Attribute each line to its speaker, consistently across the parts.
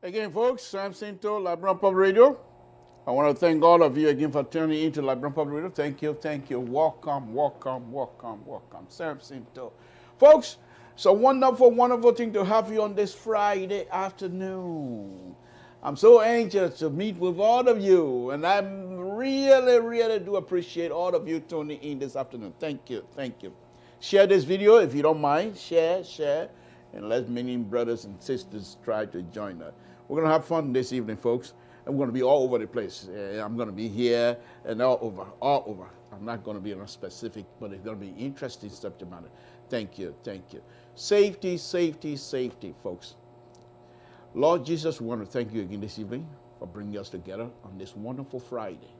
Speaker 1: Again, folks, Samson Toe, Libram Public Radio. I want to thank all of you again for tuning into Libram Public Radio. Thank you, thank you. Welcome, welcome, welcome, welcome. Samson Toe. Folks, it's a wonderful, wonderful thing to have you on this Friday afternoon. I'm so anxious to meet with all of you, and I really, really do appreciate all of you tuning in this afternoon. Thank you, thank you. Share this video if you don't mind. Share, and let many brothers and sisters try to join us. We're going to have fun this evening, folks. And we're going to be all over the place. I'm going to be here and all over. I'm not going to be on a specific, but it's going to be interesting subject matter. Thank you, thank you. Safety, safety, safety, folks. Lord Jesus, we want to thank you again this evening for bringing us together on this wonderful Friday.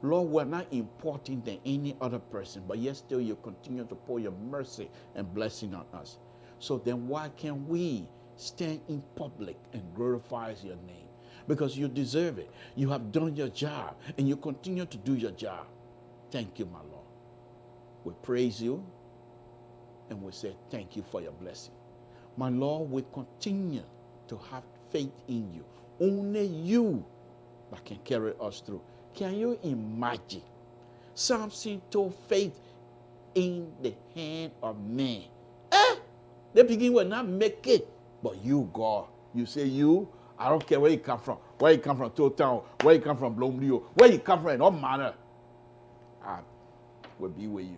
Speaker 1: Lord, we're not important than any other person, but yet still you continue to pour your mercy and blessing on us. So then why can't we stand in public and glorify your name? Because you deserve it. You have done your job, and you continue to do your job. Thank you, my Lord. We praise you, and we say thank you for your blessing. My Lord, we continue to have faith in you. Only you that can carry us through. Can you imagine Samson told faith in the hand of man? The beginning will not make it, but you, God, you say you, I don't care where you come from. where you come from Toe Town, where you come from Blomleo, where you come from, in all manner, I will be with you.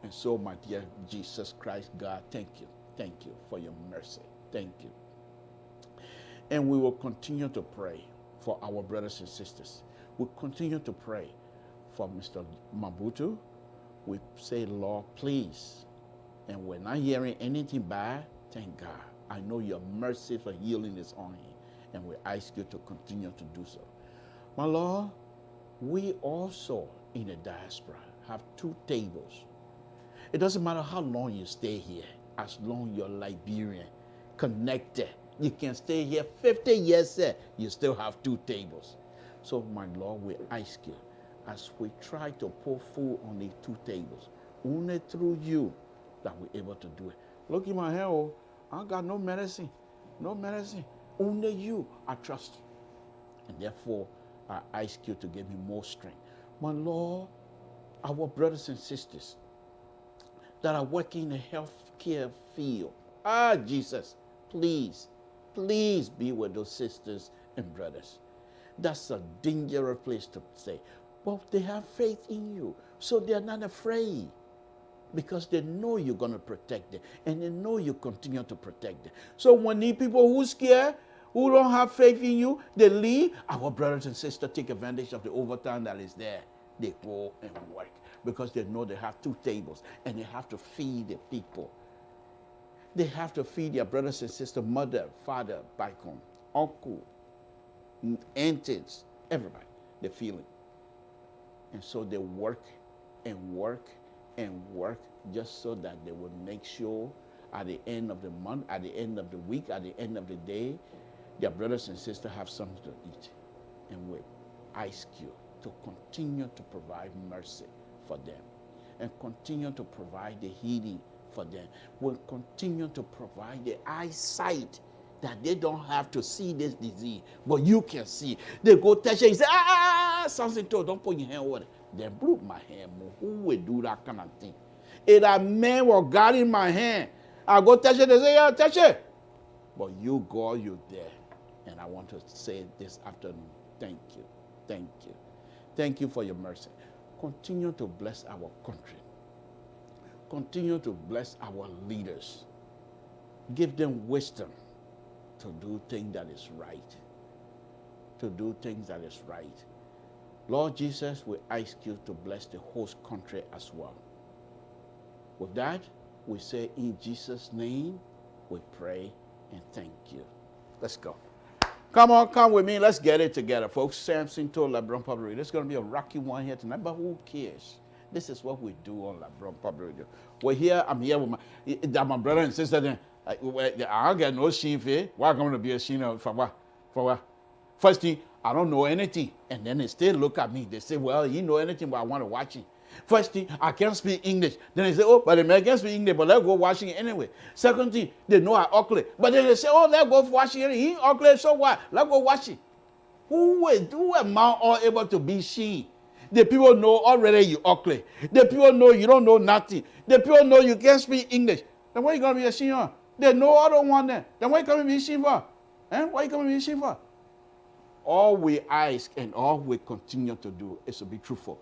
Speaker 1: And so, my dear Jesus Christ, God, thank you. Thank you for your mercy. Thank you. And we will continue to pray for our brothers and sisters. We'll continue to pray for Mr. Mabutu. We say, Lord, please. And we're not hearing anything bad. Thank God. I know your mercy for healing is on him. And we ask you to continue to do so. My Lord, we also in the diaspora have 2 tables. It doesn't matter how long you stay here, as long you're Liberian, connected. You can stay here 50 years, you still have 2 tables. So, my Lord, we ask you, as we try to put food on the 2 tables, only through you that we're able to do it. Look in my hand, I got no medicine. No medicine. Only you I trust. And therefore, I ask you to give me more strength. My Lord, our brothers and sisters that are working in the healthcare field, Jesus, please, please be with those sisters and brothers. That's a dangerous place to say. But they have faith in you, so they're not afraid. Because they know you're going to protect them. And they know you continue to protect them. So when the people who scared, who don't have faith in you, they leave. Our brothers and sisters take advantage of the overtime that is there. They go and work. Because they know they have 2 tables. And they have to feed the people. They have to feed their brothers and sisters, mother, father, back home, uncle, aunties, everybody. They feel it. And so they work and work and work just so that they will make sure at the end of the month, at the end of the week, at the end of the day, their brothers and sisters have something to eat. And we ask you to continue to provide mercy for them and continue to provide the healing for them. We'll continue to provide the eyesight that they don't have to see this disease, but you can see. They go touch it and say, Samson Toe, don't put your hand over it. They broke my hand. Who will do that kind of thing? If a man was guarding my hand, I go touch it, they say, yeah, touch it. But you, God, you're there. And I want to say this afternoon, thank you, thank you. Thank you for your mercy. Continue to bless our country. Continue to bless our leaders. Give them wisdom to do things that is right. To do things that is right. Lord Jesus, we ask you to bless the host country as well. With that, we say in Jesus' name, we pray and thank you. Let's go. Come on, come with me. Let's get it together, folks. Samson Toe, LeBron Public Radio. It's going to be a rocky one here tonight, but who cares? This is what we do on LeBron Public Radio. We're here. I'm here with my brother and sister. Then I don't get no shame for it. Why am I going to be a shame for what? For what? First thing, I don't know anything. And then they still look at me. They say, well, you know anything, but I want to watch it. First thing, I can't speak English. Then they say, oh, but the man can speak English, but let's go watching it anyway. Second thing, they know I ugly. But then they say, oh, let's go watching it. He ugly, so what? Let's go watch it. Who am I all able to be seen? The people know already you ugly. The people know you don't know nothing. The people know you can't speak English. Then what are you going to be ashamed of? They know I don't want them. Then what are you going to be ashamed for? What are you going to be ashamed for? All we ask and all we continue to do is to be truthful.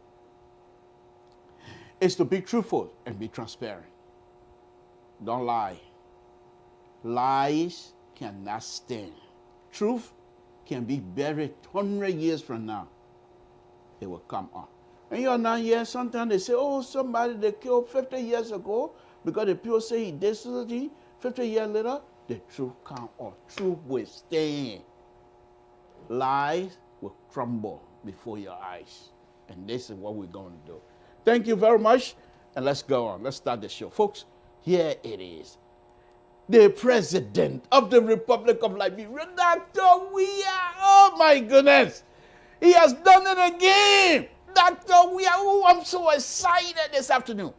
Speaker 1: It's to be truthful and be transparent. Don't lie. Lies cannot stand. Truth can be buried 100 years from now. It will come on. And you're not here. Sometimes they say, oh, somebody they killed 50 years ago because the people say he did something. 50 years later, the truth come on. Truth will stand. Lies will crumble before your eyes. And this is what we're going to do. Thank you very much. And let's go on. Let's start the show. Folks, here it is. The President of the Republic of Liberia, Dr. Weah. Oh, my goodness. He has done it again. Dr. Weah. Oh, I'm so excited this afternoon.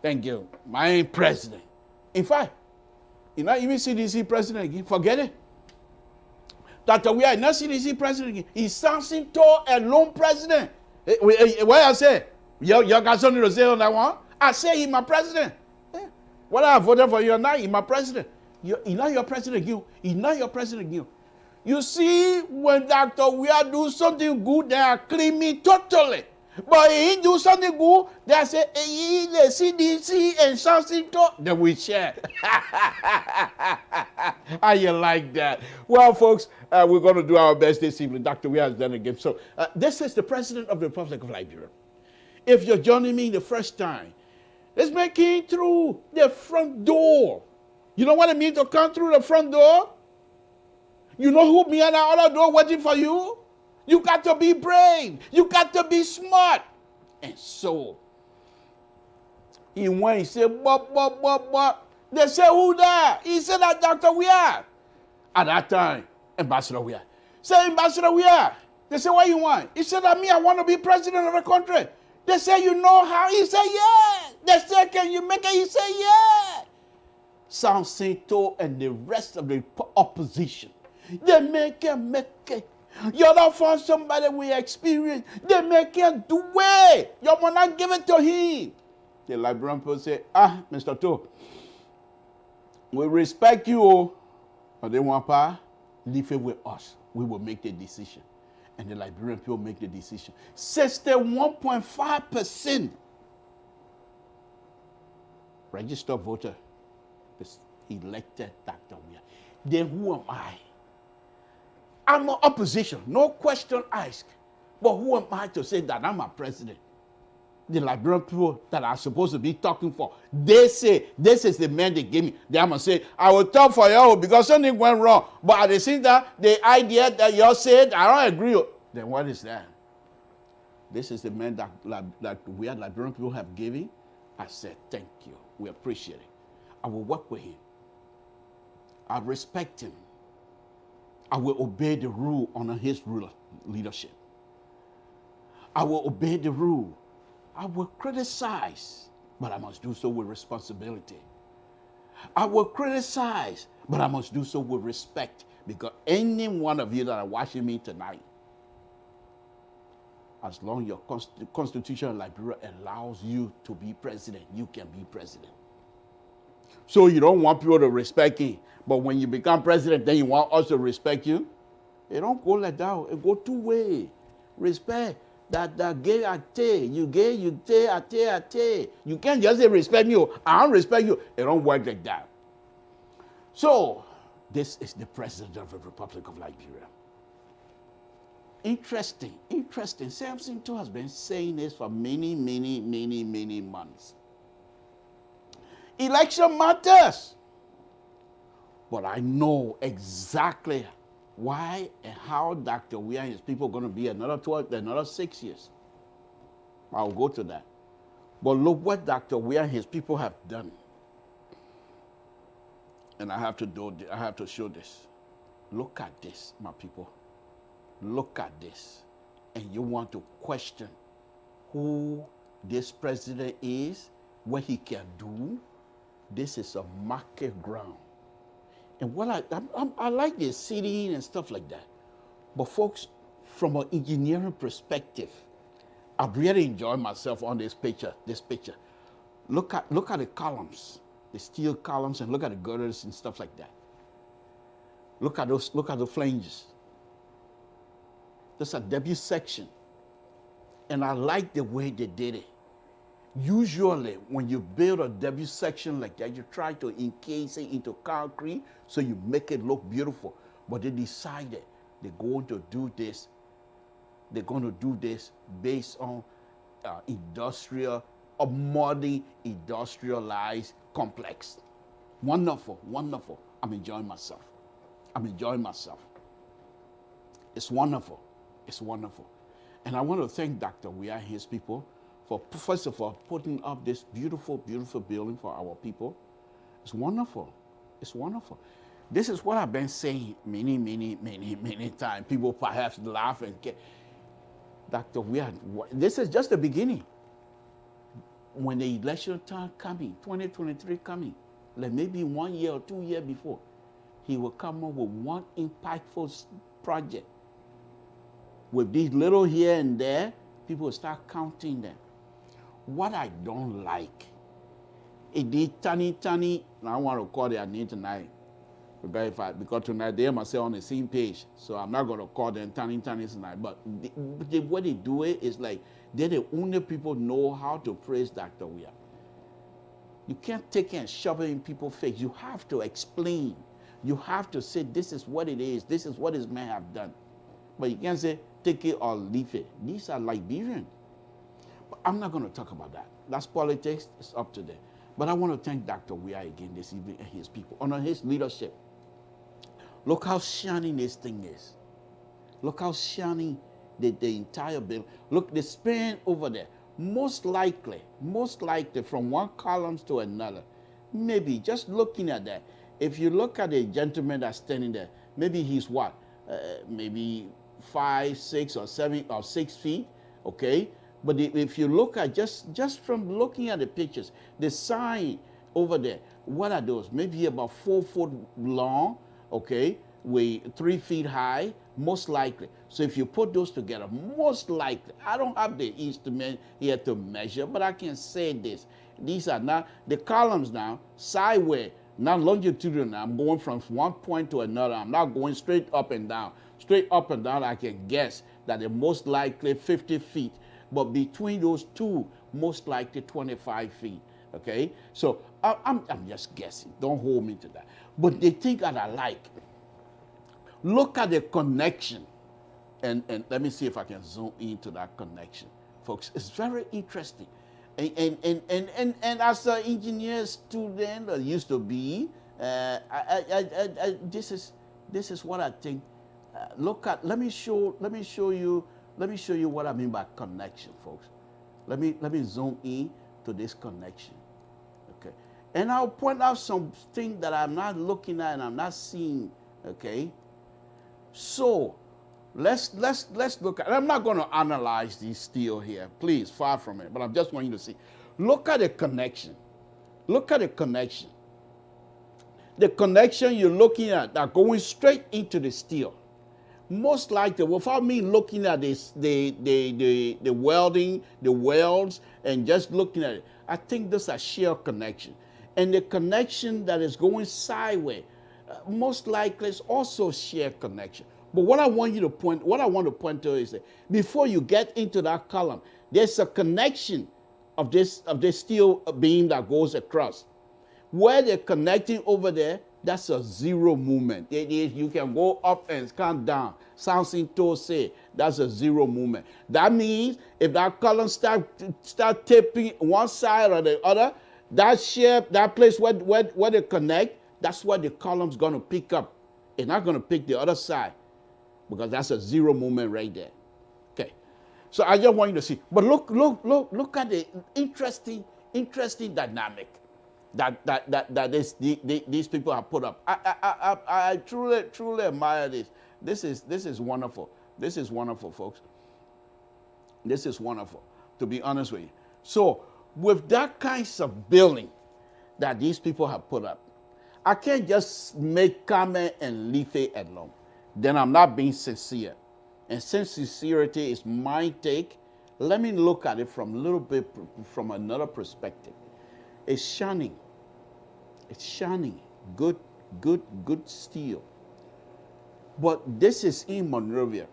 Speaker 1: Thank you. My president. In fact, you're not even CDC president again. Forget it. Dr. Weah is not CDC president again. He's Samson Toe alone president. What I say? You got something to say on that one? I say he's my president. Whether I voted for you or not, he's my president. He's not your president again. He's not your president again. You see, when Dr. Weir do something good, they are claiming totally. But he do something good, they say, hey, the CDC and Samson Toe, they will share. How you like that? Well, folks, we're going to do our best this evening. Dr. Weir has done again. So this is the President of the Republic of Liberia. If you're joining me the first time, let's make it through the front door. You know what it means to come through the front door? You know who behind the other door waiting for you? You got to be brave. You got to be smart. And so, he went, he said, but. They said, who there? He said, that Dr. Weir. At that time, Ambassador Weir. Say, Ambassador Weir. They said, what you want? He said, that me, I want to be president of the country. They said, you know how? He said, yeah. They said, can you make it? He said, yeah. Samson Toe and the rest of the opposition, they make it. You don't find somebody with experience. They make it do way. You will not give it to him. The Liberian people say, Mr. Toe, we respect you, but they want power. Leave it with us. We will make the decision. And the Liberian people make the decision. 61.5% registered voter is elected Dr. Weir. Then who am I? I'm an opposition, no question asked. But who am I to say that I'm a president? The Liberian people that are supposed to be talking for, they say, this is the man they gave me. They are going to say, I will talk for you because something went wrong. But at the same time, the idea that you said, I don't agree with. Then what is that? This is the man that we as Liberian people have given. I said, thank you. We appreciate it. I will work with him. I respect him. I will obey the rule under his leadership. I will obey the rule. I will criticize, but I must do so with responsibility. I will criticize, but I must do so with respect, because any one of you that are watching me tonight, as long as your Constitution of Liberia allows you to be president, you can be president. So you don't want people to respect you, but when you become president, then you want us to respect you. It don't go like that. It go two ways. Respect. That gay ate, you gay, you ate. You can't just say respect me. I don't respect you. It don't work like that. So this is the President of the Republic of Liberia. Interesting. Samson Toe has been saying this for many months. Election matters. But I know exactly why and how Dr. Weir and his people are going to be another 6 years. I'll go to that. But look what Dr. Weir and his people have done. And I have to show this. Look at this, my people. Look at this. And you want to question who this president is, what he can do. This is a market ground. And what I like the city and stuff like that. But folks, from an engineering perspective, I've really enjoyed myself on this picture. Look at the columns, the steel columns, and look at the girders and stuff like that. Look at the flanges. There's a W section. And I like the way they did it. Usually, when you build a W section like that, you try to encase it into concrete so you make it look beautiful. But they decided they're going to do this. They're going to do this based on a modern industrialized complex. Wonderful. I'm enjoying myself. It's wonderful. And I want to thank Dr. Weir and his people for, first of all, putting up this beautiful building for our people. It's wonderful. This is what I've been saying many times. People perhaps laugh and get. Dr. Weir, this is just the beginning. When the election time coming, 2023 coming, like maybe 1 year or 2 years before, he will come up with one impactful project. With these little here and there, people will start counting them. What I don't like, it did tiny, I want to call their name tonight, Because tonight they must say on the same page, so I'm not going to call them tanning tonight. But the way they do it is like they're the only people know how to praise Dr. Weir. You can't take it and shove it in people's face. You have to explain. You have to say, this is what it is. This is what this man have done. But you can't say, take it or leave it. These are Liberians. But I'm not going to talk about that. That's politics. It's up to them. But I want to thank Dr. Weir again this evening and his people. Under his leadership. Look how shiny this thing is. Look how shiny the entire building. Look, the span over there. Most likely, from one column to another, maybe just looking at that, if you look at the gentleman that's standing there, maybe he's what? Maybe 5, 6, or 7 or 6 feet, okay? But if you look at just from looking at the pictures, the sign over there, what are those? Maybe about 4 foot long, okay, with 3 feet high, most likely. So if you put those together, most likely, I don't have the instrument here to measure, but I can say this. These are not, the columns now, sideways, not longitudinal. I'm going from one point to another. I'm not going straight up and down. Straight up and down, I can guess that they're most likely 50 feet. But between those two, most likely 25 feet, okay? So I'm just guessing. Don't hold me to that. But the thing that I like, look at the connection. And let me see if I can zoom into that connection. Folks, it's very interesting. And as an engineer student, or used to be, this is what I think. Look at, let me show you what I mean by connection, folks. Let me zoom in to this connection. Okay. And I'll point out some things that I'm not looking at and I'm not seeing, okay? So let's look at, I'm not going to analyze these steel here, please, far from it, but I'm just wanting you to see. Look at the connection. Look at the connection. The connection you're looking at are going straight into the steel. Most likely, without me looking at this, the welding, the welds, and just looking at it, I think this is a shear connection. And the connection that is going sideways, most likely is also shear connection. But what I want to point to is that before you get into that column, there's a connection of this steel beam that goes across. Where they're connecting over there, that's a zero movement. You can go up and come down. Samson Toe say that's a zero movement. That means if that column start tipping one side or the other, that shape, that place where they connect, that's where the column's going to pick up. It's not going to pick the other side because that's a zero movement right there. Okay. So I just want you to see. But look at the interesting dynamic that these people have put up. I truly admire this. This is wonderful. This is wonderful, folks. This is wonderful, to be honest with you. So with that kinds of building that these people have put up, I can't just make comment and leave it alone. Then I'm not being sincere. And since sincerity is my take, let me look at it from a little bit from another perspective. It's shining. It's shining. Good steel. But this is in Monrovia.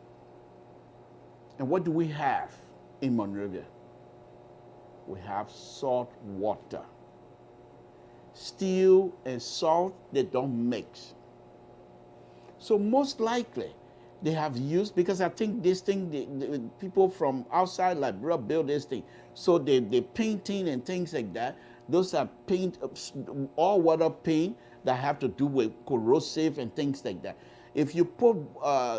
Speaker 1: And what do we have in Monrovia? We have salt water. Steel and salt, they don't mix. So most likely, they have used, because I think this thing, the people from outside Liberia build this thing. So the painting and things like that, those are paint, all water paint that have to do with corrosive and things like that. If you put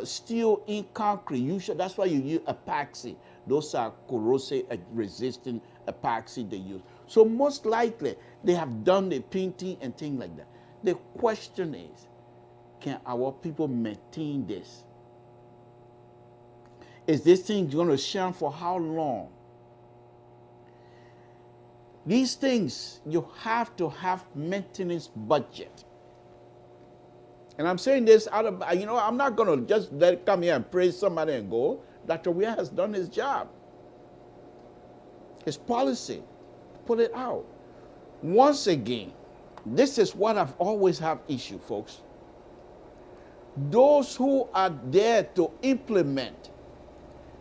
Speaker 1: steel in concrete, that's why you use epoxy. Those are corrosive resistant epoxy they use. So most likely, they have done the painting and things like that. The question is, can our people maintain this? Is this thing going to shine for how long? These things, you have to have maintenance budget. And I'm saying this out of, I'm not going to just let it come here and praise somebody and go. Dr. Weir has done his job. His policy, put it out. Once again, this is what I've always had issue, folks. those who are there to implement,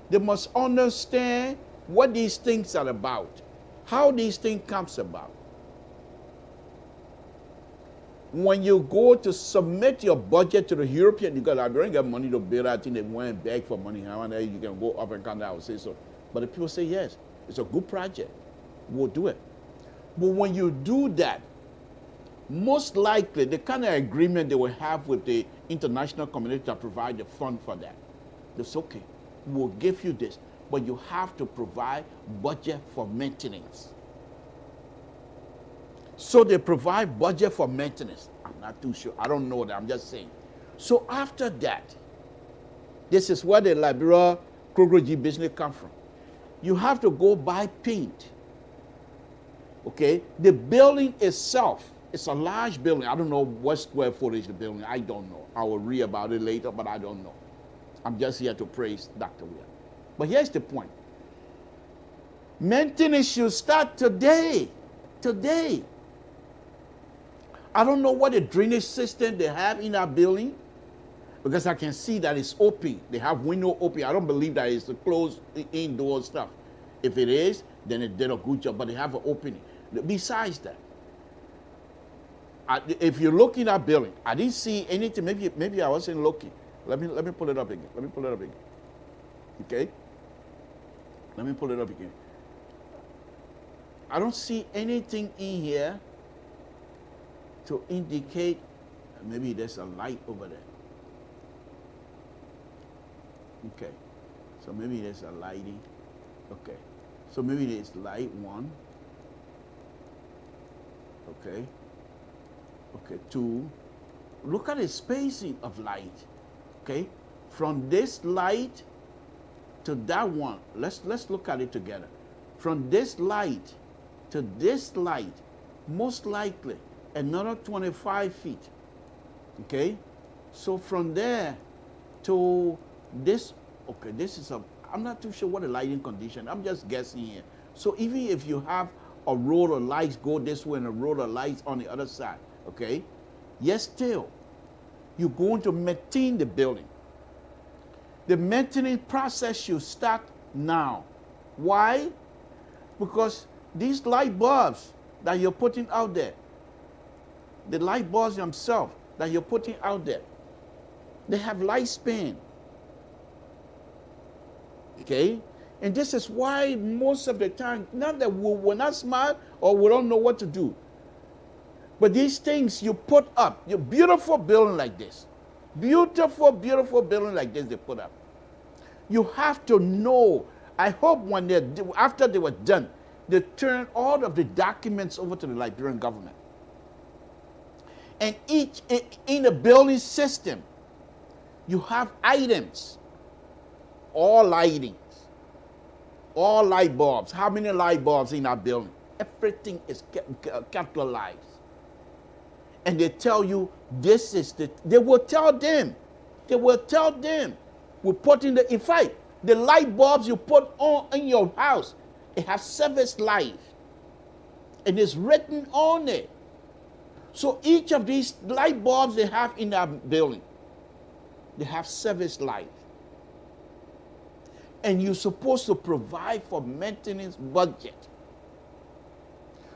Speaker 1: they must understand what these things are about, how these things comes about. When you go to submit your budget to the European, because I don't get money to build, I think they went and beg for money. How you can go up and come down, I would say so. But the people say, yes, it's a good project. We'll do it. But when you do that, most likely the kind of agreement they will have with the international community to provide the fund for that. It's okay. We'll give you this, but you have to provide budget for maintenance. So they provide budget for maintenance. I'm not too sure. I don't know that. I'm just saying. So after that, this is where the Liberia Krogroji business comes from. You have to go buy paint. Okay? The building itself, it's a large building. I don't know what square footage the building. I don't know. I will read about it later, but I don't know. I'm just here to praise Dr. Weir. But here's the point. Maintenance should start today. Today. I don't know what the drainage system they have in that building, because I can see that it's open. They have window open. I don't believe that it's a closed indoor stuff. If it is, then it did a good job, but they have an opening. Besides that, if you look in that building, I didn't see anything. Maybe I wasn't looking. Let me pull it up again. Let me pull it up again. Okay? Let me pull it up again. I don't see anything in here to indicate. Maybe there's a light over there. Okay. So maybe there's a lighting. Okay. So maybe there's light one. Okay. Okay, two. Look at the spacing of light. Okay. From this light to that one. Let's look at it together. From this light to this light, most likely another 25 feet. Okay? So from there to this, okay, this is I'm not too sure what the lighting condition. I'm just guessing here. So even if you have a row of lights go this way and a row of lights on the other side, okay? Yet still, you're going to maintain the building. The maintenance process should start now. Why? Because these light bulbs that you're putting out there, the light bulbs themselves that you're putting out there, they have lifespan. Okay? And this is why most of the time, not that we're not smart or we don't know what to do, but these things you put up, your beautiful building like this, beautiful, beautiful building like this they put up. You have to know. I hope when after they were done, they turned all of the documents over to the Liberian government. And each in the building system, you have items, all lightings, all light bulbs. How many light bulbs in our building? Everything is capitalized. And they tell you this is they will tell them, we put in fact, the light bulbs you put on in your house, it has service life. And it's written on it. So each of these light bulbs they have in our building, they have service life. And you're supposed to provide for maintenance budget.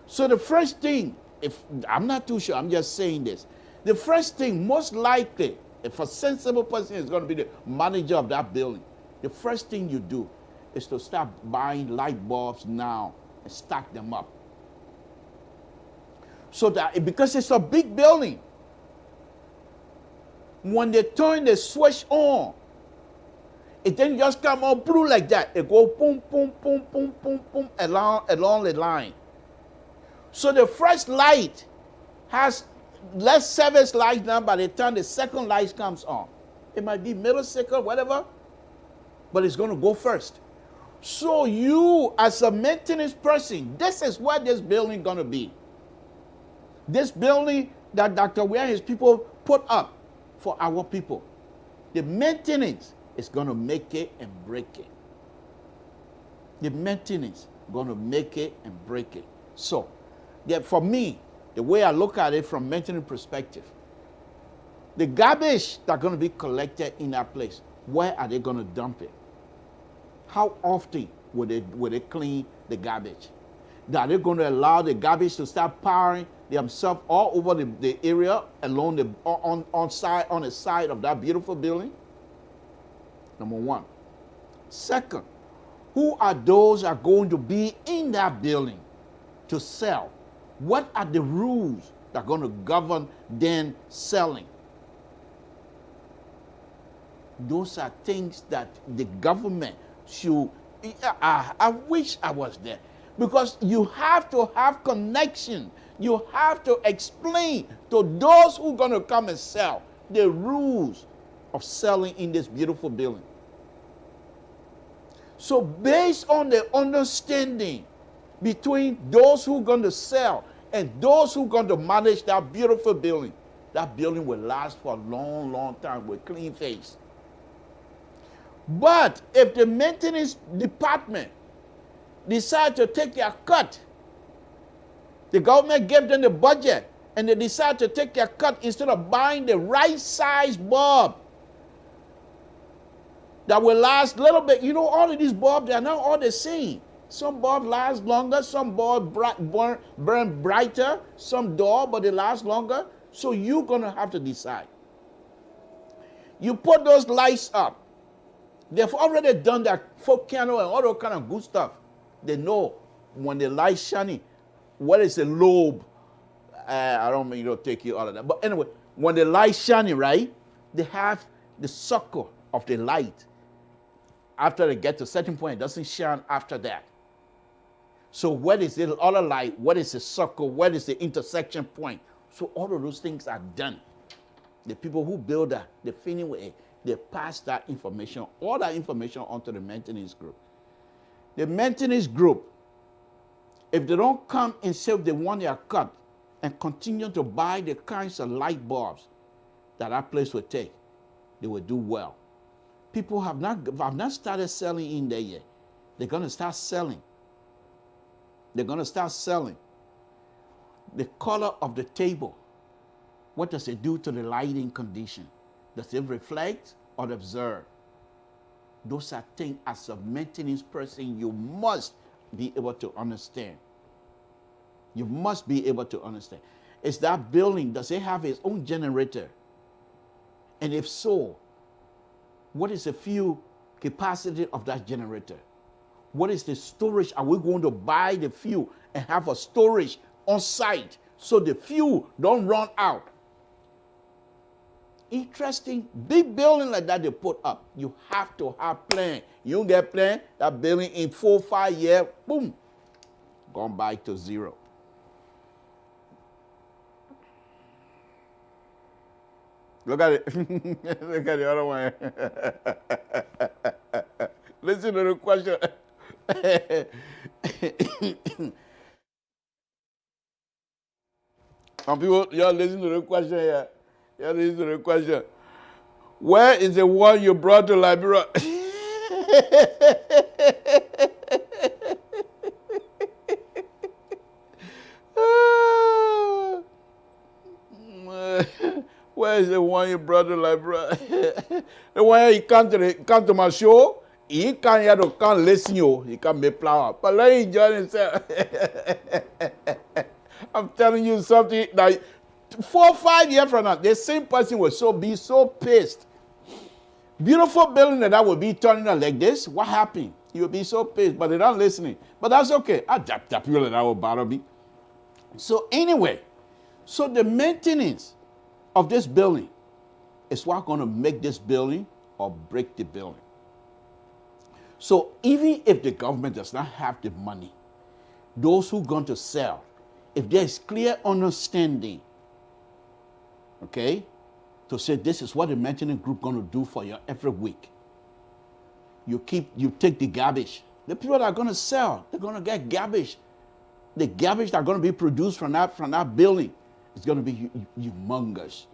Speaker 1: So the first thing, if I'm not too sure, I'm just saying this. The first thing, most likely, if a sensible person is going to be the manager of that building, the first thing you do is to start buying light bulbs now and stack them up. So that, because it's a big building, when they turn the switch on, it then just come on blue like that. It go boom, boom, boom, boom, boom, boom along the line. So the first light has less service light now by the time the second light comes on. It might be millisecond, whatever, but it's going to go first. So you, as a maintenance person, this is where this building is going to be. This building that Dr. Weir and his people put up for our people. The maintenance is going to make it and break it. The maintenance is going to make it and break it. So, yeah, for me, the way I look at it from maintenance perspective, The garbage that's going to be collected in that place, where are they going to dump it? How often will they clean the garbage? Are they going to allow the garbage to start powering themselves all over the area along on the side of that beautiful building? Number one. Second, who are those that are going to be in that building to sell? What are the rules that are going to govern them selling? Those are things that the government should. I wish I was there, because you have to have connection. You have to explain to those who are going to come and sell the rules of selling in this beautiful building. So based on the understanding between those who are going to sell and those who are going to manage that beautiful building, that building will last for a long, long time with clean face. But if the maintenance department decide to take their cut, the government gave them the budget, and they decide to take their cut instead of buying the right size bulb that will last a little bit. You know, all of these bulbs, they are not all the same. Some bulbs last longer, some bulbs burn brighter, some dull, but they last longer. So you're going to have to decide. You put those lights up. They've already done that folk candle and all that kind of good stuff. They know when the light's shining, what is a lobe? I don't mean to take you all of that. But anyway, when the light's shining, right, they have the circle of the light. After they get to a certain point, it doesn't shine after that. So what is the other light? What is the circle? What is the intersection point? So all of those things are done. The people who build that, they finish with it. They pass that information, all that information onto the maintenance group. The maintenance group, if they don't come and say they want their cut and continue to buy the kinds of light bulbs that place will take, they will do well. People have not started selling in there yet. They're going to start selling. They're going to start selling. The color of the table, what does it do to the lighting condition? Does it reflect or observe? Those are things, as a maintenance person, you must be able to understand. You must be able to understand. Is that building, does it have its own generator? And if so, what is the fuel capacity of that generator? What is the storage? Are we going to buy the fuel and have a storage on site so the fuel don't run out? Interesting. Big building like that they put up, you have to have plan. You don't get plan, that building in 4 or 5 years, boom, gone back to zero. Look at it. Look at the other one. Listen to the question. Some people, y'all listen to the question here. Yeah, this is the question. Where is the one you brought to Liberia? Where is the one you brought to Liberia? The one you come to my show, he can't here to come listen you. He can't make flower. But let him enjoy himself. I'm telling you something like 4 or 5 years from now, the same person will be so pissed. Beautiful building that will be turning out like this. What happened? He will be so pissed, but they're not listening. But that's okay. That people that will bother me. So anyway, so the maintenance of this building is what's going to make this building or break the building. So even if the government does not have the money, those who are going to sell, if there is clear understanding, okay, to say this is what the maintenance group going to do for you every week. You take the garbage. The people that are going to sell, they're going to get garbage. The garbage that are going to be produced from that building is going to be humongous.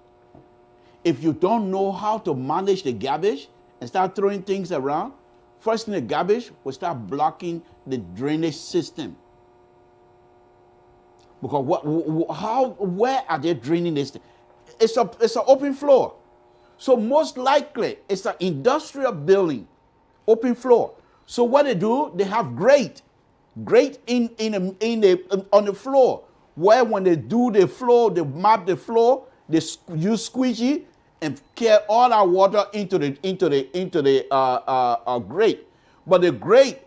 Speaker 1: If you don't know how to manage the garbage and start throwing things around, first thing the garbage will start blocking the drainage system. Because where are they draining this thing? it's an open floor. So most likely it's an industrial building, open floor. So what they do, they have grate on the floor, where when they do the floor, they map the floor, they use squeegee and carry all that water into the grate. But the grate,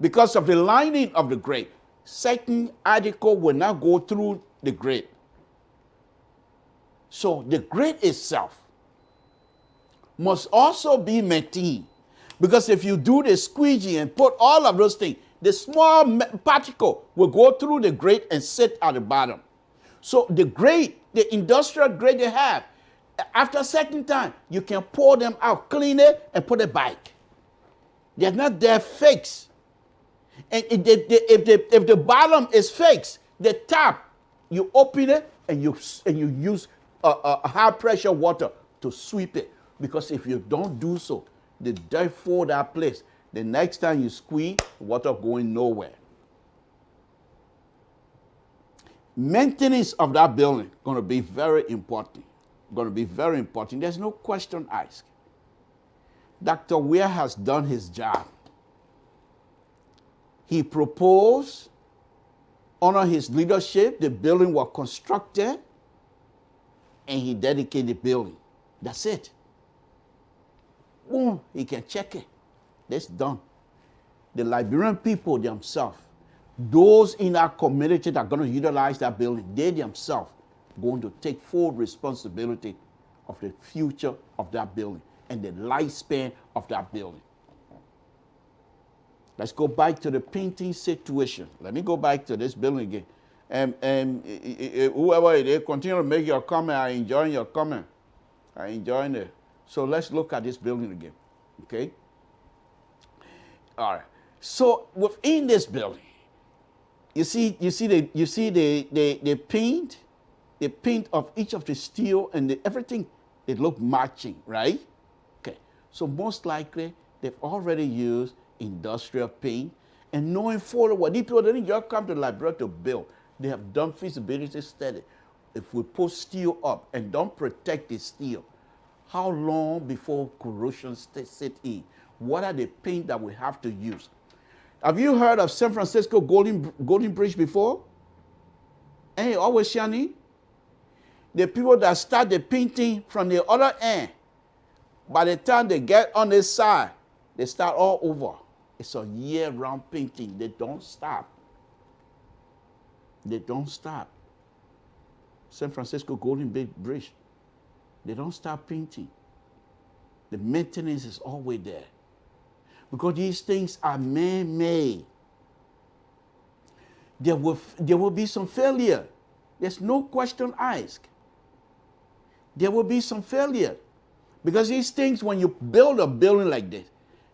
Speaker 1: because of the lining of the grate, certain article will not go through the grate. So the grate itself must also be maintained. Because if you do the squeegee and put all of those things, the small particle will go through the grate and sit at the bottom. So the grate, the industrial grate they have, after a certain time, you can pour them out, clean it, and put it back. They're not there fixed. And if the bottom is fixed, the top, you open it and you use high pressure water to sweep it. Because if you don't do so, the dirt for that place. The next time you squeeze, water going nowhere. Maintenance of that building going to be very important. Going to be very important. There's no question asked. Dr. Weir has done his job. He proposed, under his leadership, the building was constructed, and he dedicated the building. That's it. Boom, he can check it. That's done. The Liberian people themselves, those in our community that are going to utilize that building, they themselves going to take full responsibility of the future of that building and the lifespan of that building. Let's go back to the painting situation. Let me go back to this building again. And whoever it is, continue to make your comment. I enjoy your comment. I enjoy it. So let's look at this building again. Okay? All right. So within this building, you see the paint of each of the steel and everything, it look matching, right? Okay. So most likely they've already used industrial paint, and knowing fully what these people didn't just come to the library to build. They have done feasibility study. If we put steel up and don't protect the steel, how long before corrosion set in? What are the paint that we have to use? Have you heard of San Francisco Golden Bridge before? And always shiny. The people that start the painting from the other end, by the time they get on this side, they start all over. It's a year-round painting. They don't stop. They don't stop. San Francisco Golden Bridge. They don't stop painting. The maintenance is always there. Because these things are man-made. There will be some failure. There's no question asked. There will be some failure. Because these things, when you build a building like this,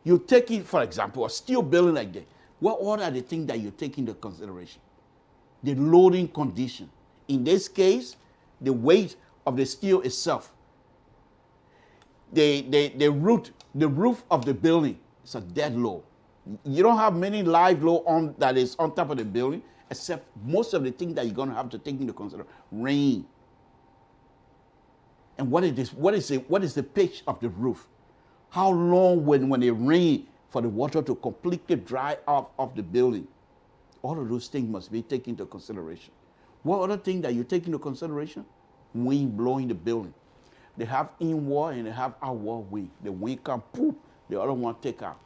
Speaker 1: you take it, for example, a steel building like this. What are the things that you take into consideration? The loading condition. In this case, the weight of the steel itself. The roof of the building is a dead load. You don't have many live load that is on top of the building, except most of the things that you're going to have to take into consideration. Rain. And what is the pitch of the roof? How long when it rains for the water to completely dry off of the building? All of those things must be taken into consideration. What other thing that you take into consideration? Wind blowing the building. They have inward and they have outward wind. The wind come, poof, the other one take out.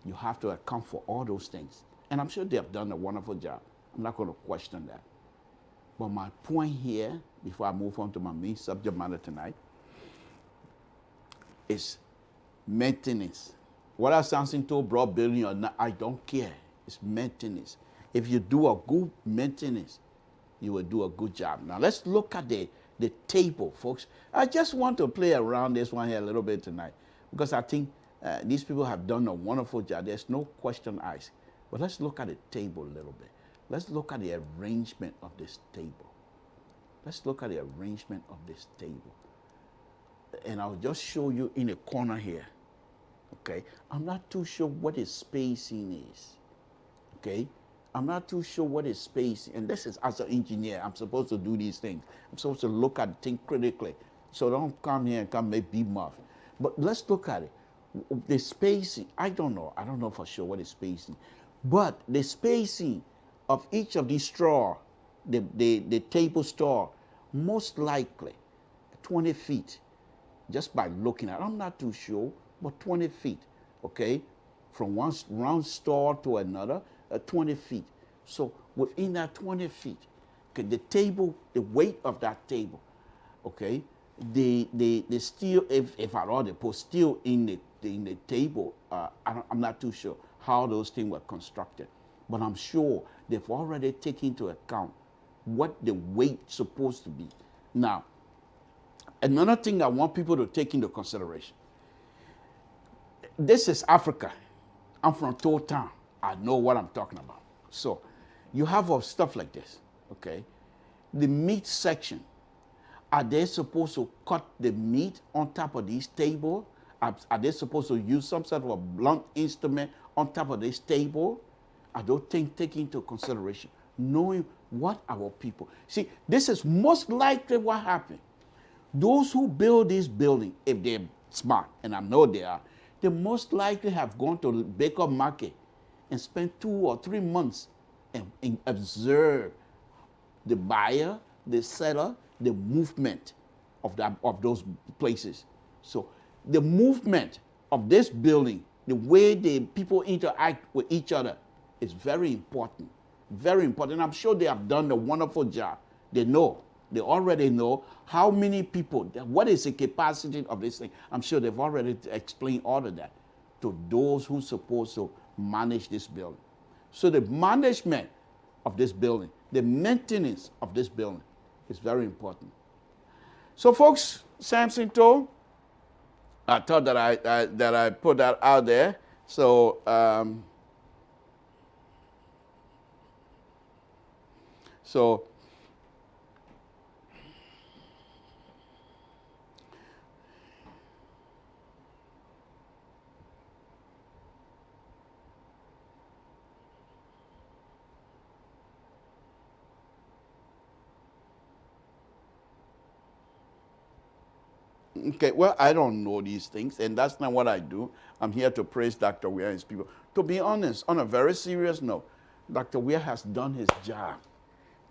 Speaker 1: You have to account for all those things. And I'm sure they have done a wonderful job. I'm not going to question that. But my point here, before I move on to my main subject matter tonight, is maintenance. Whether Samson Toe brought building or not, I don't care. It's maintenance. If you do a good maintenance, you will do a good job. Now let's look at the table, folks. I just want to play around this one here a little bit tonight because I think these people have done a wonderful job. There's no question asked. But let's look at the table a little bit. Let's look at the arrangement of this table. Let's look at the arrangement of this table. And I'll just show you in a corner here. Okay? I'm not too sure what the spacing is. Okay? I'm not too sure what is spacing. And this is as an engineer, I'm supposed to do these things. I'm supposed to look at things critically. So don't come here and come make big muff. But let's look at it. The spacing, I don't know. I don't know for sure what is spacing. But the spacing of each of these straw, the table straw, most likely 20 feet. Just by looking at it, I'm not too sure, but 20 feet, okay? From one round straw to another, 20 feet. So within that 20 feet, okay, the table, the weight of that table, okay, the steel, if at all they put steel in the table, I'm not too sure how those things were constructed, but I'm sure they've already taken into account what the weight's supposed to be. Now, another thing I want people to take into consideration. This is Africa. I'm from Toe Town. I know what I'm talking about. So you have stuff like this, okay? The meat section, are they supposed to cut the meat on top of this table? Are they supposed to use some sort of a blunt instrument on top of this table? I don't think taking into consideration, knowing what our people. See, this is most likely what happened. Those who build this building, if they're smart, and I know they are, they most likely have gone to the Baker Market and spent 2 or 3 months and observe the buyer, the seller, the movement of those places. So the movement of this building, the way the people interact with each other is very important. Very important. I'm sure they have done a wonderful job. They know. They already know how many people, what is the capacity of this thing. I'm sure they've already explained all of that to those who are supposed to manage this building. So the management of this building, the maintenance of this building is very important. So folks, Samson Toe, I thought that I put that out there. So okay, well, I don't know these things, and that's not what I do. I'm here to praise Dr. Weir and his people. To be honest, on a very serious note, Dr. Weir has done his job.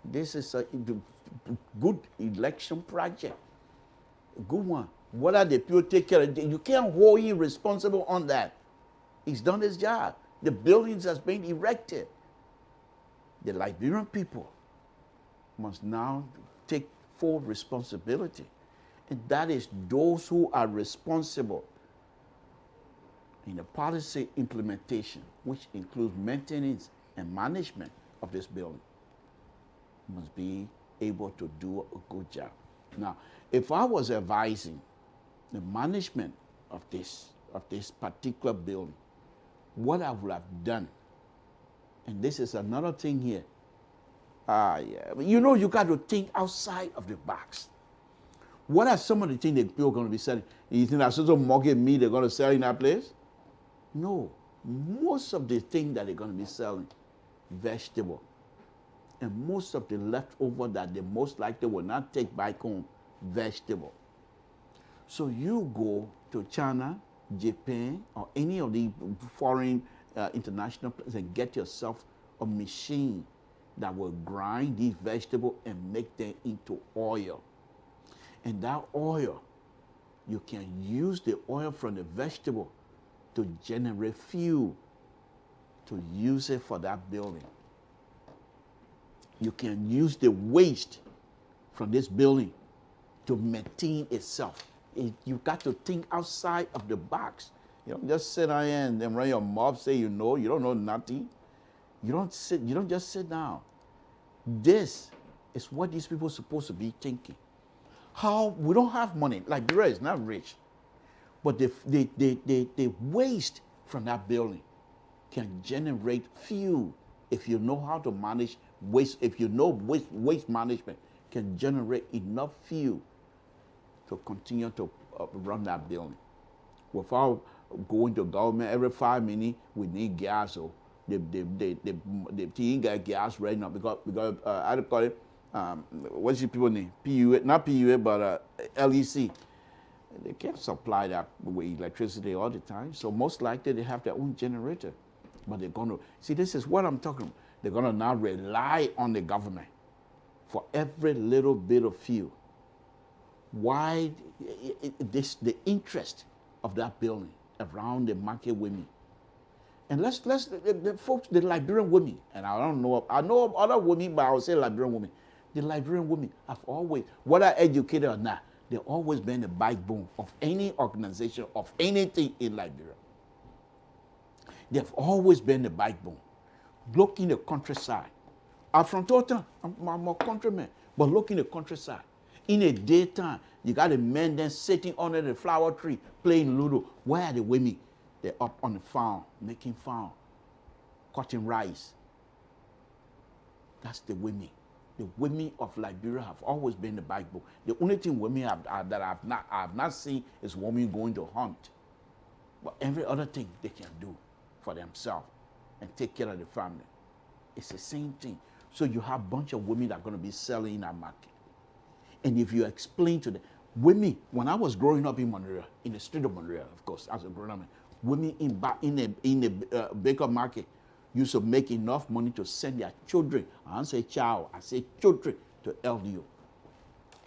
Speaker 1: This is a good election project, a good one. What are the people take care of? You can't hold him responsible on that. He's done his job. The buildings has been erected. The Liberian people must now take full responsibility. And that is those who are responsible in the policy implementation, which includes maintenance and management of this building, must be able to do a good job. Now, if I was advising the management of this particular building, what I would have done, and this is another thing here, you got to think outside of the box. What are some of the things that people are going to be selling? You think that's also market meat they're going to sell in that place? No. Most of the things that they're going to be selling, vegetable. And most of the leftover that they most likely will not take back home, vegetable. So you go to China, Japan, or any of the foreign international places and get yourself a machine that will grind these vegetables and make them into oil. And that oil, you can use the oil from the vegetable to generate fuel, to use it for that building. You can use the waste from this building to maintain itself. You got to think outside of the box. You don't just sit down and then run your mouth, say you don't know nothing. You don't just sit down. This is what these people are supposed to be thinking. How we don't have money. Liberia is not rich, but the waste from that building can generate fuel if you know how to manage waste. If you know waste management can generate enough fuel to continue to run that building. Without going to government every 5 minutes, we need gas, or the got gas right now because I call it what's your people name? PUA, not PUA, but LEC. They can't supply that with electricity all the time. So most likely they have their own generator. But they're going to, see, this is what I'm talking about. They're going to now rely on the government for every little bit of fuel. Why the interest of that building around the market women? And the folks, the Liberian women, and I know of other women, but I will say Liberian women. The Liberian women have always, whether educated or not, they've always been the backbone of any organization, of anything in Liberia. They've always been the backbone. Look in the countryside. I'm from Totan, I'm a countryman, but look in the countryside. In the daytime, you got the men then sitting under the flower tree playing Ludo. Where are the women? They're up on the farm, making farm, cutting rice. That's the women. The women of Liberia have always been the backbone. The only thing women that I've not seen is women going to hunt. But every other thing they can do for themselves and take care of the family. It's the same thing. So you have a bunch of women that are going to be selling in that market. And if you explain to them, women, when I was growing up in Monrovia, in the street of Monrovia, of course, as a grown up man, women in the Baker market used to make enough money to send their children. I don't say child, I say children to LU.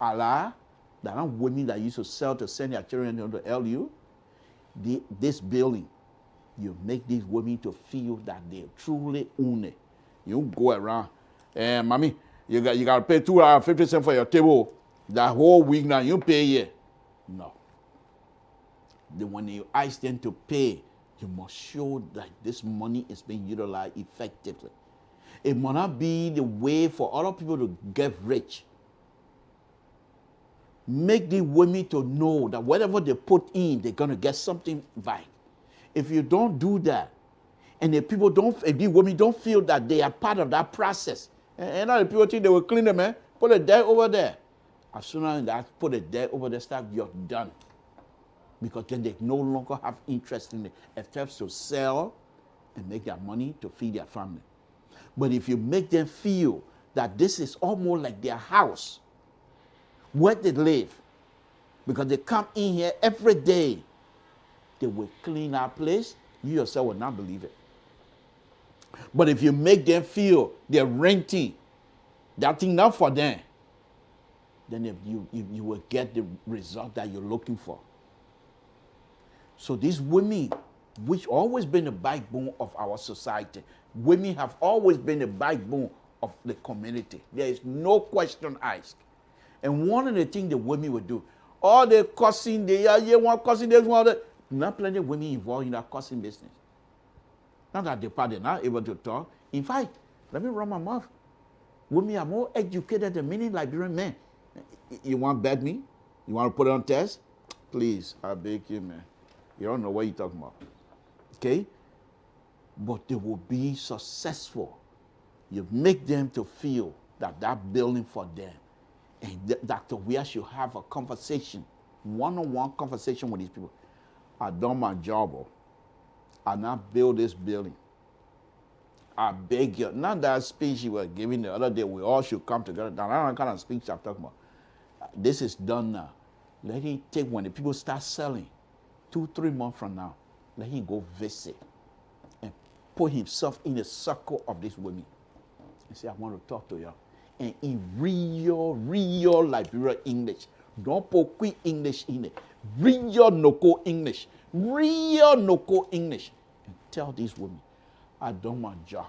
Speaker 1: Allah, there are women that used to sell to send their children to LU. This building, you make these women to feel that they truly own it. You go around, mommy, you got to pay $2.50 for your table. That whole week now, you pay here. No. When you ask them to pay, you must show that this money is being utilized effectively. It must not be the way for other people to get rich. Make the women to know that whatever they put in, they're going to get something back. If you don't do that, and if the women don't feel that they are part of that process, and other people think they will clean them, put a deck over there. As soon as they put a deck over there, you're done. Because then they no longer have interest in it, except to sell and make their money to feed their family. But if you make them feel that this is almost like their house, where they live, because they come in here every day, they will clean our place, you yourself will not believe it. But if you make them feel they're renting, that thing not for them, then you will get the result that you're looking for. So these women, which always been the backbone of our society, women have always been the backbone of the community. There is no question asked. And one of the things the women would do, all the cussing, one cussing, there's one other. Not plenty of women involved in that cussing business. Not that they're not able to talk. In fact, let me run my mouth. Women are more educated than many Liberian men. You want to bet me? You want to put it on test? Please, I beg you, man. You don't know what you're talking about. Okay? But they will be successful. You make them to feel that building for them. And Dr. Weir should have a conversation, one-on-one conversation with these people. I done my job. I now build this building. I beg you. Not that speech you were giving the other day, we all should come together. Now, that's the kind of speech I'm talking about. This is done now. Let him take, when the people start selling, 2-3 months from now, let him go visit and put himself in the circle of these women and say, I want to talk to you. And in real Liberia English. Don't put quick English in it. Real Noko English. Real Noko English. And tell these women, I done my job.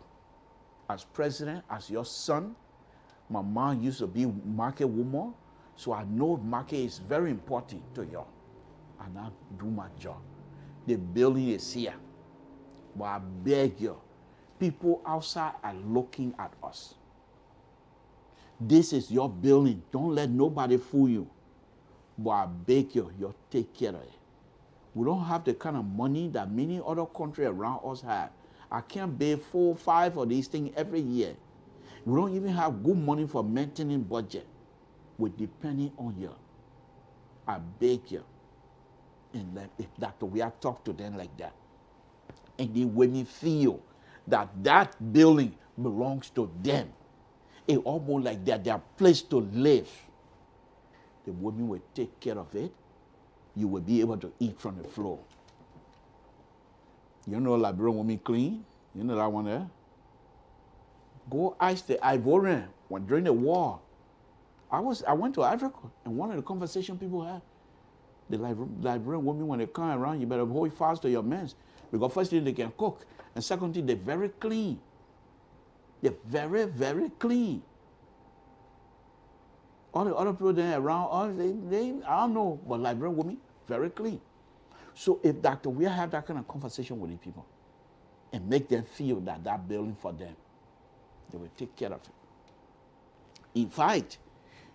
Speaker 1: As president, as your son, my mom used to be market woman, so I know market is very important to you. And I do my job. The building is here. But I beg you, people outside are looking at us. This is your building. Don't let nobody fool you. But I beg you, you take care of it. We don't have the kind of money that many other countries around us have. I can't pay 4 or 5 of these things every year. We don't even have good money for maintaining budget. We're depending on you. I beg you. And if Dr. We are talk to them like that. And the women feel that that building belongs to them. It's almost like they're their place to live. The women will take care of it. You will be able to eat from the floor. You know Liberian women clean? You know that one there? Go ask the Ivorian when during the war. I went to Africa, and one of the conversation people had, the Liberian women, when they come around, you better hold fast to your men. Because first thing, they can cook. And second thing, they're very clean. They're very, very clean. All the other people there around, they I don't know, but Liberian women, very clean. So if Dr. Weir have that kind of conversation with the people and make them feel that that building for them, they will take care of it. In fact,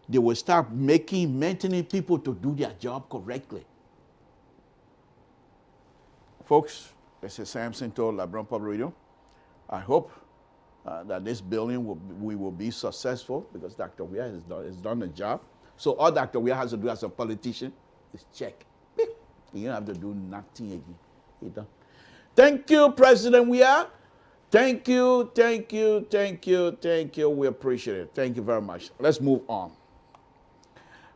Speaker 1: they will start maintaining people to do their job correctly. Folks, this is Samson Toe, Liberian Public Radio. I hope that this building we will be successful because Dr. Weir has done the job. So all Dr. Weir has to do as a politician is check. You don't have to do nothing again. He done. Thank you, President Weir. Thank you, thank you, thank you, thank you. We appreciate it. Thank you very much. Let's move on.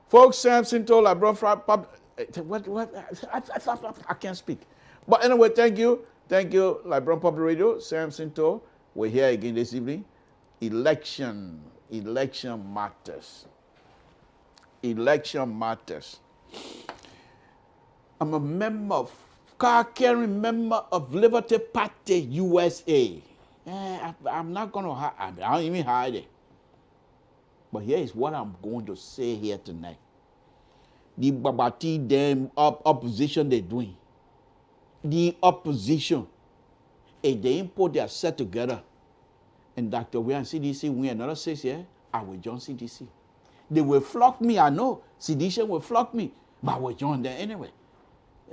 Speaker 1: Folks, Samson Toe, Liberian I can't speak. But anyway, thank you. Thank you, Liberian Public Radio, Samson Toe. We're here again this evening. Election matters. Election matters. I'm a member card-carrying member of Liberty Party USA. I'm not going to hide. I don't even hide it. But here is what I'm going to say here tonight. The Babati them opposition they're doing. The opposition. If they import their set together, and Dr. Weir and CDC win another 6 years, I will join CDC. They will flock me, I know. CDC will flock me, but I will join them anyway.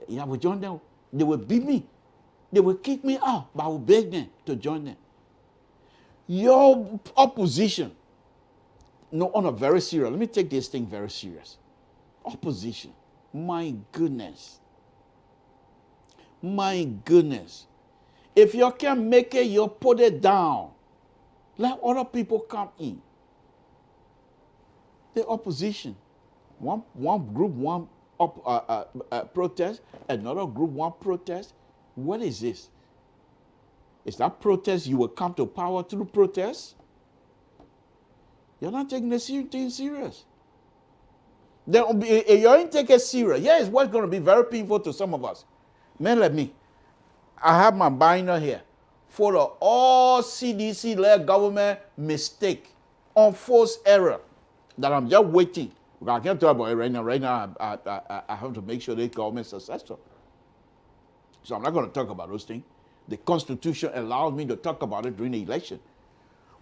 Speaker 1: Yeah, I will join them. They will beat me. They will kick me out, but I will beg them to join them. Your opposition, no, on a very serious, let me take this thing very serious. Opposition, my goodness. My goodness. If you can't make it, you put it down. Let other people come in. The opposition. One group, one protest, another group, one protest. What is this? Is that protest you will come to power through protest? You're not taking this thing serious. Then you ain't take it serious. Yeah, it's what's going to be very painful to some of us. Men like me. I have my binder here for the all CDC-led government mistake, unforced error that I'm just waiting. I can't talk about it right now. Right now, I have to make sure the government is successful. So I'm not going to talk about those things. The Constitution allows me to talk about it during the election.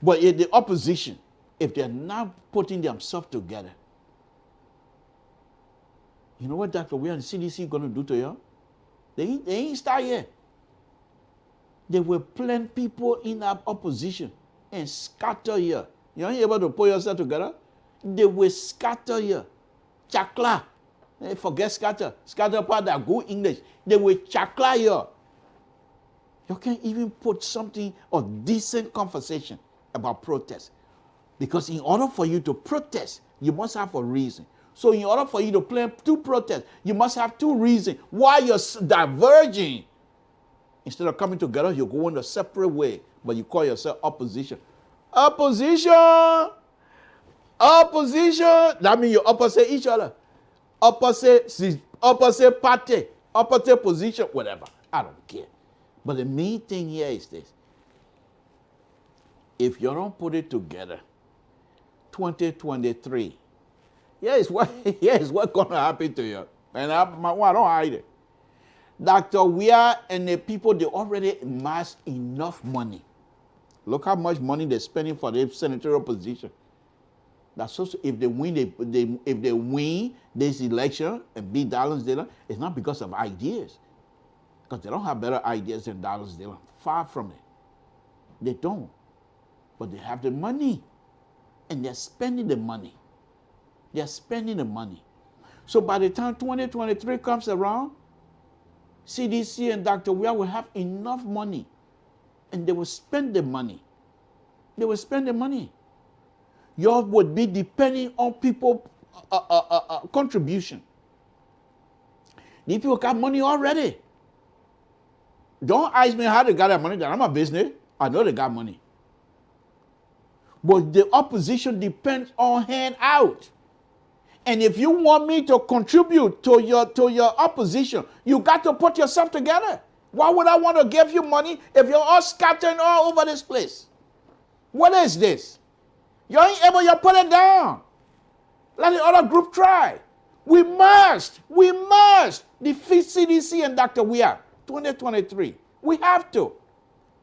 Speaker 1: But if the opposition, if they're not putting themselves together, you know what Dr. Weir and CDC are going to do to you? They ain't start yet. They will plant people in our opposition and scatter you. You ain't able to pull yourself together? They will scatter you. Chakla. Forget scatter. Scatter part that good English. They will chakla you. You can't even put something of decent conversation about protest. Because in order for you to protest, you must have a reason. So in order for you to plan two protests, you must have two reasons why you're diverging. Instead of coming together, you're going a separate way, but you call yourself opposition. Opposition! Opposition! That means you're opposite each other. Opposite party, opposite position, whatever. I don't care. But the main thing here is this. If you don't put it together, 2023, here's what's going to happen to you. And I don't hide it. Dr. Weir and the people, they already amassed enough money. Look how much money they're spending for the senatorial position. That's also, if they win this election and beat Dallas Dillon, it's not because of ideas. Because they don't have better ideas than Dallas Dillon. Far from it. They don't. But they have the money. And they're spending the money. They're spending the money. So by the time 2023 comes around, CDC and Dr. Weir will have enough money and they will spend the money. They will spend the money. Yours would be depending on people contribution. These people got money already. Don't ask me how they got that money. That I'm a business. I know they got money. But the opposition depends on hand out. And if you want me to contribute to your opposition, you got to put yourself together. Why would I want to give you money if you're all scattered all over this place? What is this? You ain't able to put it down. Let the other group try. We must defeat CDC and Dr. Weah 2023. We have to.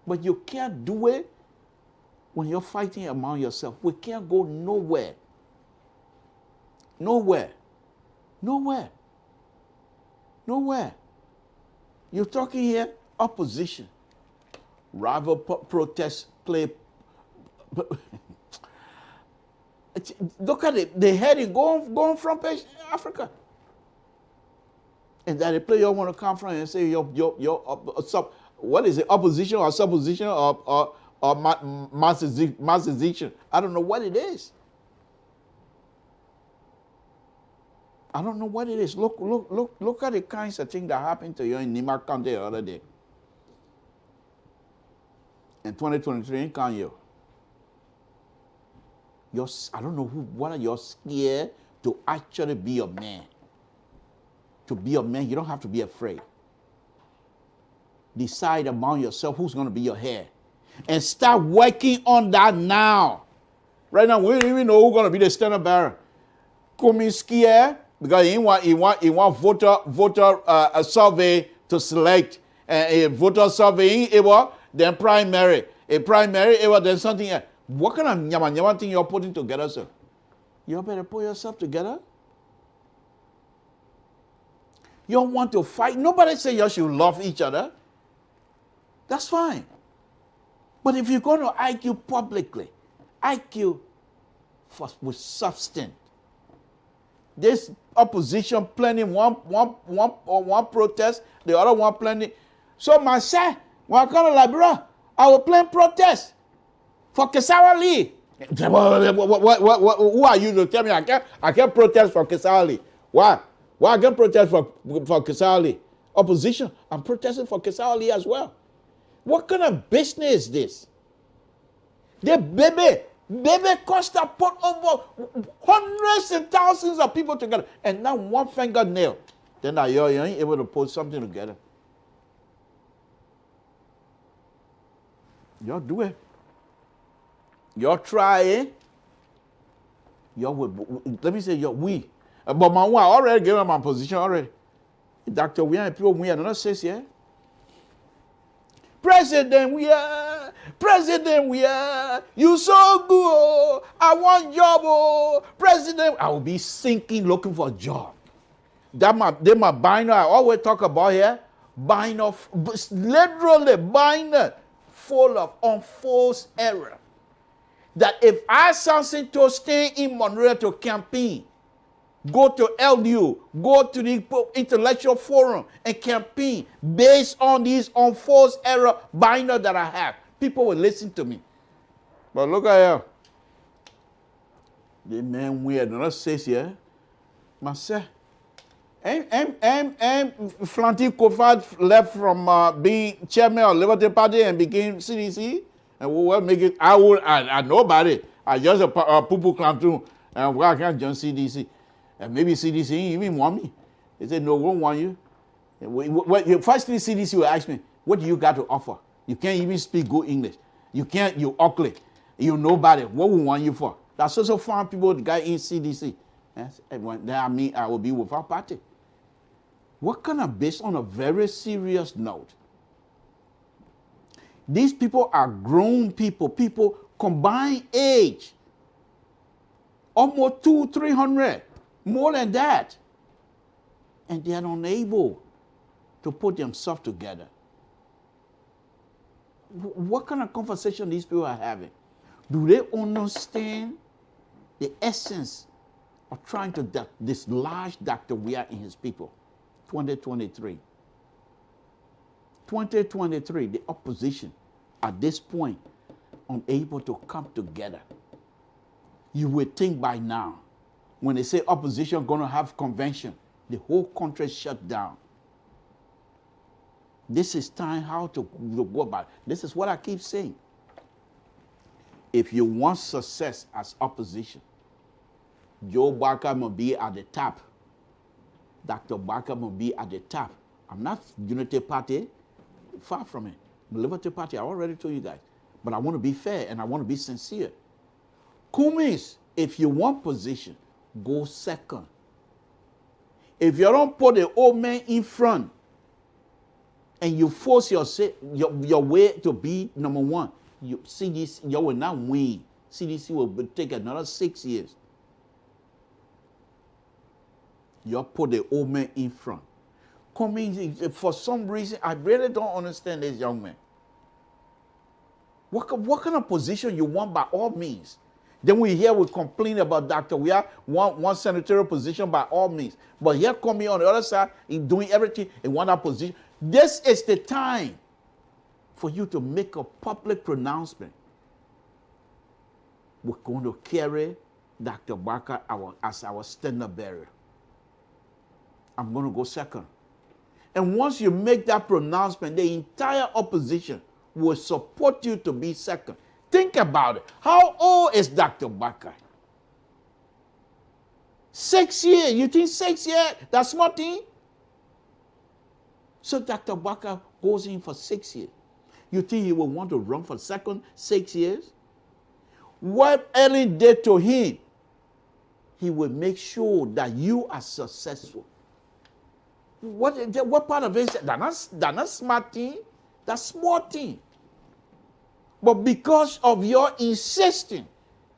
Speaker 1: But you can't do it when you're fighting among yourself. We can't go nowhere. Nowhere. Nowhere. Nowhere. You're talking here, opposition. Rival protest play. Look at it. They had it going from Africa. And that the player want to come from and say what is it, opposition or supposition or massization? I don't know what it is. I don't know what it is. Look at the kinds of things that happened to you in Nima County the other day. In 2023 in Kanye. I don't know what are you scared to actually be a man. To be a man, you don't have to be afraid. Decide among yourself who's going to be your head. And start working on that now. Right now, we don't even know who's going to be the standard bearer. Coming scared because he want voter survey to select. A voter survey then primary. A primary, then something else. What kind of nyama thing you're putting together, sir? You better put yourself together. You don't want to fight. Nobody say you should love each other. That's fine. But if you're going to argue publicly, argue with substance. This opposition planning one protest, the other one planning. So myself, when I come to Liberia, I will plan protest for Kesawa Lee. Who are you to tell me I can't protest for Kesawa Lee? Why? Why I can't protest for Kesawa Lee? Opposition, I'm protesting for Kesawa Lee as well. What kind of business is this? The baby Costa put over hundreds and thousands of people together, and now one fingernail. Then you ain't able to put something together. Y'all do it. Y'all try it. Let me say we. But my one already gave him my position already. Dr. We and people we are not says here. President we are. You so good. I want job. President, I will be sinking looking for a job. They my binder I always talk about here. Binder, literally binder full of unforced error. That if I Samson to stay in Monroe to campaign, go to LU, go to the intellectual forum and campaign based on these unforced error binder that I have, people will listen to me. But look at here. The man weird, not says here. Myself. Flanty Kofad left from being chairman of Liberty Party and became CDC. And we will make it. I nobody. I just a poo-poo clown too. And why can't join CDC? And maybe CDC even want me. They said, no, we don't want you. First thing CDC will ask me, what do you got to offer? You can't even speak good English. You can't, you ugly. You nobody. What we want you for? That's also found people, the guy in CDC. Yes? And when that mean I will be with our party. What kind of, based on a very serious note, these people are grown people combined age, almost 200-300, more than that. And they are unable to put themselves together. What kind of conversation these people are having? Do they understand the essence of trying to dislodge Dr. Weah and his people? 2023. 2023, the opposition. at this point unable to come together. You would think by now, when they say opposition going to have convention, the whole country shut down. This is time how to go about it. This is what I keep saying. If you want success as opposition, Joe Barker must be at the top. Dr. Barker must be at the top. I'm not Unity Party, far from it. The Liberty Party, I already told you guys. But I want to be fair and I want to be sincere. Cummings, if you want position, go second. If you don't put the old man in front and you force your way to be number one, you will not win. CDC will take another 6 years. You put the old man in front. Cummings, for some reason, I really don't understand this young man. What kind of position you want by all means? Then we complain about Dr. We have one senatorial position by all means. But here coming on the other side, in doing everything in one position. This is the time for you to make a public pronouncement. We're going to carry Dr. Barker as our standard bearer. I'm going to go second. And once you make that pronouncement, the entire opposition will support you to be second. Think about it. How old is Dr. Barker? 6 years. You think 6 years? That's small thing? So Dr. Barker goes in for 6 years. You think he will want to run for second 6 years? What Ellen did to him, he will make sure that you are successful. What part of it is that? That's not smart thing. That's small thing. But because of your insisting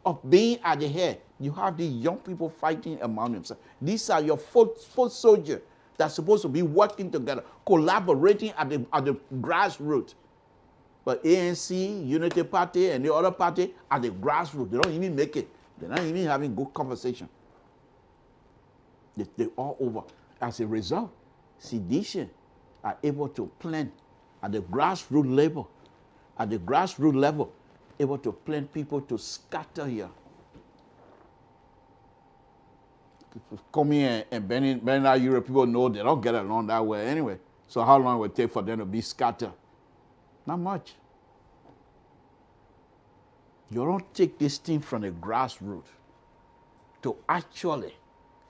Speaker 1: of being at the head, you have these young people fighting among themselves. These are your foot soldiers that's supposed to be working together, collaborating at the grassroots. But ANC, Unity Party, and the other party at the grassroots, they don't even make it. They're not even having good conversation. They're all over. As a result, sedition are able to plan at the grassroots level. At the grassroots level, able to plan people to scatter here. Come here and Benin out Europe, people know they don't get along that way anyway. So how long will it take for them to be scattered? Not much. You don't take this thing from the grassroots to actually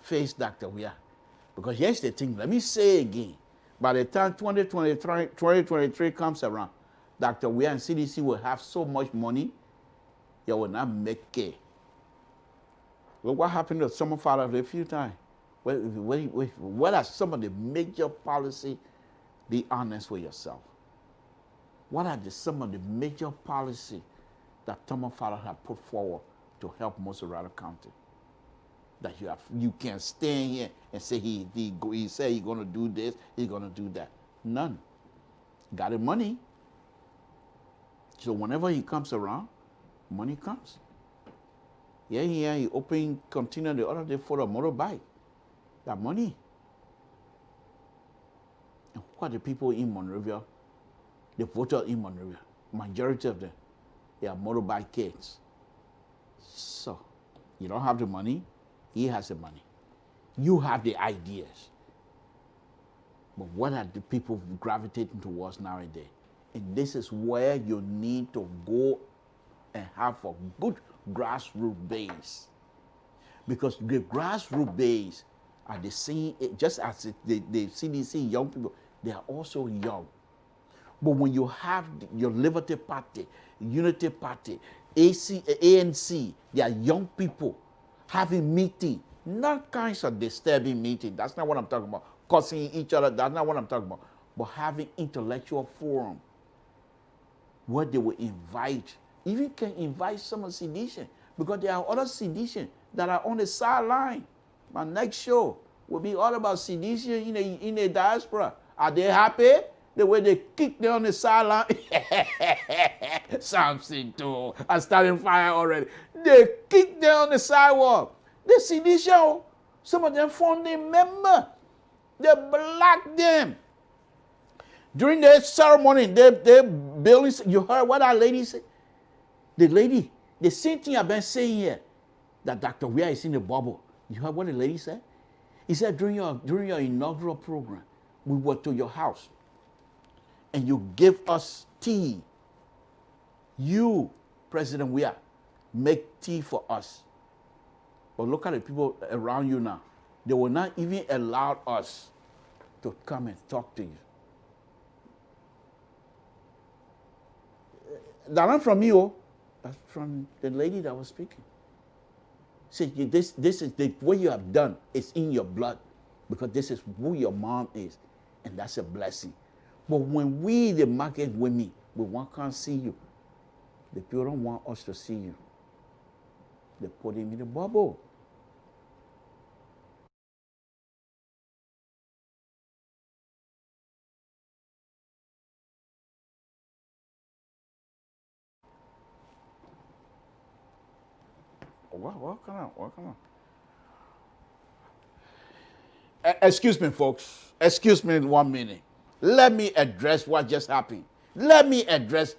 Speaker 1: face Dr. Weah. Because here's the thing, let me say again, by the time 2023 comes around, Dr. Weah and CDC will have so much money, they will not make it. Well, what happened to some of our a few times? What are some of the major policy? Be honest with yourself. What are some of the major policy that Thomas Father have put forward to help Moserado County? That you can stand here and say he said he's going to do this, he's going to do that. None. Got the money. So whenever he comes around, money comes. Yeah, he opened container the other day for a motorbike. That money. And what the people in Monrovia, the voters in Monrovia, majority of them, they are motorbike kids. So, you don't have the money, he has the money. You have the ideas. But what are the people gravitating towards nowadays? And this is where you need to go and have a good grassroots base. Because the grassroots base are the same, just as the CDC young people, they are also young. But when you have your Liberty Party, Unity Party, ANC, they are young people having meeting, not kinds of disturbing meeting. That's not what I'm talking about. Cussing each other, that's not what I'm talking about. But having intellectual forum where they will invite, even can invite some of sedition, because there are other sedition that are on the sideline. My next show will be all about sedition in the diaspora. Are they happy? The way they kick them on the sideline. Samson Brown Toe. I'm starting fire already. They kick them on the sidewalk. The sedition, some of them founding members. They block them. During the ceremony, they building. You heard what that lady said? The lady, the same thing I've been saying here, that Dr. Weah is in the bubble. You heard what the lady said? He said during your inaugural program, we were to your house, and you gave us tea. You, President Weah, make tea for us. But look at the people around you now. They will not even allow us to come and talk to you. That's not from you. That's from the lady that was speaking. Said, this is what you have done. It's in your blood, because this is who your mom is, and that's a blessing. But when we, the market women, we want to come see you, the people don't want us to see you. They put him in the bubble. Welcome on. Excuse me, folks. Excuse me 1 minute. Let me address what just happened. Let me address.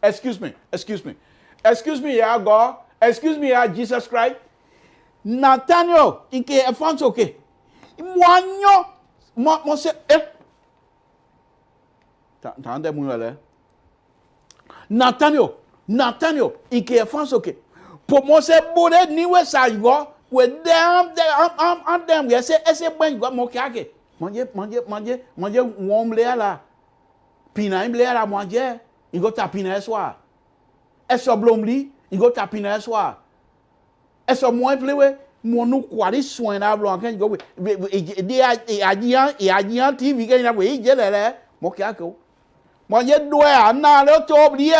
Speaker 1: Excuse me. Excuse me, yeah, God. Excuse me, yeah, Jesus Christ. Nathaniel, inke Alfonso, okay. Mwanyo, mo se, Tande mwenye Nathaniel, inke Alfonso, okay. Pour moi, c'est bon, ni ouais ça y va. We them, we say, when you got more cake. Manger, warm layer la. Pina, layer la, manger. You got tapina soir. Est-ce blomli, you got tapina soir. Est-ce moins plewe, mon nous quoi, les soins à blanc, quand you go, et TV, quand il a oui, j'ai l'air, mon cake. Manger doigt, na le toblier,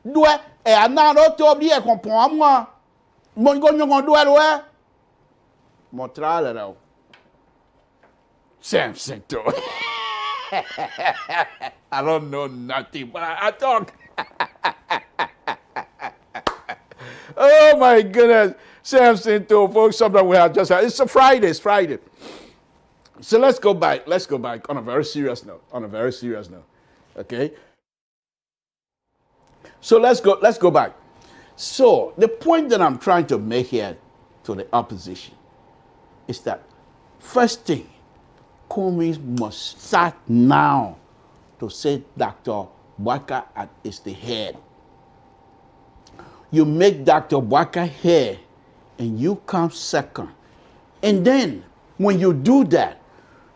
Speaker 1: doigt. Et maintenant, l'autre oublié, comprends-moi. Mon gagnon doit l'ouer. Mon travail là. Samson Toe. I don't know nothing, but I talk. Oh my goodness. Samson Toe, folks, something we have just had. It's Friday. So let's go back on a very serious note. Okay? So let's go back. So the point that I'm trying to make here to the opposition is that first thing, Comey must start now to say Dr. Bwaka is the head. You make Dr. Bwaka head and you come second. And then when you do that,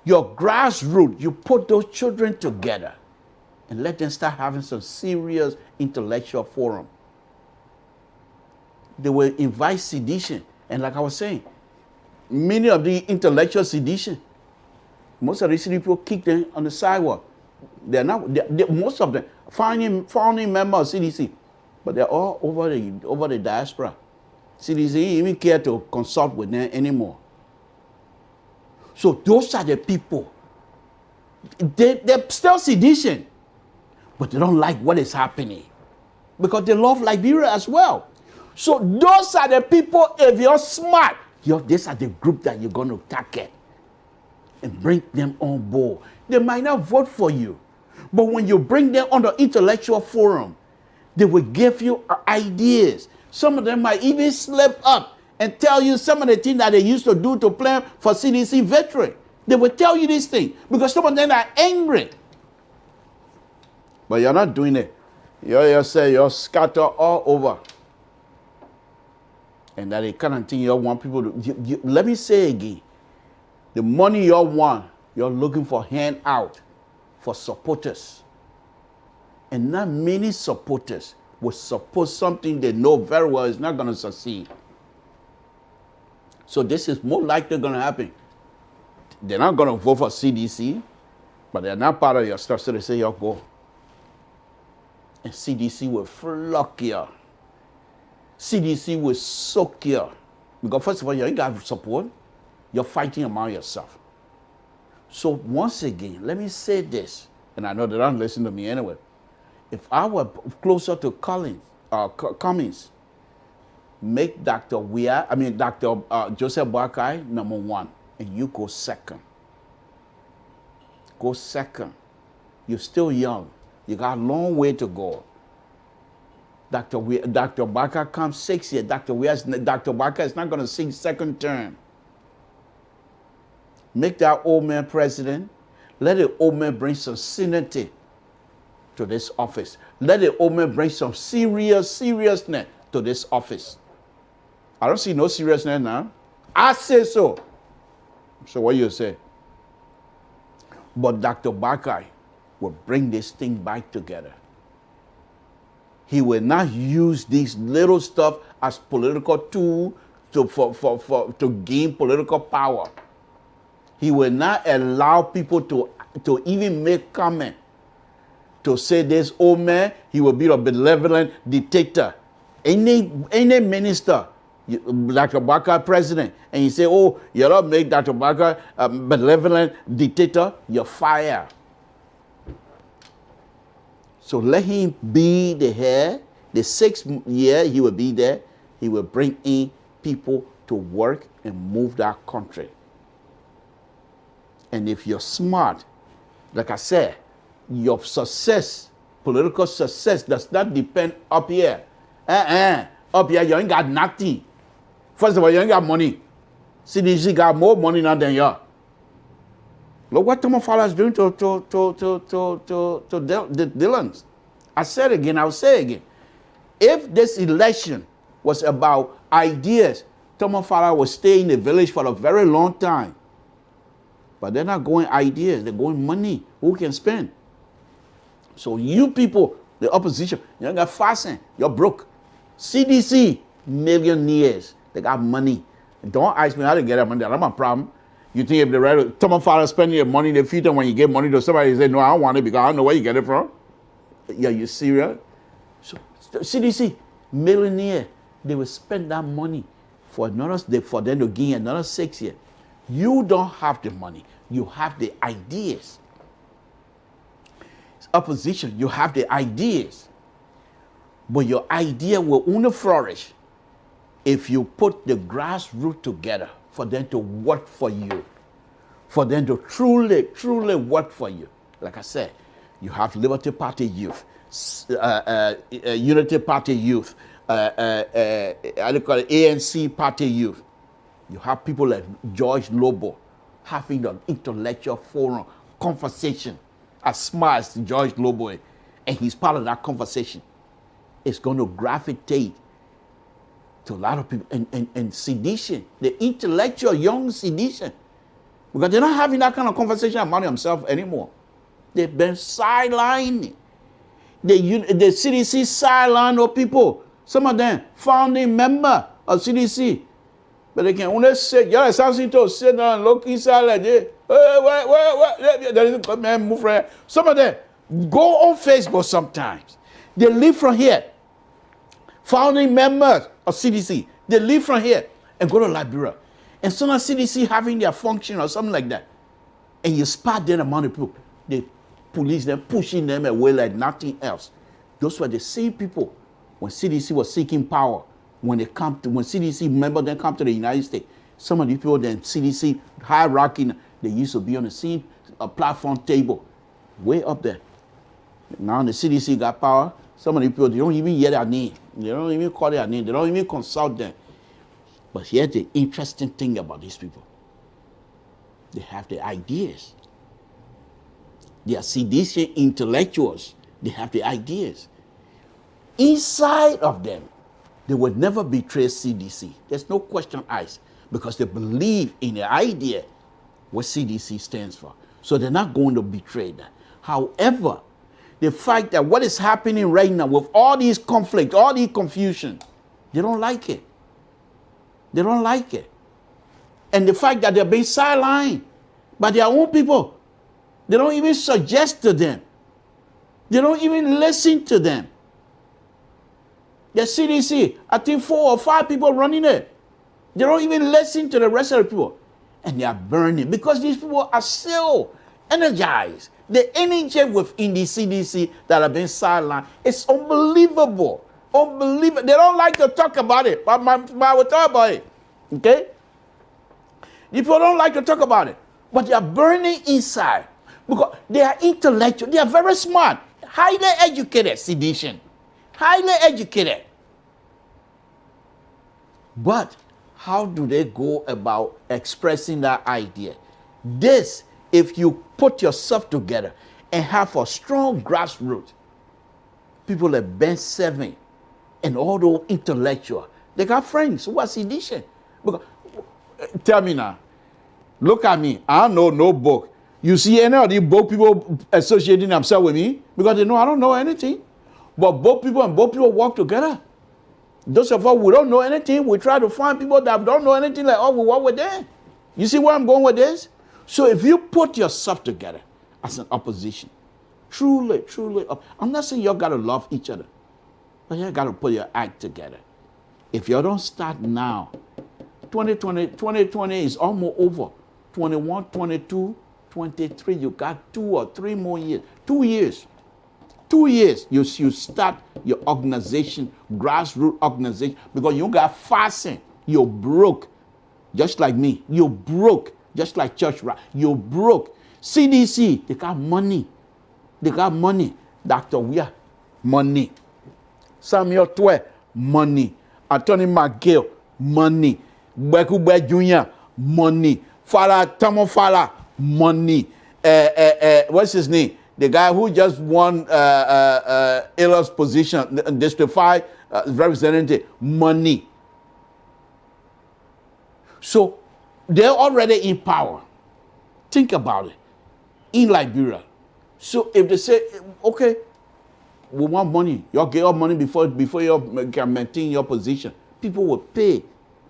Speaker 1: your grassroots, you put those children together and let them start having some serious intellectual forum. They will invite sedition. And like I was saying, many of the intellectual sedition, most of these people kick them on the sidewalk. They're not, most of them, founding members of CDC, but they're all over the diaspora. CDC even care to consult with them anymore. So those are the people. They're still sedition, but they don't like what is happening because they love Liberia as well. So those are the people, if you're smart, these are the group that you're going to target and bring them on board. They might not vote for you, but when you bring them on the intellectual forum, they will give you ideas. Some of them might even slip up and tell you some of the things that they used to do to plan for CDC veteran. They will tell you this thing because some of them are angry. But you're not doing it. You're scattered all over. And that the kind of thing you want people to... let me say again. The money you want, you're looking for handout for supporters. And not many supporters will support something they know very well is not going to succeed. So this is more likely going to happen. They're not going to vote for CDC, but they're not part of your stuff, so they say, you'll go. And CDC will flock you. CDC will soak you. Because first of all, you ain't got support. You're fighting among yourself. So once again, let me say this, and I know they don't listen to me anyway. If I were closer to Cummings, make Dr. Joseph Boakai number one, and you go second. Go second. You're still young. You got a long way to go. Dr. Barker comes 6 years. Dr. Barker is not going to sing second term. Make that old man president. Let the old man bring some sanity to this office. Let the old man bring some seriousness to this office. I don't see no seriousness now. I say so. So what you say? But Dr. Barker will bring this thing back together. He will not use these little stuff as political tool to gain political power. He will not allow people to even make comment to say this old man, he will be a benevolent dictator. Any minister, Dr. Barker president, and you say, oh, you don't make Dr. Barker a benevolent dictator, you're fired. So let him be the head. The 6th year he will be there. He will bring in people to work and move that country. And if you're smart, like I said, your success, political success, does not depend up here. Up here, you ain't got nothing. First of all, you ain't got money. CDC got more money now than you. Look what Thomas Fowler is doing to the Dylans. I said again, I'll say again. If this election was about ideas, Thomas Fowler would stay in the village for a very long time. But they're not going ideas, they're going money. Who can spend? So you people, the opposition, you ain't got fasting, you're broke. CDC, millionaires, they got money. Don't ask me how to get that money, that's not my problem. You think if the right, Thomas Fowler spending your money in the future, when you give money to somebody, you say, no, I don't want it because I don't know where you get it from. Yeah, you serious? So CDC, millionaire, they will spend that money for them to gain another 6 years. You don't have the money. You have the ideas. It's opposition, you have the ideas. But your idea will only flourish if you put the grassroots together for them to work for you. For them to truly work for you. Like I said, you have Liberty Party youth, Unity Party youth, I call it ANC Party youth. You have people like George Lobo having an intellectual forum, conversation, as smart as George Lobo is, and he's part of that conversation. It's going to gravitate to a lot of people. And sedition, the intellectual young sedition, because they're not having that kind of conversation among themselves anymore. They've been sidelined. The CDC sidelined of people. Some of them founding member of CDC. But they can only sit, yeah, Samson Brown Toe, sit down and look inside like this. Man, move right. Some of them go on Facebook sometimes. They live from here. Founding members of CDC. They live from here and go to Liberia. And some of CDC having their function or something like that. And you spot them among the people. The police them, pushing them away like nothing else. Those were the same people when CDC was seeking power. When CDC members then come to the United States, some of the people then CDC hierarchy, they used to be on the same platform table, way up there. Now the CDC got power. Some of the people, they don't even hear their name. They don't even call their name. They don't even consult them. But here's the interesting thing about these people. They have the ideas. They are CDC intellectuals. They have the ideas. Inside of them, they would never betray CDC. There's no question asked because they believe in the idea what CDC stands for. So they're not going to betray that. However, the fact that what is happening right now with all these conflicts, all these confusion, they don't like it. They don't like it. And the fact that they're being sidelined by their own people, they don't even suggest to them. They don't even listen to them. The CDC, I think 4 or 5 people running it. They don't even listen to the rest of the people. And they are burning because these people are still energized. The energy within the CDC that have been sidelined is unbelievable. Unbelievable. They don't like to talk about it, but I will talk about it. Okay? The people don't like to talk about it, but they are burning inside Because they are intellectual. They are very smart. Highly educated. Sedition. Highly educated. But how do they go about expressing that idea? This, if you put yourself together and have a strong grassroots, people like Ben Seven and all those intellectuals, they got friends who are sedition. Because, tell me now, look at me, I don't know no book. You see any of these book people associating themselves with me? Because they know I don't know anything. But both people work together. Those of us who don't know anything, we try to find people that don't know anything like, oh, we work with them. You see where I'm going with this? So if you put yourself together as an opposition, truly, I'm not saying you got to love each other, but you got to put your act together. If you don't start now, 2020 is almost over. 21, 22, 23, you got 2 or 3 more years. 2 years. 2 years, you start your organization, grassroots organization, because you got fasting. You're broke, just like me. You're broke, just like Church Rat. You're broke. CDC, they got money. They got money. Dr. Weah, money. Samuel Twe, money. Attorney McGill, money. Bekube Jr., money. Father Tomo Fala, money. What's his name? The guy who just won Iller's position, District 5 representative, money. So they're already in power. Think about it. In Liberia. So if they say, okay, we want money, you get your money before you can maintain your position, people will pay.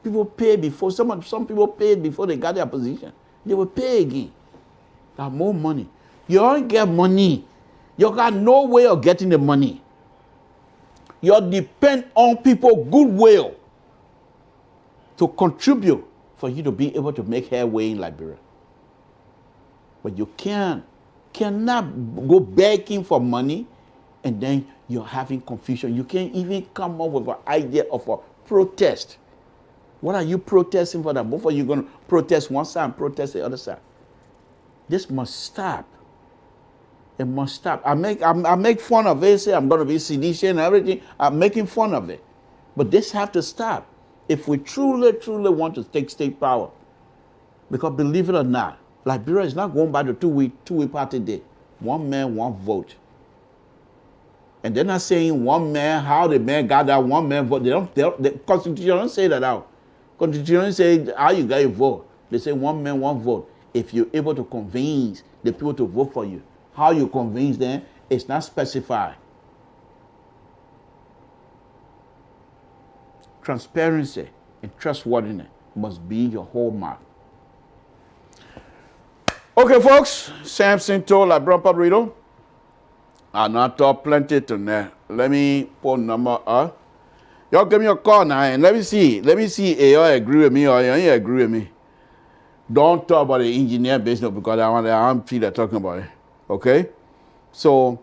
Speaker 1: People pay before, some people paid before they got their position. They will pay again. They have more money. You don't get money. You got no way of getting the money. You depend on people's goodwill to contribute for you to be able to make headway in Liberia. But you cannot go begging for money and then you're having confusion. You can't even come up with an idea of a protest. What are you protesting for? That both of you going to protest one side and protest the other side. This must stop. It must stop. I make fun of it, say I'm going to be sedition and everything. I'm making fun of it. But this have to stop if we truly want to take state power. Because believe it or not, Liberia is not going by the two-way party day. One man, one vote. And they're not saying one man, how the man got that one man vote. The Constitution don't say that out. Constitution don't say how you got your vote. They say one man, one vote. If you're able to convince the people to vote for you, how you convince them, it's not specified. Transparency and trustworthiness must be your hallmark. Okay, folks, Samson Toe, Liberian Public Radio. I not talk plenty tonight. Let me put number up. Y'all give me a call now and let me see if y'all agree with me or you ain't agree with me. Don't talk about the engineer business because I don't feel like talking about it. Okay? So,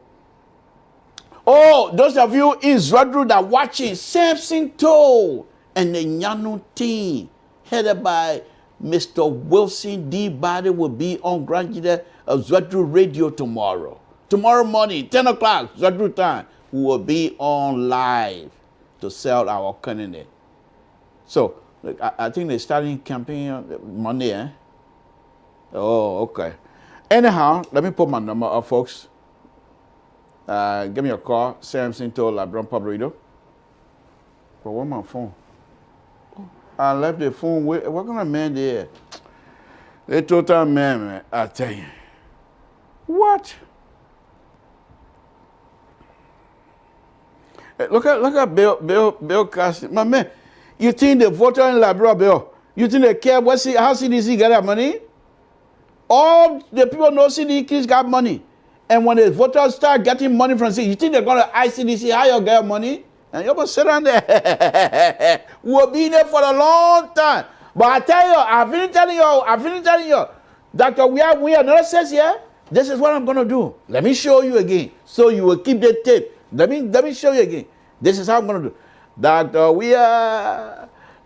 Speaker 1: those of you in Zwadru that watching Samson Toe and the Nyanu team, headed by Mr. Wilson D. Body, will be on Grand Zwadru Radio tomorrow. Tomorrow morning, 10 o'clock, Zwadru time, we will be on live to sell our candidate. So, I think they're starting campaign on Monday, eh? Oh, okay. Anyhow, let me put my number up, folks. Give me a call, Samson Toe, Liberian Public Radio. But where's my phone? I left the phone with, what kind of man there? They total man, I tell you. What? Look at Bill Cassidy. My man, you think the voter in Liberia, Bill, you think they care how CDC get that money? All the people know CDC got money. And when the voters start getting money from CDC, you think they're going to ask CDC how you get money? And you're going to sit down there. We'll be there for a long time. But I tell you, I've been telling you, Dr. we have another says here, this is what I'm going to do. Let me show you again. So you will keep the tape. Let me show you again. This is how I'm going to do. Dr.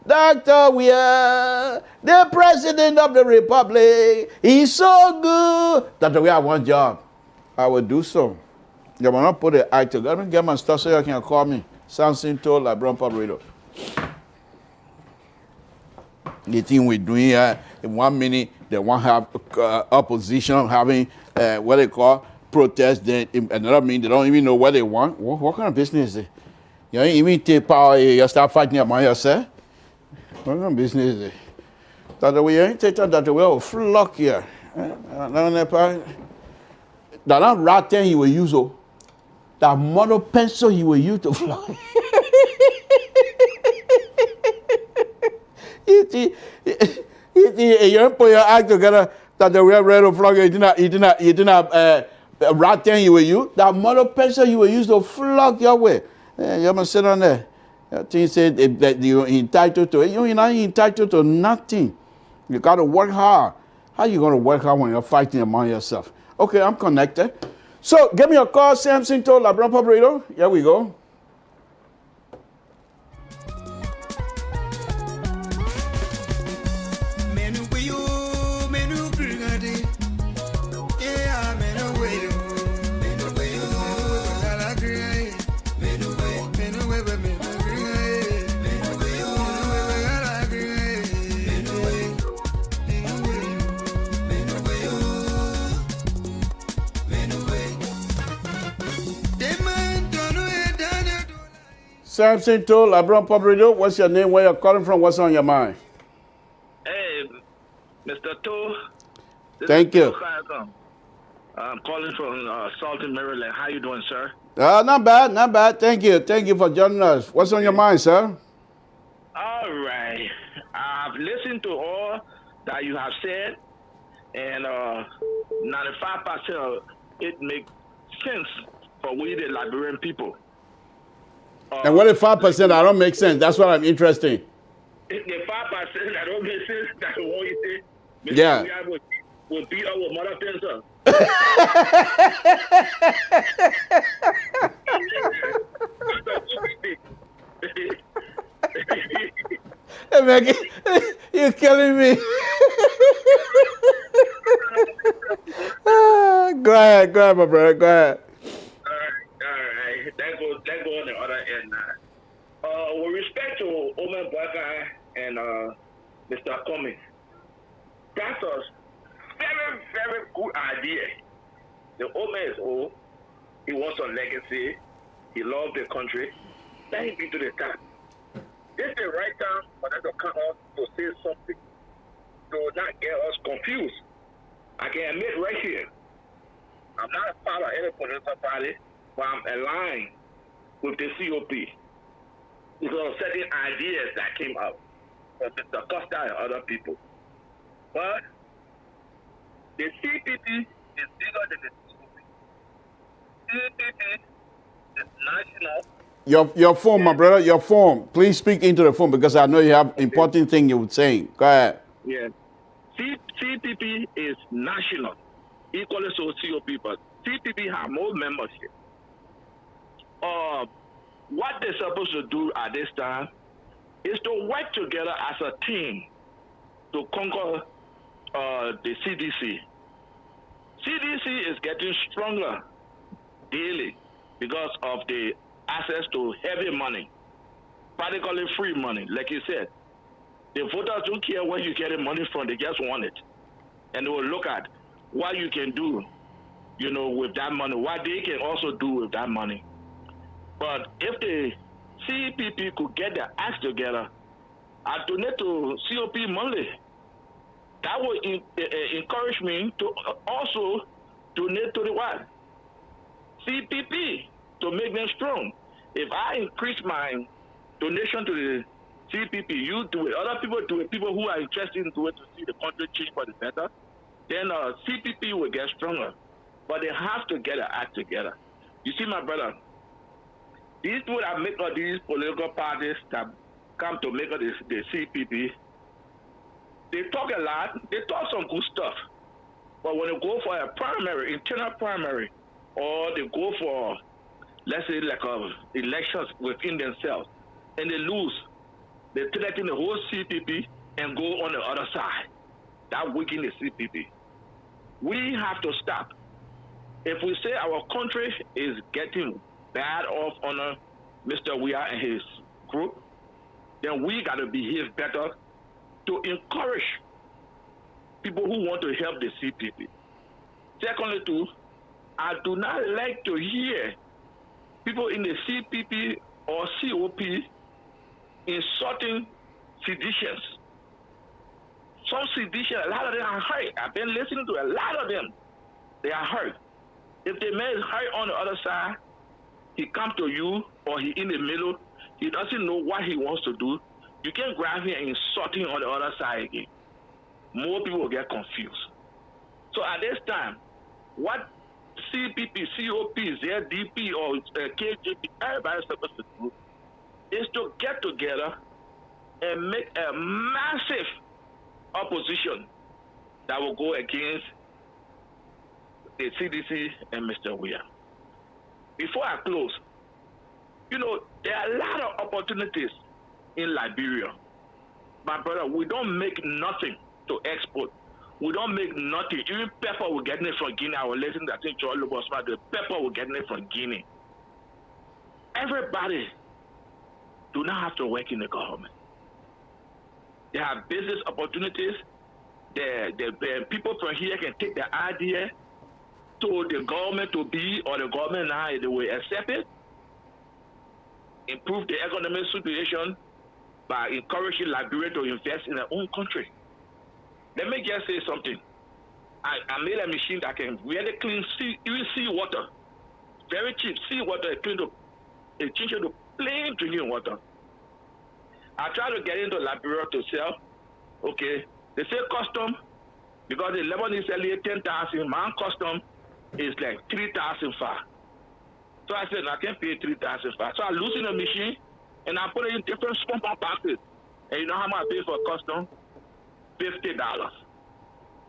Speaker 1: Dr. We are the president of the republic. He's so good. Dr. We have one job. I will do so. You will not put the eye together. Let me get my stuff so you can call me. Samson Toe, Brown Pub Radio. The thing we're doing here, in 1 minute, they want to have opposition having what they call protest. Then another minute, they don't even know what they want. What kind of business is it? You ain't even take power, you start fighting among yourself. What kind of business is it? That we ain't taking that we will flock here. That rat thing he will use, that model pencil he will use to flock. You don't put your act together that the real red of flog, you didn't have a rat thing you will use. That model pencil you will use to flog your way. You must sit on there. You say that you're entitled to it. You're not entitled to nothing. You got to work hard. How are you going to work hard when you're fighting among yourself? Okay, I'm connected. So, give me a call, Samson Toe, Brown Pub Radio. Here we go. Samson Toe, Brown Pub Radio. What's your name? Where you're calling from? What's on your mind?
Speaker 2: Hey, Mr. Toe.
Speaker 1: Thank you.
Speaker 2: I'm calling from Salton, Maryland. How you doing, sir?
Speaker 1: Not bad, not bad. Thank you. Thank you for joining us. What's on your mind, sir?
Speaker 2: All right. I've listened to all that you have said, and 95% of it makes sense for we, the Liberian people.
Speaker 1: And what if 5% I don't make sense? That's what I'm interested in.
Speaker 2: The 5% that don't make sense, that's what you say.
Speaker 1: Yeah.
Speaker 2: Will beat our mother Teresa.
Speaker 1: Hey, Maggie, you're killing me. Go ahead, my brother. Go ahead.
Speaker 2: All right. That go on the other end now. With respect to Omen Baka and Mr. Cummings, that's a very, very good idea. The Omen is old. He wants a legacy. He loves the country. Let him be to the top. This is the right time for them to come out to say something to not get us confused. I can admit right here, I'm not a part of any political party, but I'm aligned with the COP. Because of certain ideas that came out from Mr. Costa and other people. But the CPP is bigger than the COP. CPP is national.
Speaker 1: Your phone, my brother, your phone. Please speak into the phone because I know you have important thing you would say. Go ahead.
Speaker 2: Yeah. CPP is national. Equally so COP, but CPP have more membership. What they're supposed to do at this time is to work together as a team to conquer the CDC. CDC is getting stronger daily because of the access to heavy money, particularly free money. Like you said, the voters don't care where you're getting money from, they just want it. And they will look at what you can do, with that money, what they can also do with that money. But if the CPP could get their acts together and donate to COP monthly, that would encourage me to also donate to the what? CPP to make them strong. If I increase my donation to the CPP, you do it, other people do it, people who are interested in doing it to see the country change for the better, then CPP will get stronger. But they have to get their act together. You see, my brother, these people that make all these political parties that come to make all the CPP, they talk a lot, they talk some good stuff. But when they go for a primary, internal primary, or they go for, let's say, like elections within themselves, and they lose, They threaten the whole CPP and go on the other side. That weaken the CPP. We have to stop. If we say our country is getting bad off under Mr. Weah and his group, then we got to behave better to encourage people who want to help the CPP. Secondly, too, I do not like to hear people in the CPP or COP insulting seditious. Some seditious, a lot of them are hurt. I've been listening to a lot of them. They are hurt. If the man is hurt on the other side, he comes to you or he in the middle, he doesn't know what he wants to do. You can grab him and insult him on the other side again. More people will get confused. So at this time, what CPP, COP, ZDP, or KJP, everybody's supposed to do is to get together and make a massive opposition that will go against the CDC and Mr. Weah. Before I close, you know, there are a lot of opportunities in Liberia. My brother, we don't make nothing to export. We don't make nothing. Even pepper, we're getting it from Guinea. I was listening to, I think, Joel Lobos, the pepper, we're getting it from Guinea. Everybody do not have to work in the government. They have business opportunities. The people from here can take the idea to the government to be, or the government now, they will accept it, improve the economic situation by encouraging Liberia to invest in their own country. Let me just say something. I made a machine that can really clean sea water. Very cheap. Sea water, it change to plain drinking water. I try to get into Liberia to sell. Okay. They say custom, because the Lebanese sell it 10,000, my custom is like 3,005. So I said, no, I can't pay 3,005. So I loosen the machine and I put it in different small boxes. And you know how much I pay for custom? $50.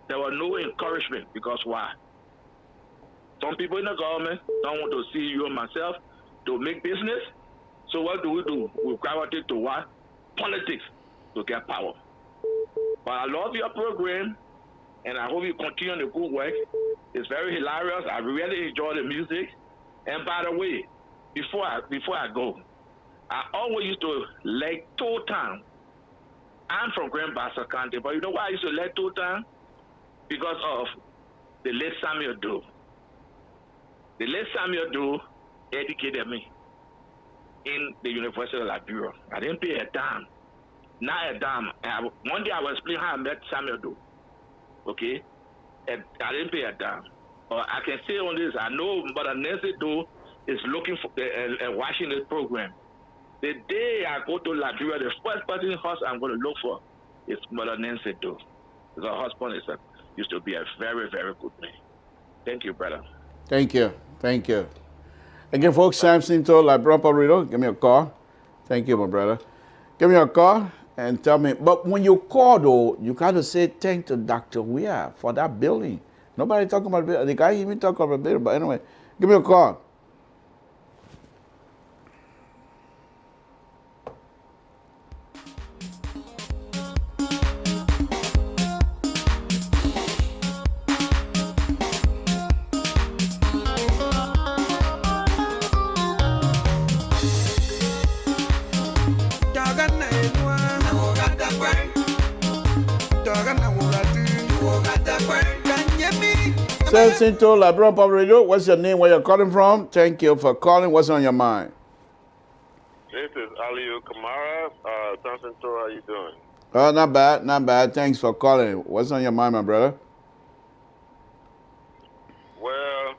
Speaker 2: There was no encouragement, because why? Some people in the government don't want to see you and myself to make business. So what do? We gravitate to what? Politics to get power. But I love your program, and I hope you continue the good work. It's very hilarious. I really enjoy the music. And by the way, before I go, I always used to like Toe Town. I'm from Grand Bassa County, but you know why I used to like Toe Town? Because of the late Samuel Doe. The late Samuel Doe educated me in the University of Liberia. I didn't pay a dime. Not a dime. One day I was explaining how I met Samuel Doe. Okay? And I didn't pay a dime. I can say on this, I know Mother Nancy Doe is looking for and watching this program. The day I go to Liberia, the first person house I'm going to look for is Mother Nancy Doe. Because her husband used to be a very, very good man. Thank you, brother.
Speaker 1: Thank you. Thank you. Again, folks, Samson Toe, Liberia Public Radio, give me a call. Thank you, my brother. Give me a call and tell me. But when you call, though, you got to say thank to Dr. Weah for that building. Nobody talking about it. The guy even talking about it. But anyway, give me a call. Samson Toe, Liberia Public Radio. What's your name? Where you're calling from? Thank you for calling. What's on your mind?
Speaker 3: This is Aliu Kamara. Samson Toe, how you doing?
Speaker 1: Oh, not bad, not bad. Thanks for calling. What's on your mind, my brother?
Speaker 3: Well,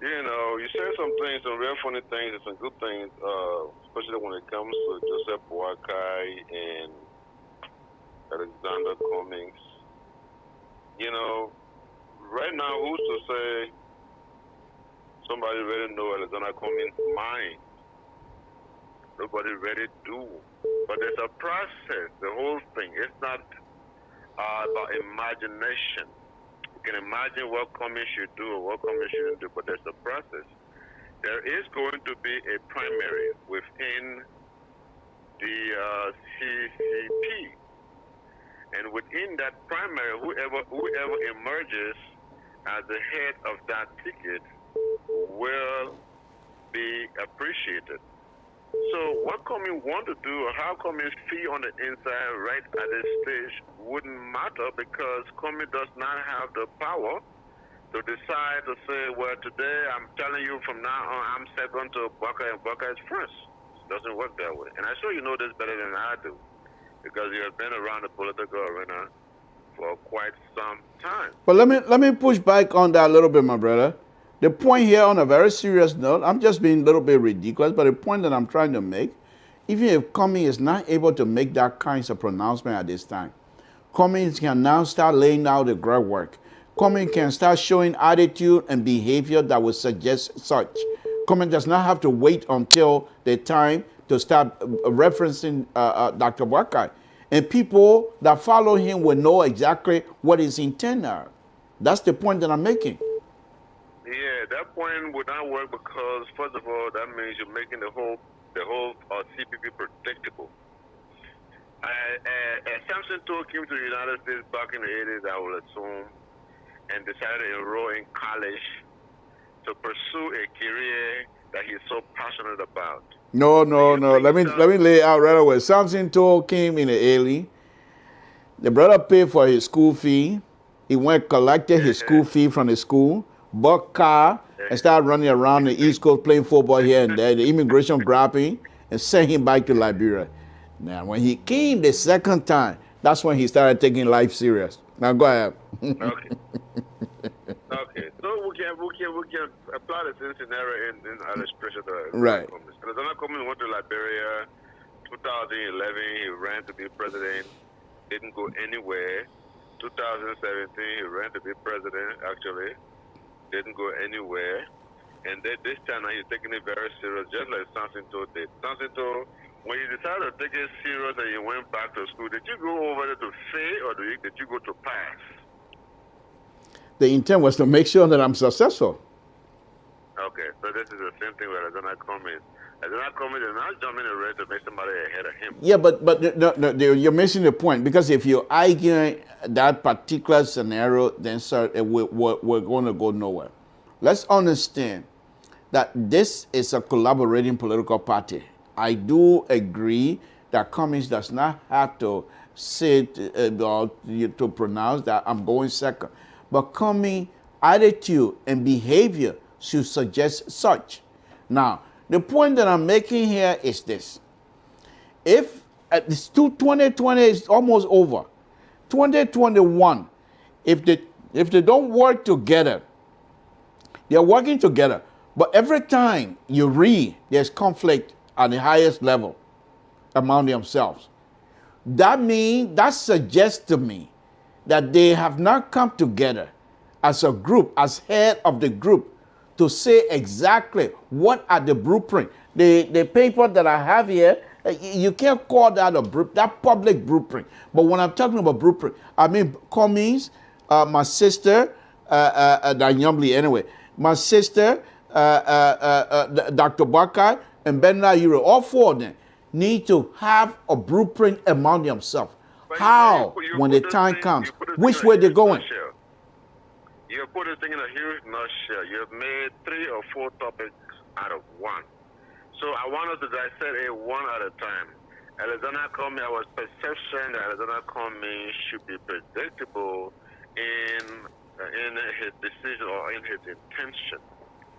Speaker 3: you know, you said some things, some real funny things and some good things, especially when it comes to Joseph Boakai and Alexander Cummings. You know, right now, who's to say somebody really know Alexander Cummings' mind? Nobody really do. But there's a process, the whole thing. It's not about imagination. You can imagine what Cummings should do or what Cummings shouldn't do, but there's a process. There is going to be a primary within the CCP. And within that primary, whoever emerges as the head of that ticket will be appreciated. So what Comey want to do, or how Comey feel on the inside right at this stage, wouldn't matter, because Comey does not have the power to decide to say, well, today I'm telling you from now on I'm second to Baka and Baka is first. It doesn't work that way. And I'm sure you know this better than I do, because you have been around the political arena for quite some time.
Speaker 1: But let me push back on that a little bit, my brother. The point here, on a very serious note, I'm just being a little bit ridiculous, but the point that I'm trying to make, even if Comey is not able to make that kinds of pronouncement at this time, Comey can now start laying out the groundwork. Comey can start showing attitude and behavior that would suggest such. Comey does not have to wait until the time to start referencing Dr. Wakai. And people that follow him will know exactly what his intent are. That's the point that I'm making.
Speaker 3: Yeah, that point would not work, because first of all, that means you're making the whole CPP predictable. Samson Toe came to the United States back in the 80s, I will assume, and decided to enroll in college to pursue a career that he's so passionate about.
Speaker 1: No. Let me lay it out right away. Samson Toe came in the alley. The brother paid for his school fee. He went collected his school fee from the school, bought car, and started running around the East Coast playing football here and there. The immigration grabbed him and sent him back to Liberia. Now, when he came the second time, that's when he started taking life serious. Now, go ahead.
Speaker 3: Okay. So we can apply the same scenario in illustration to
Speaker 1: right.
Speaker 3: Arizona Cummings went to Liberia, 2011. He ran to be president, didn't go anywhere. 2017, he ran to be president. Actually, didn't go anywhere. And then this time, he's taking it very serious, just like Samson Toe did. Samson Toe, when you decided to take it serious and you went back to school, did you go over there to fail, or did you go to pass?
Speaker 1: The intent was to make sure that I'm successful.
Speaker 3: Okay, so this is the same thing with Arizona Cummings. Arizona Cummings is not jumping the race to make somebody ahead of him.
Speaker 1: Yeah, but no, you're missing the point, because if you're arguing that particular scenario, then sir, we're going to go nowhere. Let's understand that this is a collaborating political party. I do agree that Cummings does not have to sit to pronounce that I'm going second. But Cummings' attitude and behavior should suggest such. Now, the point that I'm making here is this. If this 2020 is almost over, 2021, if they don't work together, they're working together, but every time you read, there's conflict at the highest level among themselves. That suggests to me that they have not come together as a group, as head of the group, to say exactly what are the blueprint. The paper that I have here, you can't call that that public blueprint. But when I'm talking about blueprint, I mean Cummings, my sister, Danyambli anyway, my sister, Dr. Bakai, and Ben Euro, all four of them need to have a blueprint among themselves. How, when the time comes, which way they're going?
Speaker 3: You put this thing in a huge nutshell. You have made 3 or 4 topics out of one. So I wanted to dissect it one at a time. Arizona Cummings, our perception that Arizona Cummings should be predictable in his decision or in his intention.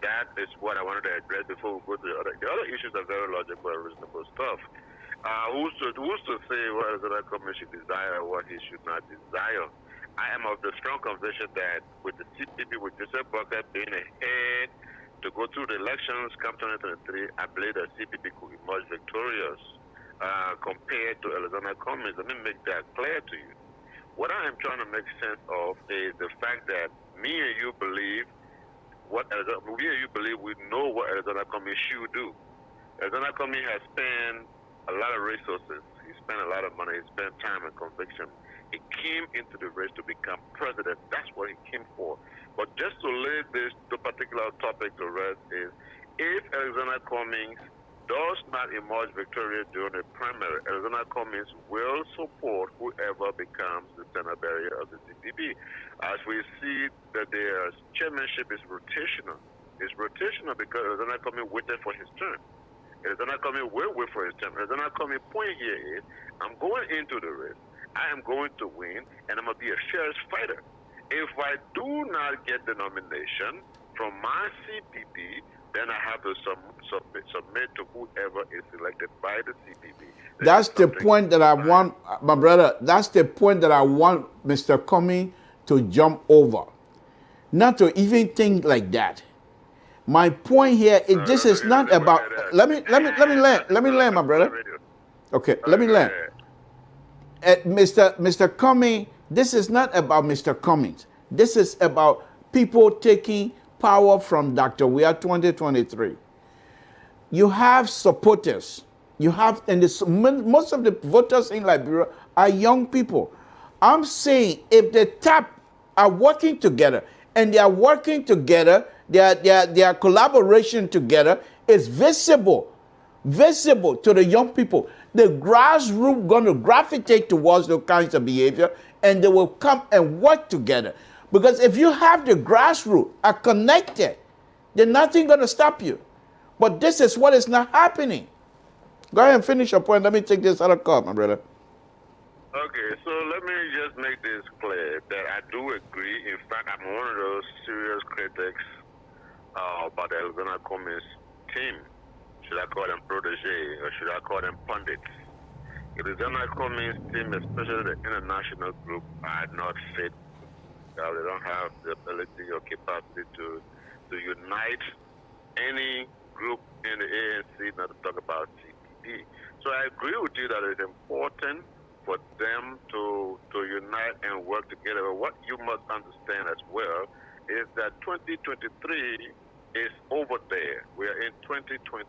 Speaker 3: That is what I wanted to address before we go to the other. The other issues are very logical and reasonable stuff. Who's to say what Arizona Cummings should desire or what he should not desire? I am of the strong conviction that with the CPP, with Joseph Boakai being ahead to go through the elections come 2023, I believe that CPP could emerge victorious compared to Arizona Cummings. Let me make that clear to you. What I am trying to make sense of is the fact that me and you believe we know what Arizona Cummings should do. Arizona Cummings has spent a lot of resources. He spent a lot of money. He spent time and conviction. He came into the race to become president. That's what he came for. But just to lay the particular topic to rest is, if Arizona Cummings does not emerge victorious during the primary, Arizona Cummings will support whoever becomes the Senate barrier of the CPP. As we see that their chairmanship is rotational. It's rotational because Arizona Cummings waited for his turn. Arizona Cummings will wait for his turn. Arizona Cummings' point here is, I'm going into the race. I am going to win, and I'm going to be a fierce fighter. If I do not get the nomination from my CPP, then I have to submit to whoever is elected by the CPP.
Speaker 1: That's the point that I want, my brother. That's the point that I want Mr. Cummings to jump over. Not to even think like that. My point here is this is not about. Let me land, my brother. Okay, let me land. Mr. Cummings, this is not about Mr. Cummings. This is about people taking power from Dr. We are 2023. You have supporters. You have, and most of the voters in Liberia are young people. I'm saying if the TAP are working together, and they are working together, their collaboration together is visible to the young people. The grassroots going to gravitate towards those kinds of behavior, and they will come and work together. Because if you have the grassroots are connected, then nothing going to stop you. But this is what is not happening. Go ahead and finish your point. Let me take this other call, my brother.
Speaker 3: Okay, so let me just make this clear that I do agree. In fact, I'm one of those serious critics about the Arizona Cummings team. Should I call them protege or should I call them pundits? The Arizona Cummings team, especially the international group, are not fit. They don't have the ability or capacity to unite any group in the ANC, not to talk about CPP. So I agree with you that it's important for them to unite and work together. But what you must understand as well is that 2023 is over there. We are in 2020.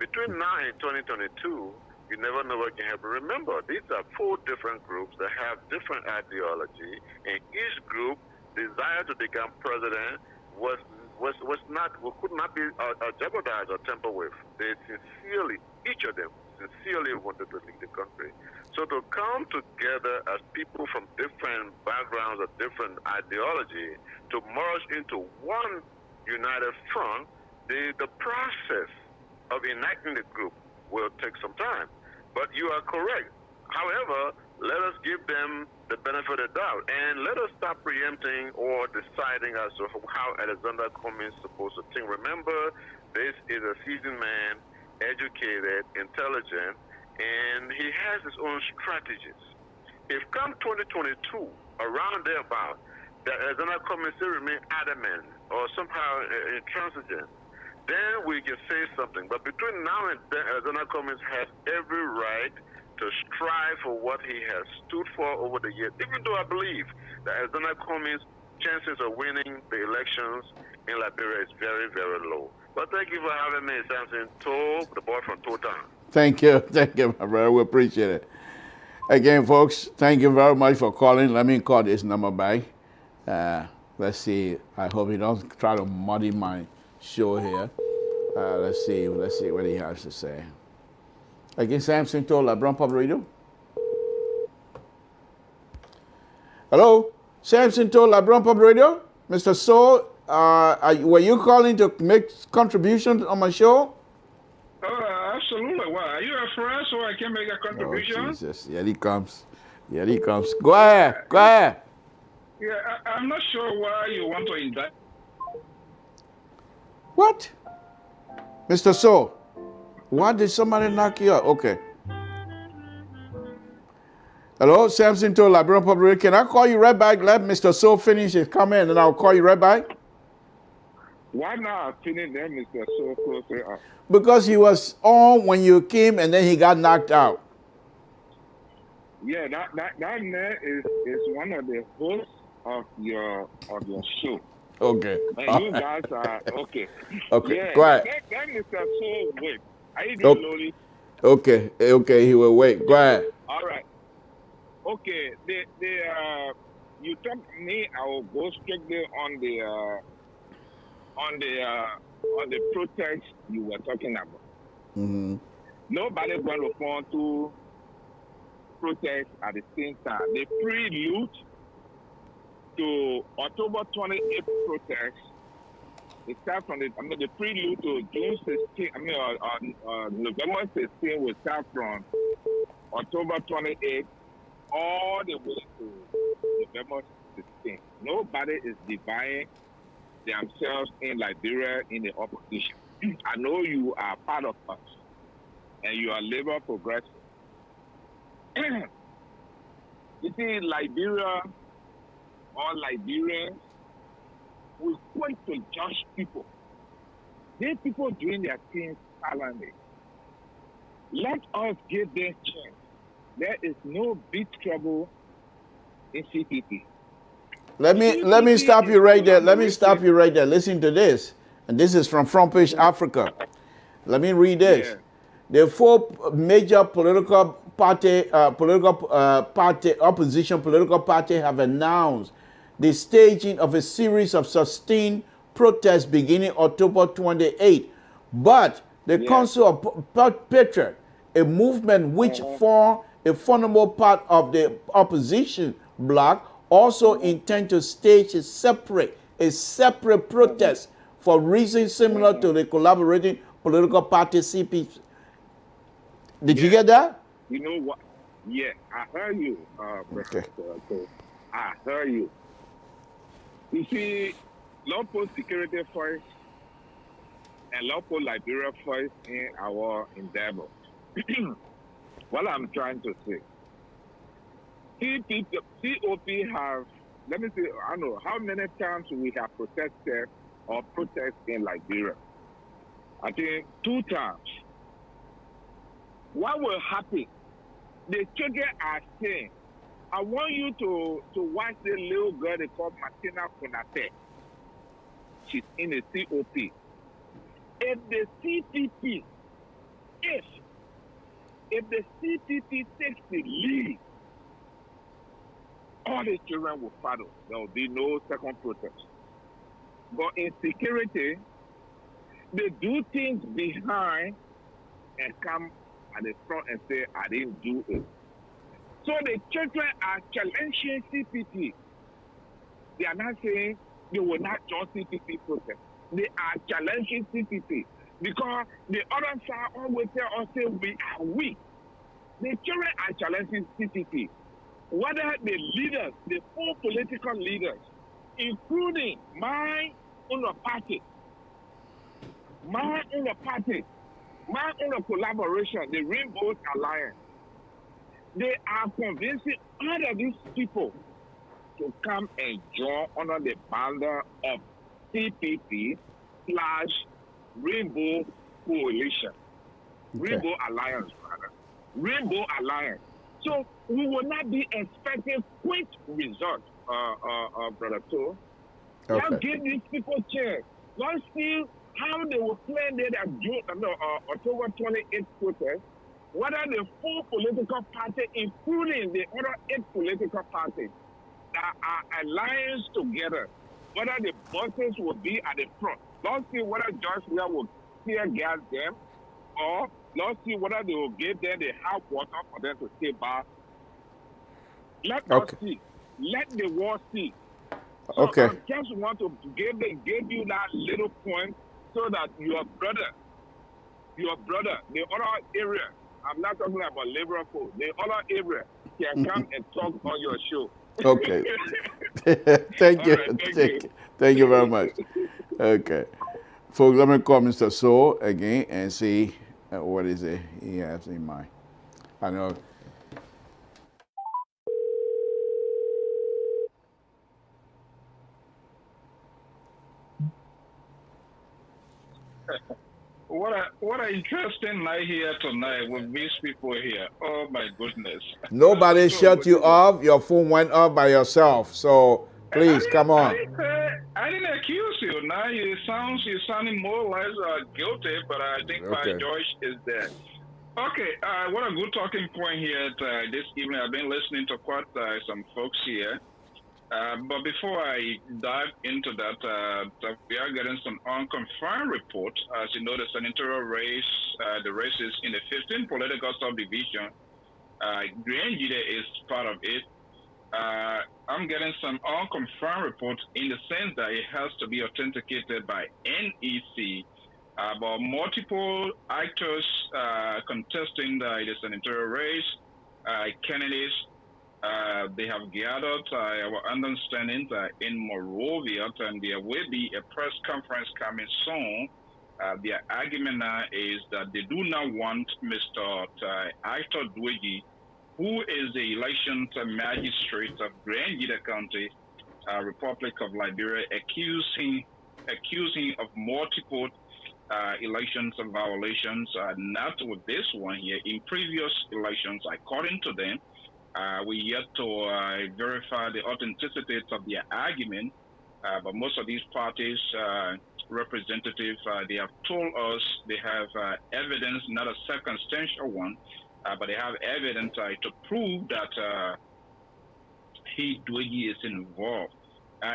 Speaker 3: Between now and 2022, you never know what can happen. Remember, these are 4 different groups that have different ideology, and each group desire to become president could not be jeopardized or tampered with. They sincerely, each of them sincerely wanted to lead the country. So to come together as people from different backgrounds or different ideology to merge into one united front, the process of enacting the group will take some time. But you are correct. However, let us give them the benefit of the doubt, and let us stop preempting or deciding as to how Alexander Cummings is supposed to think. Remember, this is a seasoned man, educated, intelligent, and he has his own strategies. If come 2022, around thereabout, that Alexander Cummings still remain adamant or somehow intransigent, then we can say something. But between now and then, Alexander Cummings has every right to strive for what he has stood for over the years, even though I believe that Alexander Cummings' chances of winning the elections in Liberia is very, very low. But thank you for having me, Samson Toe, the boy from Toe Town.
Speaker 1: Thank you, my brother. We appreciate it. Again, folks, thank you very much for calling. Let me call this number back. Let's see. I hope he don't try to muddy my show here. Let's see what he has to say. Again, Samson Toe, LeBron Public Radio. Hello, Samson Toe, LeBron Public Radio. Mr. So, were you calling to make contributions on my show?
Speaker 4: Absolutely. Well, are you a friend so I can make a contribution?
Speaker 1: Oh, Jesus. Here he comes. Here he comes. Go ahead. Go ahead.
Speaker 4: Yeah, I'm not sure why you want to indict.
Speaker 1: What? Mr. So, why did somebody knock you out? Okay. Hello, Samson Toe, Liberia Public Radio. Can I call you right back? Let Mr. So finish his comment and I'll call you right back.
Speaker 4: Why not finish them, Mr. So close?
Speaker 1: Because he was on when you came and then he got knocked out.
Speaker 4: Yeah, that man is one of the hosts of your show.
Speaker 1: Okay.
Speaker 4: And you guys are okay.
Speaker 1: Okay.
Speaker 4: Yeah,
Speaker 1: Go ahead.
Speaker 4: that Mr. So wait. Are you doing slowly?
Speaker 1: Okay. Okay. He will wait. Go ahead.
Speaker 4: All right. Okay. You told me I will go strictly on the protest you were talking about.
Speaker 1: Mm-hmm.
Speaker 4: Nobody going to form two protests at the same time. The prelude to October 28th protest, it starts from the prelude to June 16th, November 16th will start from October 28th all the way to November 16th. Nobody is dividing themselves in Liberia in the opposition. I know you are part of us, and you are Labour Progressive. You see, Liberia or Liberians will quick to judge people. These people doing their things silently. Let us give them chance. There is no big trouble in CPP.
Speaker 1: Let me stop you right there. Let me stop you right there. Listen to this. And this is from Front Page Africa. Let me read this.
Speaker 4: Yeah.
Speaker 1: The four major political opposition political party have announced the staging of a series of sustained protests beginning October 28. But the Council of Patriot, a movement which form a fundamental part of the opposition bloc, also intend to stage a separate protest for reasons similar to the collaborating political party CP. Did you get that?
Speaker 4: You know what? Yeah, I heard you,
Speaker 1: Okay.
Speaker 4: I heard you. You see, local security first and local Liberia first in our endeavor. What I'm trying to say, COP have, let me see, I don't know how many times we have protested or protest in Liberia. I think 2 times. What will happen? The children are saying, I want you to watch the little girl they call Martina Konate. She's in the COP. If the CPP, if the CPP takes the lead, all the children will follow. There will be no second protest. But in security, they do things behind and come at the front and say, I didn't do it. So the children are challenging CPP. They are not saying they will not join CPP protest. They are challenging CPP because the other side always tell us, say we are weak. The children are challenging CPP. Whether the leaders, the 4 political leaders, including my own party, my own collaboration, the Rainbow Alliance, they are convincing all of these people to come and join under the banner of CPP / Rainbow Coalition.
Speaker 1: Okay.
Speaker 4: Rainbow Alliance, rather. Rainbow Alliance. So we will not be expecting quick results, Brother Toe.
Speaker 1: Okay.
Speaker 4: Let's give these people a chance. Let's see how they will plan their October 28th protest, whether the 4 political parties, including the other 8 political parties, that are alliance together, whether the bosses will be at the front. Let's see whether George Weah will tear gas them, or let's see whether they will give them the hot water for them to stay back. Let us see. Let the world see. So
Speaker 1: Okay.
Speaker 4: I just want to give you that little point so that your brother, the other area, I'm not talking about labor folk, the other area can come and talk on your show.
Speaker 1: Okay. Thank you.
Speaker 4: Right,
Speaker 1: thank you very much. Okay. Folks, let me call Mr. Soul again and see what is it he has in mind. I know.
Speaker 5: What an interesting night here tonight with these people here. Oh my goodness.
Speaker 1: Nobody shut you off. Your phone went off by yourself. So please come on.
Speaker 5: I didn't accuse you. Now you're sounding more or less guilty, but I think my George is there. Okay, what a good talking point here this evening. I've been listening to quite some folks here. But before I dive into that, we are getting some unconfirmed report. As you know, the senatorial race, the races in the 15th political subdivision, Grandjide is part of it. I'm getting some unconfirmed reports in the sense that it has to be authenticated by NEC about multiple actors contesting the senatorial race, candidates. They have gathered our understanding in Morovia, and there will be a press conference coming soon. Their argument now is that they do not want Mr. Aitor Dweji, who is the elections magistrate of Grandjide County, Republic of Liberia, accusing of multiple elections violations, not with this one here. In previous elections, according to them, we yet to verify the authenticity of their argument, but most of these parties' representatives, they have told us they have evidence, not a circumstantial one, but they have evidence to prove that Dweji is involved.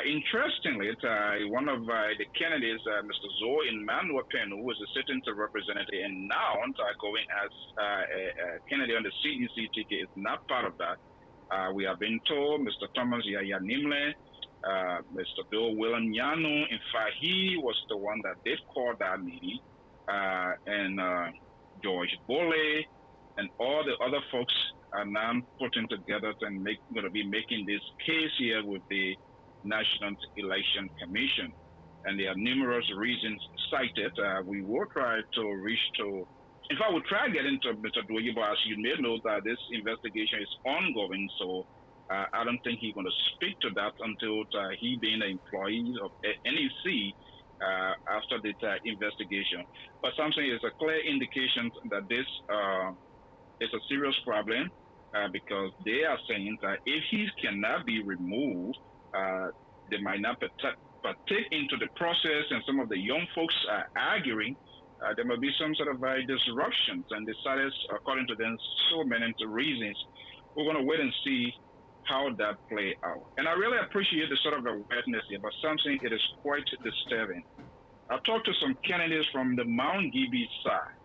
Speaker 5: Interestingly, one of the candidates, Mr. Zoe Emmanuel Penn, who is a sitting representative and now going as a candidate on the CDC ticket, is not part of that. We have been told Mr. Thomas Yaya Nimle, Mr. Bill William Yanu, in fact, he was the one that did call that meeting, and George Bole, and all the other folks are now putting together and going to be making this case here with the National Election Commission. And there are numerous reasons cited. We will try to reach to, in fact, we'll try to get into Mr. Dweji, but as you may know that this investigation is ongoing, so I don't think he's going to speak to that until he being an employee of NEC after the investigation. But something is a clear indication that this is a serious problem because they are saying that if he cannot be removed, they might not partake into the process, and some of the young folks are arguing there may be some sort of disruptions, and they started, according to them, so many reasons. We're going to wait and see how that play out. And I really appreciate the sort of awareness here, but something it is quite disturbing. I've talked to some candidates from the Mount Gibby side,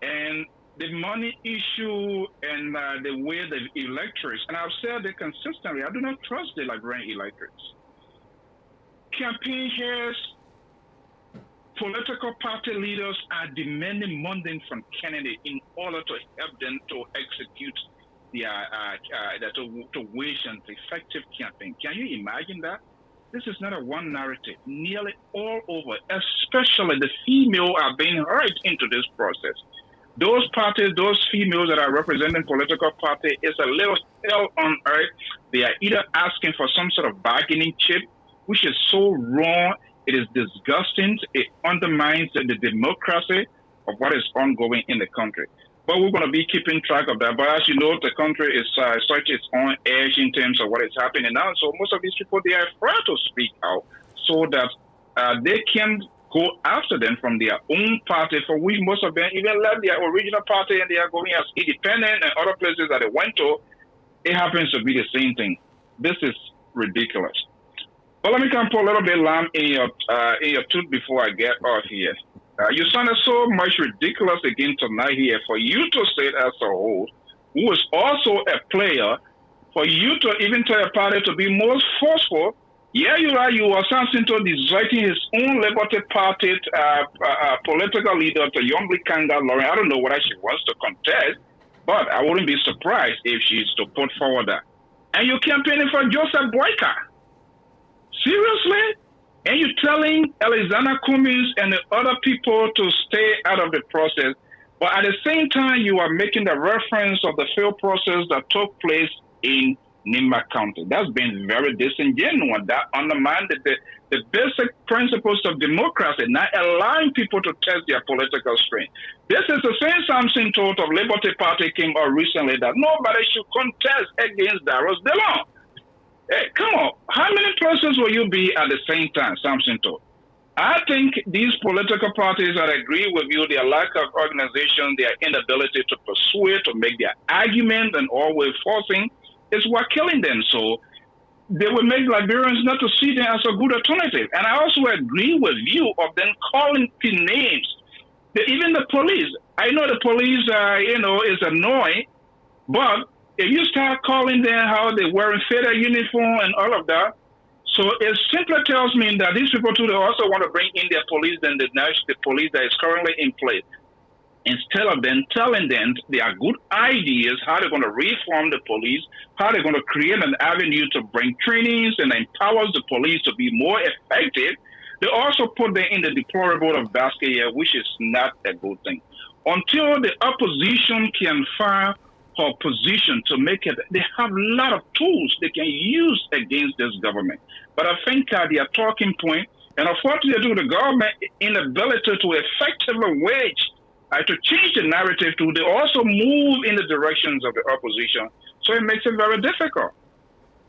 Speaker 5: and the money issue and the way the electors, and I've said it consistently, I do not trust the Liberian electors. Campaign chairs, political party leaders are demanding money from candidates in order to help them to execute their to wage an effective campaign. Can you imagine that? This is not a one narrative. Nearly all over, especially the female, are being hurried into this process. Those parties, those females that are representing political party, is a little hell on earth. They are either asking for some sort of bargaining chip, which is so wrong. It is disgusting. It undermines the democracy of what is ongoing in the country. But we're going to be keeping track of that. But as you know, the country is such its own edge in terms of what is happening now. So most of these people, they are afraid to speak out so that they can go after them from their own party, for which most of them even left their original party and they are going as independent, and other places that they went to, it happens to be the same thing. This is ridiculous. But let me come put a little bit of lamb in your tooth before I get off here. You sounded so much ridiculous again tonight here for you to say it as a whole, who is also a player, for you to even tell a party to be more forceful. Yeah, you are Samson Brown deserting his own Liberty Party political leader to Young Kanga Lauren. I don't know whether she wants to contest, but I wouldn't be surprised if she's to put forward that. And you're campaigning for Joseph Boyka. Seriously? And you're telling Alexander Cummings and the other people to stay out of the process, but at the same time, you are making the reference of the failed process that took place in Nimba County. That's been very disingenuous. That undermines the basic principles of democracy, not allowing people to test their political strength. This is the same Samson told of Liberty Party came out recently that nobody should contest against Darius DeLong. Hey, come on. How many places will you be at the same time, Samson told? I think these political parties that agree with you, their lack of organization, their inability to persuade, to make their argument, and always forcing, is what killing them. So they will make Liberians not to see them as a good alternative. And I also agree with you of them calling names. Even the police. I know the police, is annoying, but if you start calling them how they wearing federal uniform and all of that, so it simply tells me that these people too, they also want to bring in their police than the police that is currently in place. Instead of them telling them they are good ideas, how they're going to reform the police, how they're going to create an avenue to bring trainings and empower the police to be more effective, they also put them in the deplorable of basket here, which is not a good thing. Until the opposition can find her position to make it, they have a lot of tools they can use against this government. But I think their talking point, and unfortunately, the government inability to effectively wage to change the narrative to, they also move in the directions of the opposition. So it makes it very difficult.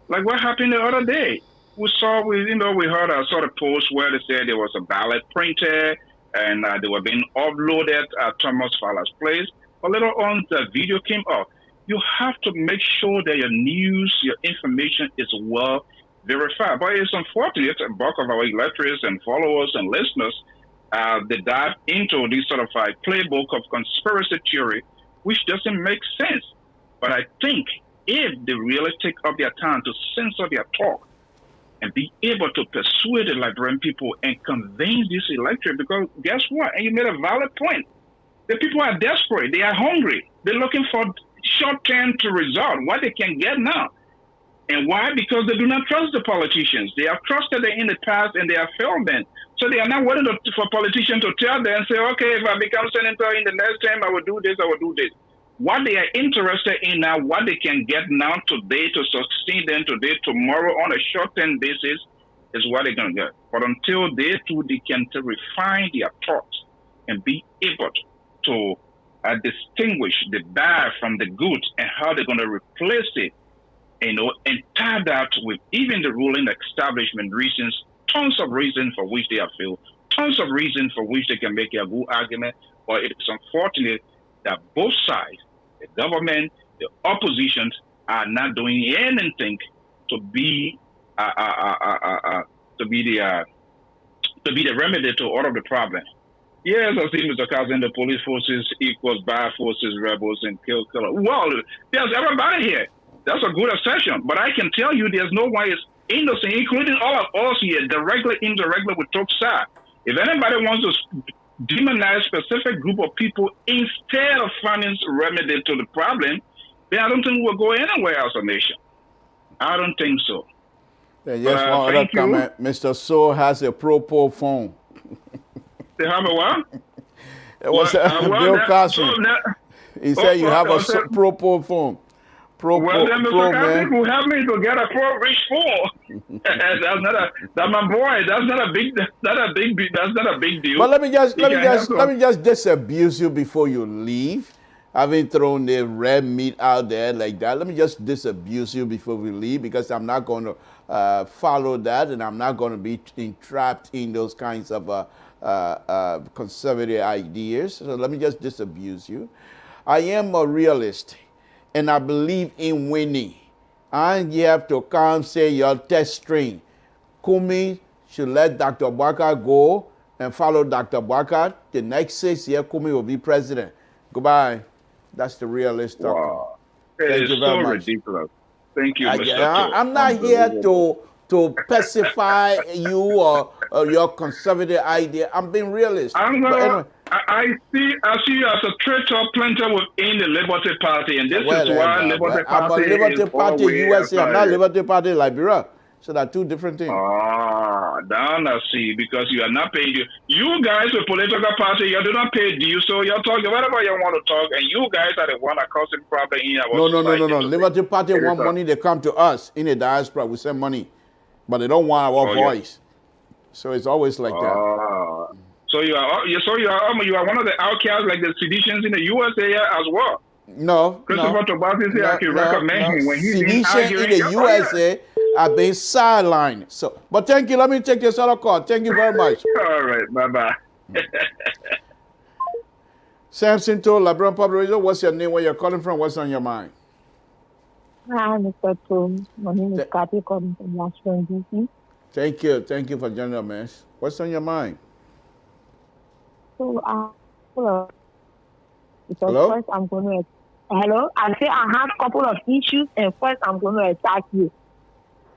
Speaker 5: Like what happened the other day. We saw, we heard, I saw the post where they said there was a ballot printed and they were being uploaded at Thomas Fowler's place. A little on, the video came up. You have to make sure that your news, your information is well verified. But it's unfortunate, a bulk of our electors and followers and listeners, they dive into this sort of playbook of conspiracy theory, which doesn't make sense. But I think if they really take up their time to censor their talk and be able to persuade the Liberian people and convince this electorate, because guess what? And you made a valid point. The people are desperate. They are hungry. They're looking for short-term to result, what they can get now. And why? Because they do not trust the politicians. They have trusted them in the past and they have failed them. So they are not waiting for politicians to tell them and say, okay, if I become senator in the next time, I will do this, I will do this. What they are interested in now, what they can get now today to succeed them today, tomorrow on a short-term basis is what they're going to get. But until they too, they can refine their thoughts and be able to distinguish the bad from the good and how they're going to replace it, and tie that with even the ruling establishment reasons, tons of reasons for which they have failed, tons of reasons for which they can make a good argument. But it's unfortunate that both sides, the government, the opposition, are not doing anything to be the remedy to all of the problems. Yes, I see Mr. Cousin, the police forces equals bad forces, rebels, and killer. Well, there's everybody here. That's a good assertion. But I can tell you there's no one is innocent, including all of us here, directly, indirectly, with took side. If anybody wants to demonize a specific group of people instead of finding a remedy to the problem, then I don't think we'll go anywhere as a nation. I don't think so.
Speaker 1: Yes, one other comment. Mr. So has a Pro phone.
Speaker 5: They have a what?
Speaker 1: It was Bill Carson. He said you have a Pro phone.
Speaker 5: Well, then Mr. Carson will help me to get a rich phone. That's my boy. That's not a big deal.
Speaker 1: But let me just disabuse you before you leave. Having thrown the red meat out there like that, let me just disabuse you before we leave, because I'm not going to follow that, and I'm not going to be entrapped in those kinds of conservative ideas. So let me just disabuse you. I am a realist, and I believe in winning. And you have to come say your test string. Kumi should let Dr. Bwaka go and follow Dr. Bwaka. The next 6 years, Kumi will be president. Goodbye. That's the realist talk.
Speaker 5: Wow. It is so ridiculous. Thank you, Mr.
Speaker 1: I'm not here to pacify you or your conservative idea. I'm being realist.
Speaker 5: I see you as a traitor planter within the Liberty Party, and this is why Liberty Party
Speaker 1: I'm a Liberty Party USA. I'm not Liberty Party Liberia. So they're two different things.
Speaker 5: Down I see, because you are not paying you guys, a political party, you do not pay due, so you're talking whatever you want to talk, and you guys are the one that causing problem in our society.
Speaker 1: No. Liberty Party want money, they come to us in the diaspora, we send money, but they don't want our voice. So it's always like that.
Speaker 5: So you are one of the outcasts, like the seditions in the USA as well.
Speaker 1: No.
Speaker 5: Christopher Tobacco said I can recommend him when he's
Speaker 1: sedition in the USA are being sidelined. So, but thank you. Let me take this other call. Thank you very much.
Speaker 5: All right. Bye-bye.
Speaker 1: Samson Toe, Liberian Public Radio. What's your name? Where you're calling from? What's on your mind?
Speaker 6: Hi, Mr. Tom. My name is
Speaker 1: Th-
Speaker 6: Kathy calling from Washington, D.C.
Speaker 1: Thank you. Thank you for joining us, miss. What's on your mind?
Speaker 6: So, because
Speaker 1: Hello?
Speaker 6: first I'm going to, hello, I say I have a couple of issues, and first I'm going to attack you.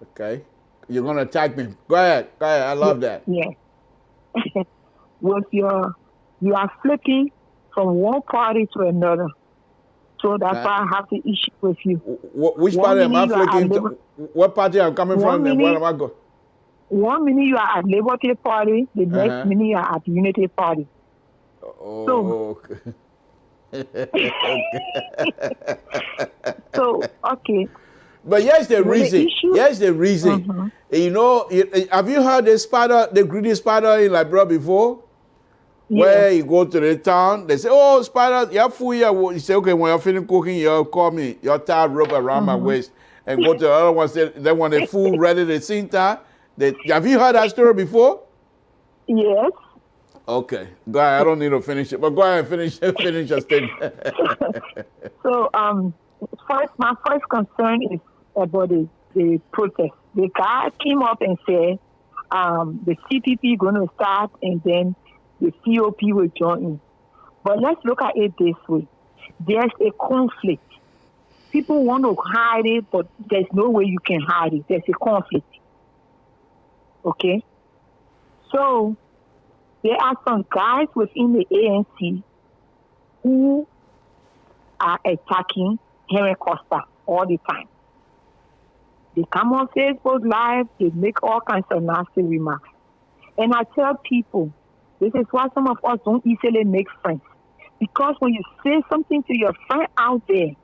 Speaker 1: Okay. You're going to attack me. Go ahead. Go ahead. I
Speaker 6: Yeah,
Speaker 1: love that.
Speaker 6: yeah. With you are flipping from one party to another. So that's
Speaker 1: Uh,
Speaker 6: why I have the issue with you.
Speaker 1: which
Speaker 6: One
Speaker 1: party am I
Speaker 6: minute you are at
Speaker 1: flicking
Speaker 6: Labour,
Speaker 1: to? What party I'm coming
Speaker 6: one
Speaker 1: from and where
Speaker 6: minute,
Speaker 1: am I going?
Speaker 6: one minute you are at Liberty Party, the next
Speaker 1: Uh-huh.
Speaker 6: minute you are at Unity Party. So,
Speaker 1: Oh, okay.
Speaker 6: so okay.
Speaker 1: But here's the
Speaker 6: With the
Speaker 1: reason.
Speaker 6: issue,
Speaker 1: Here's the reason.
Speaker 6: uh-huh.
Speaker 1: You know, have you heard the spider, the greedy spider in Liberia before?
Speaker 6: Yes.
Speaker 1: Where you go to the town, they say, "Oh, spider, you're full here." You say, "Okay, when you're finished cooking, you call me. You're tied rope around my
Speaker 6: Uh-huh.
Speaker 1: waist." And go to the other one. Say, then when the food ready at the same time, have you heard that story before?
Speaker 6: Yes.
Speaker 1: Okay, go ahead. I don't need to finish it, but go ahead and finish finish your statement.
Speaker 6: So, my first concern is about the protest. The guy came up and said, the CPP going to start and then the COP will join in. But let's look at it this way. There's a conflict. People want to hide it, but there's no way you can hide it. There's a conflict. Okay? So, there are some guys within the ANC who are attacking Henry Costa all the time. They come on Facebook Live, they make all kinds of nasty remarks. And I tell people, this is why some of us don't easily make friends. Because when you say something to your friend out there,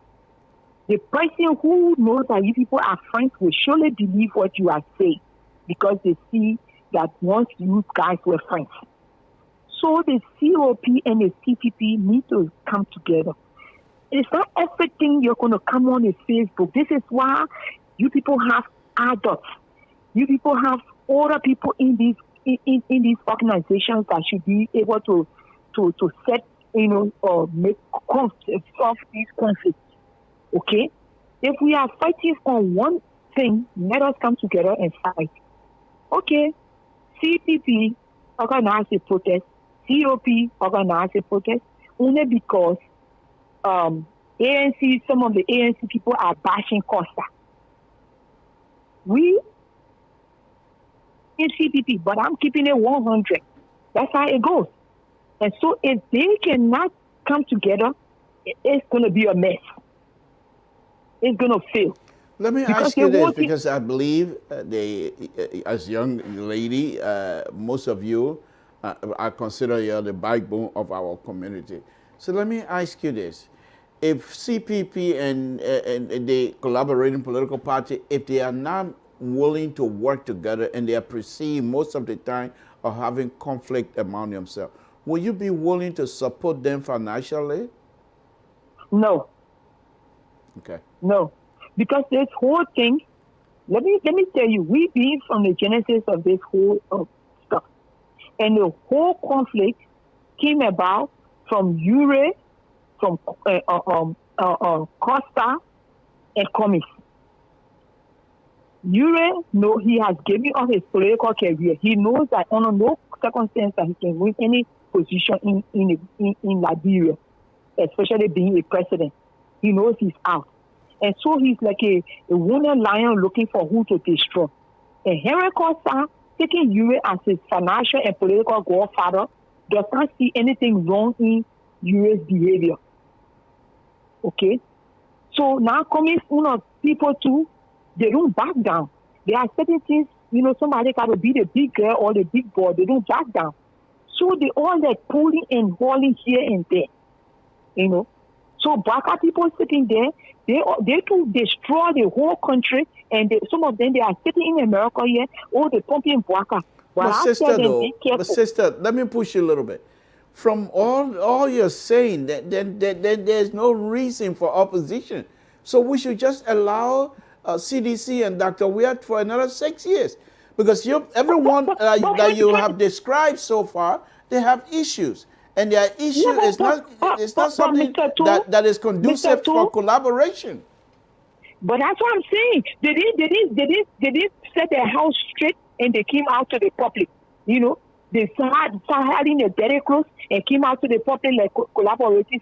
Speaker 6: the person who knows that you people are friends will surely believe what you are saying because they see that once you guys were friends. So the COP and the CPP need to come together. It's not everything you're going to come on the Facebook. This is why you people have adults. You people have older people in these these organizations that should be able to set, or make solve these conflicts. Okay? If we are fighting on one thing, let us come together and fight. Okay, CPP organized a protest, COP organized a protest, only because ANC, some of the ANC people are bashing Costa. We in CPP, but I'm keeping it 100. That's how it goes. And so if they cannot come together, it's going to be a mess. It's going to fail.
Speaker 1: Let me
Speaker 6: Because
Speaker 1: ask
Speaker 6: they
Speaker 1: you this,
Speaker 6: won't
Speaker 1: because I believe as young lady, most of you I consider you the backbone of our community. So let me ask you this: if CPP and the collaborating political party, if they are not willing to work together and they are perceived most of the time of having conflict among themselves, will you be willing to support them financially?
Speaker 6: No.
Speaker 1: Okay.
Speaker 6: No. Because this whole thing, let me tell you, we being from the genesis of this whole stuff. And the whole conflict came about from Ure, from Costa, and Cummings. Ure, no, he has given up his political career. He knows that under no circumstance that he can win any position in Liberia, especially being a president. He knows he's out. And so he's like a wounded lion looking for who to destroy. And Henry Costa, taking Ure as his financial and political godfather, does not see anything wrong in Ure's behavior. Okay? So now coming people too, they don't back down. There are certain things, somebody got to be the big girl or the big boy. They don't back down. So they all like pulling and hauling here and there, So Baka people sitting there, they can destroy the whole country, and some of them, they are sitting in America here, they're pumping Baka.
Speaker 1: But sister,
Speaker 6: be careful.
Speaker 1: let me push you a little bit. From all you're saying, then there's no reason for opposition. So we should just allow CDC and Dr. Weir for another 6 years. Because everyone that you have described so far, they have issues. And their issue is not something that is conducive for collaboration.
Speaker 6: But that's what I'm saying. They didn't set their house straight and they came out to the public. You know, they started having their dirty clothes and came out to the public like collaborating.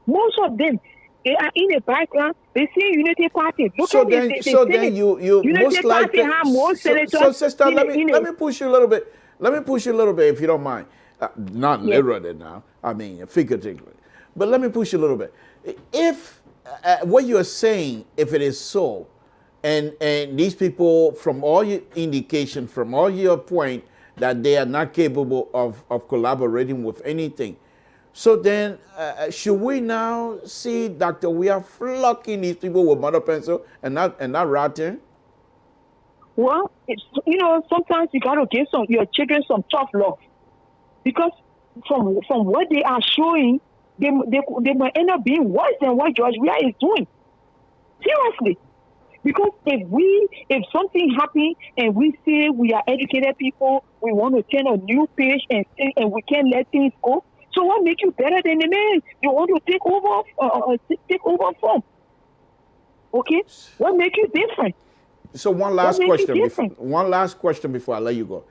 Speaker 6: Most of them, they are in the background. They say Unity Party. Look
Speaker 1: So
Speaker 6: at
Speaker 1: then,
Speaker 6: they
Speaker 1: so
Speaker 6: say
Speaker 1: then you
Speaker 6: Unity
Speaker 1: most
Speaker 6: Party
Speaker 1: likely.
Speaker 6: have more senators.
Speaker 1: So sister,
Speaker 6: in
Speaker 1: let me push you a little bit. Let me push you a little bit if you don't mind. Not
Speaker 6: Yes.
Speaker 1: literally now. I mean figuratively. But let me push you a little bit. If what you are saying, if it is so, and these people, from all your indication, from all your point, that they are not capable of collaborating with anything. So then, should we now see, Doctor, we are flocking these people with mother pencil and not ratting?
Speaker 6: Well, you know, sometimes you got to give your children some tough love, because from what they are showing, they might end up being worse than what George Weah is doing. Seriously. Because if something happens and we say we are educated people, we want to turn a new page and we can't let things go. So what makes you better than the man you want to take over from? Okay, what makes you different?
Speaker 1: So one last question before I let you go.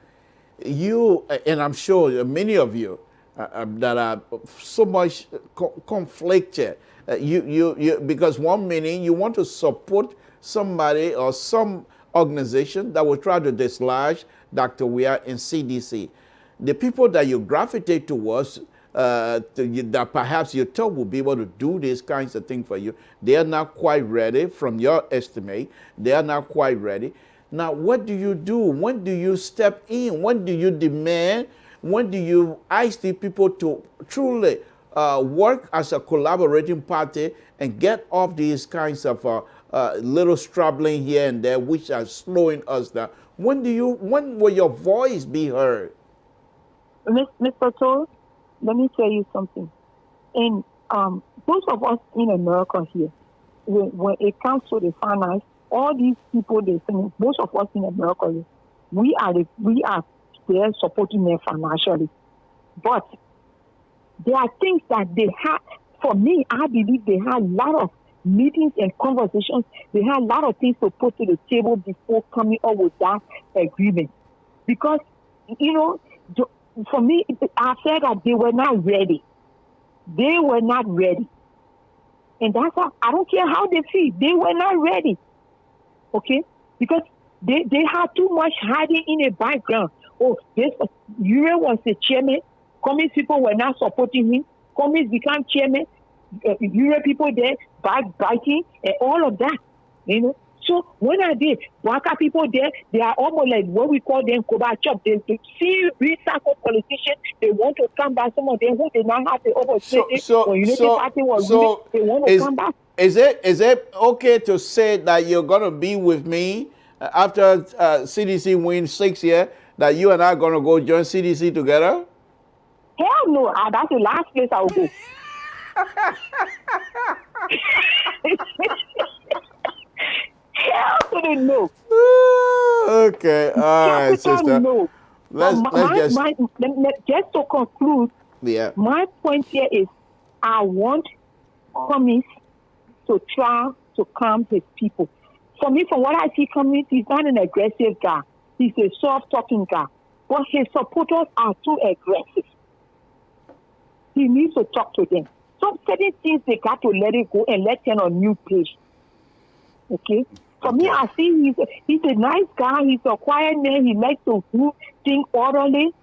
Speaker 1: You, and I'm sure many of you that are so much conflicted. Because one minute you want to support somebody or some organization that will try to dislodge Dr. Weah in CDC. The people that you gravitate towards, that perhaps you thought will be able to do these kinds of things for you, they are not quite ready. From your estimate, they are not quite ready. Now, what do you do? When do you step in? When do you demand? When do you ask the people to truly work as a collaborating party and get off these kinds of little struggling here and there, which are slowing us down? When will your voice be heard?
Speaker 6: Mr. Toe, let me tell you something. And most of us in America here, when it comes to the finance, all these people, most of us in America, we are there supporting them financially. But there are things that they have. For me, I believe they have a lot of meetings and conversations. They have a lot of things to put to the table before coming up with that agreement. Because, you know, for me, I felt that they were not ready. They were not ready. And that's why I don't care how they feel. They were not ready. Okay? Because they had too much hiding in the background. Oh, Ure was the chairman. Communist people were not supporting him. Communists became chairman. Ure people there backbiting and all of that. You know? So when I did, Waka people there, they are almost like what we call them Kobachop. They see recycled politicians. They want to come back. Some of them who did not have the opportunity when Unity Party was ruling, they want to come back.
Speaker 1: Is it okay to say that you're going to be with me after CDC wins 6 years, that you and I are going to go join CDC together?
Speaker 6: Hell no. That's the last place I will go. Hell to the no.
Speaker 1: Okay, all right, sister.
Speaker 6: No. Just to conclude, my point here is I want Cummings to try to calm his people. For me, from what I see, Cummings, he's not an aggressive guy. He's a soft-talking guy. But his supporters are too aggressive. He needs to talk to them. Some certain things they got to let it go and let them on a new page. Okay? For me, I see he's a nice guy. He's a quiet man. He likes to do things orderly.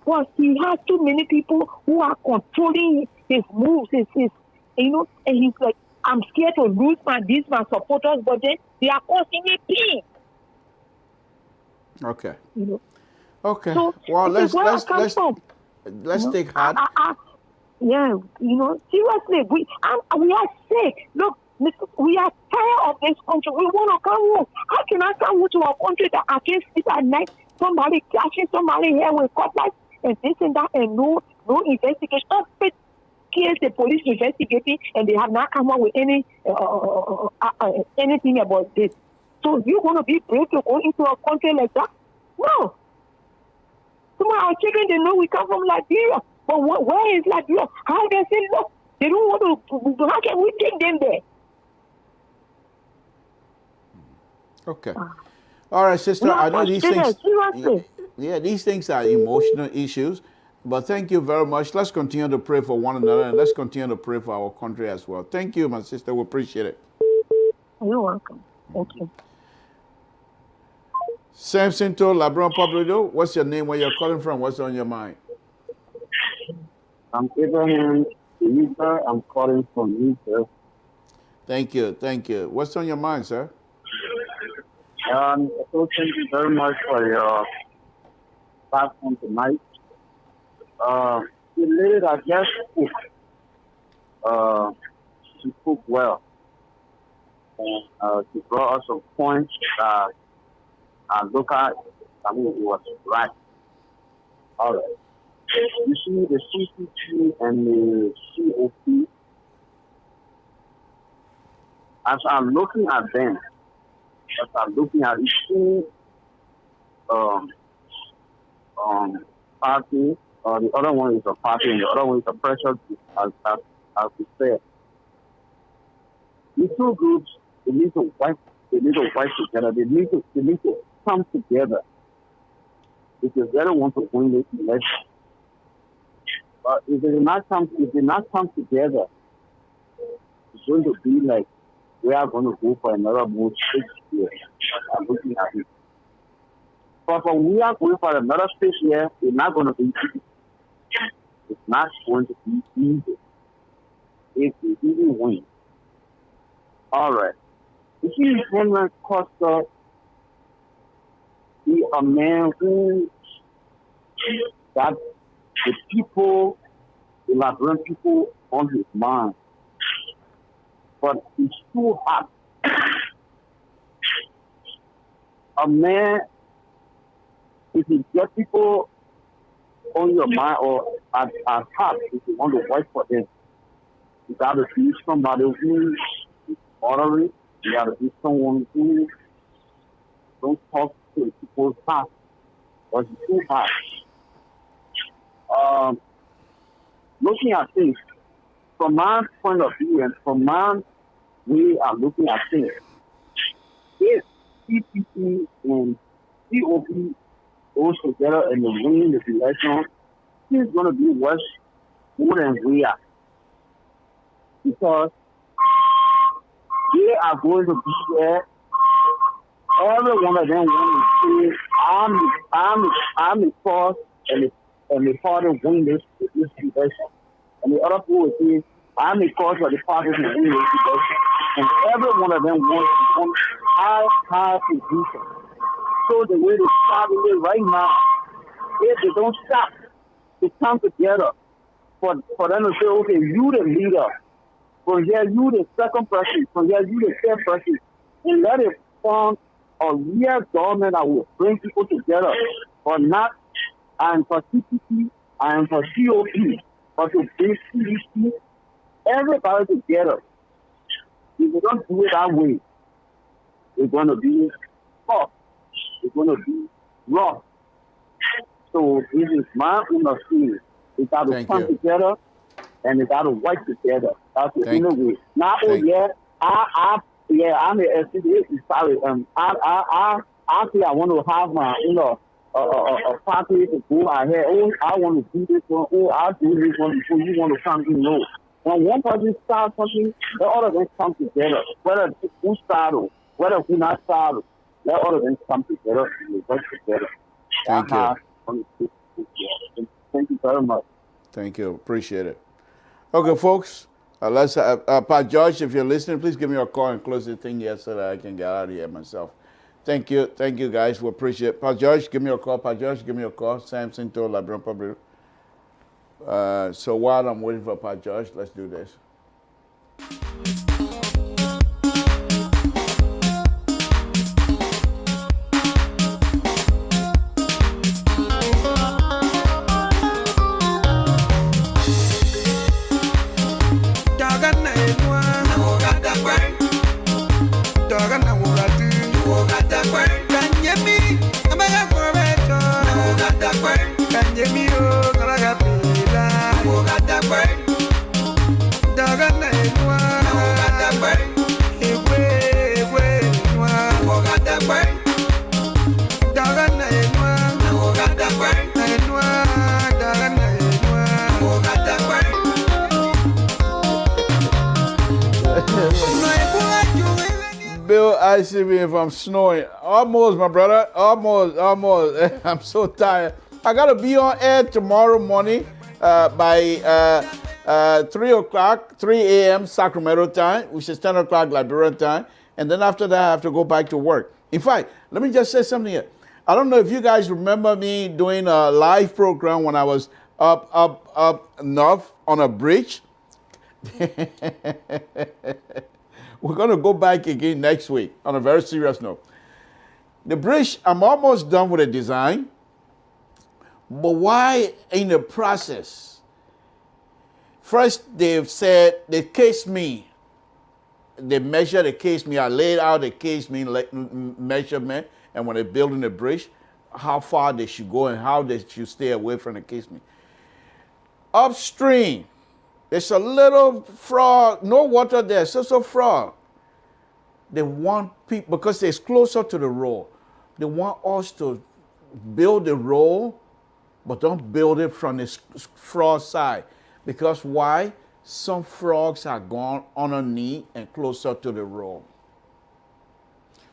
Speaker 6: But he has too many people who are controlling his moves. And he's like, I'm scared to lose my supporters, but then they are causing me pain.
Speaker 1: Okay.
Speaker 6: You know?
Speaker 1: Okay.
Speaker 6: So,
Speaker 1: well, let's take heart.
Speaker 6: Yeah, seriously, we are sick. Look, we are tired of this country. We want to come home. How can I come home to a country that I can't sleep at night? Somebody catching somebody here with cutlass and this and that, and no investigation. Kills the police investigating, and they have not come up with anything about this. So you're going to be brave to go into a country like that? No. Some of our children, they know we come from Liberia. But where is Liberia? How they say, look, they don't want to, how can we take them there?
Speaker 1: Okay. All right, sister.
Speaker 6: We are
Speaker 1: I know these things.
Speaker 6: seriously.
Speaker 1: Yeah, these things are emotional issues. But thank you very much. Let's continue to pray for one another, and let's continue to pray for our country as well. Thank you, my sister. We appreciate it.
Speaker 6: You're welcome. Thank you.
Speaker 1: Samson Toe, Labron Public Radio. What's your name? Where you're calling from? What's on your mind?
Speaker 7: I'm Abraham Elisa. I'm calling from Lisa.
Speaker 1: Thank you. Thank you. What's on your mind, sir?
Speaker 7: So thank you very much for your platform tonight. The lady that just spoke, she spoke well. And she brought us some points that I look at. I mean, it was right. All right. You see the CCT and the COP. As I'm looking at them, as I'm looking at these two party, the other one is a party, and the other one is a pressure group, as we said. These two groups, they need to work together. They need to come together because they don't want to win this election. But if they not come together, it's going to be like we are going to go for another move 6 years. I'm looking at it. But when we are going for another 6 years, it's not going to be easy. It's not going to be easy. If we even win. All right. You see, Henry Costa, he a man who got the people, the Liberian people on his mind. But it's too hot. A man, if you get people on your mind or at heart, if you want to work for them, you got to be somebody who is orderly. You got to be someone who don't talk to people's heart. But it's too hot. Looking at things, from my point of view and from my way of looking at things, if CPP and COP goes together and they win this election, it's going to be worse more than we are. Because they are going to be there. Every one of them want to say, I'm the cause and the party win this election. And the other people will say, I'm the cause of the party to win this election. And every one of them wants high position. So the way they starting it right now, if they don't stop, they come together for them to say, okay, you the leader. From here, you the second person. From here, you the third person. And let it form a real government that will bring people together. For not, and for CPP, and for COP, but to bring CDC, everybody together. If we don't do it that way, it's going to be tough. It's going to be rough. So this is my own opinion. We got to come together and we got to work together. That's the only way. Now, I'm a sorry. I say I want to have my, a party to go ahead. Oh, I want to do this one. Oh, I'll do this one before you want to come in. No. When one person starts something, let all of them come together. Whether who started, whether who not started, let all of them come together and work together.
Speaker 1: Thank you.
Speaker 7: Thank you very much.
Speaker 1: Thank you. Appreciate it. Okay, folks. Let's Pat George, if you're listening, please give me a call and close the thing here so that I can get out of here myself. Thank you. Thank you, guys. We appreciate it. Pat George, give me a call. Pat George, give me a call. Samson Toe, Liberian Public. So while I'm waiting for Pat George, let's do this.
Speaker 8: Da
Speaker 1: I see me if I'm snoring. Almost, my brother. Almost. I'm so tired. I gotta be on air tomorrow morning by 3 o'clock, 3 a.m. Sacramento time, which is 10 o'clock Liberian time. And then after that, I have to go back to work. In fact, let me just say something here. I don't know if you guys remember me doing a live program when I was up north on a bridge. We're going to go back again next week on a very serious note. The bridge, I'm almost done with the design. But why in the process? First, they've said they cased me. They measured the case me. I laid out the case me measurement, and when they're building the bridge, how far they should go and how they should stay away from the case me. Upstream, there's a little frog, no water there, it's just a frog. They want people, because it's closer to the road, they want us to build the road, but don't build it from the frog side. Because why? Some frogs are gone underneath and closer to the road.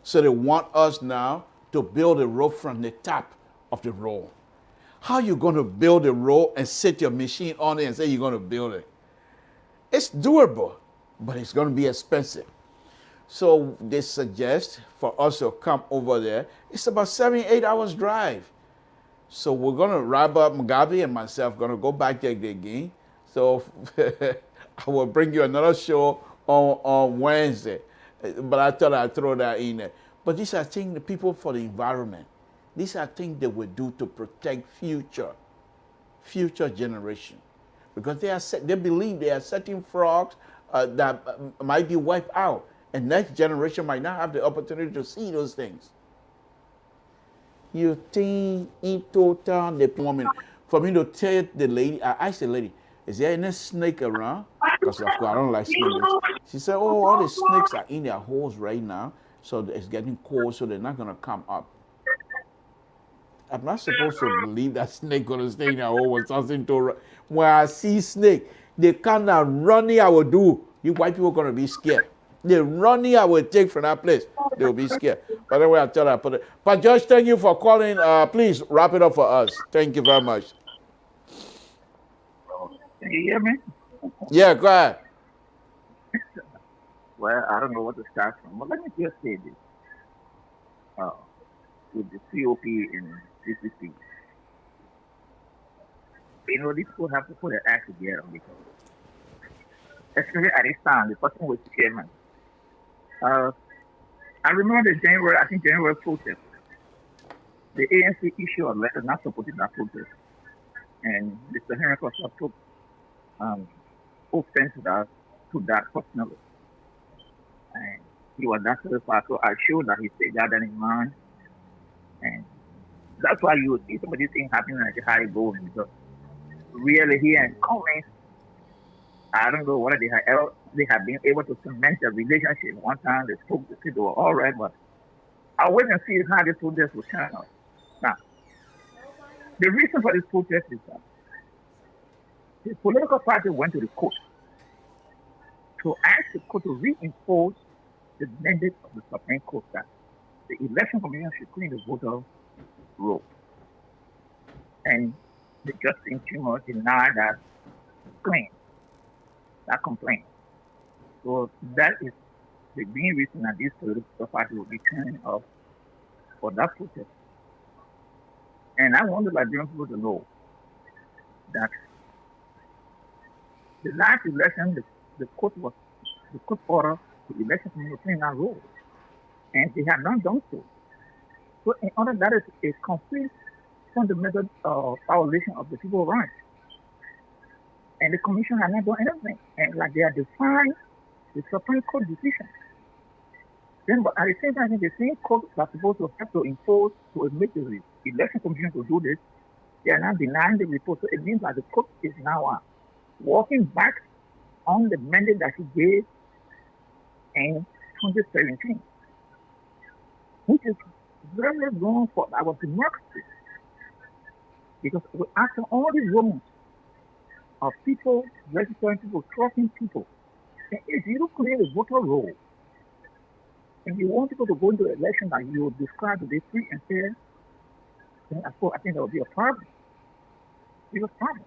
Speaker 1: So they want us now to build a road from the top of the road. How are you going to build a road and set your machine on it and say you're going to build it? It's doable, but it's going to be expensive. So they suggest for us to come over there. It's about 7-8 hours drive. So we're going to wrap up, Mugabe and myself, going to go back there again. So I will bring you another show on Wednesday. But I thought I'd throw that in there. But these are things, the people for the environment. These are things they will do to protect future generation. Because they believe there are certain frogs that might be wiped out. And next generation might not have the opportunity to see those things. You think in total, the woman, for me to tell the lady, I asked the lady, is there any snake around? Because of course I don't like snakes. She said, oh, all the snakes are in their holes right now, so it's getting cold, so they're not going to come up. I'm not supposed to believe that snake going to stay in their hole or something. When I see snake, the kind of running I will do, you white people are going to be scared. The running I will take from that place, they will be scared. By the way, I tell her I put it. But Judge, thank you for calling. Please wrap it up for us. Thank you very much.
Speaker 8: Can you hear me?
Speaker 1: Yeah, go ahead.
Speaker 8: Well, I don't know what to start from, but let me just say this. With the COP and CCC, these people have to put their act together because, especially at this time, the person was chairman. I remember the January protest. The ANC issued a letter not supporting that protest. And Mr. Henry Costa took offense to that personally. And he was not satisfied, so I showed that he said that in mind. And that's why you see some of these things happening like how it goes. Because really here in comments, I don't know whether they have been able to cement a relationship. One time they spoke to people were all right, but I'll wait and see how this protest will turn out. Now, the reason for this protest is that the political party went to the court to ask the court to reinforce the mandate of the Supreme Court that the election commission should clean the voter roll. And the Justice Tumor denied that claim, that complaint. So that is the main reason that this political party will be turning off for that protest. And I want the Liberian people to know that the last election, the court ordered the election commission to clean that roll. And they have not done so. So in order that is a complete fundamental violation of the people's rights. And the commission has not done anything. And like they are defying the Supreme Court decision. Then but at the same time, the same court that's supposed to have to enforce to make the election commission to do this, they are now denying the report. So it means that the court is now walking back on the mandate that he gave in 2017. Which is very wrong for our democracy. Because after all these rumors of people registering people, trusting people, and if you don't clear the voter roll, And you want people to go into the election that you describe to be free and fair, then of course I think there will be a problem. It's a problem.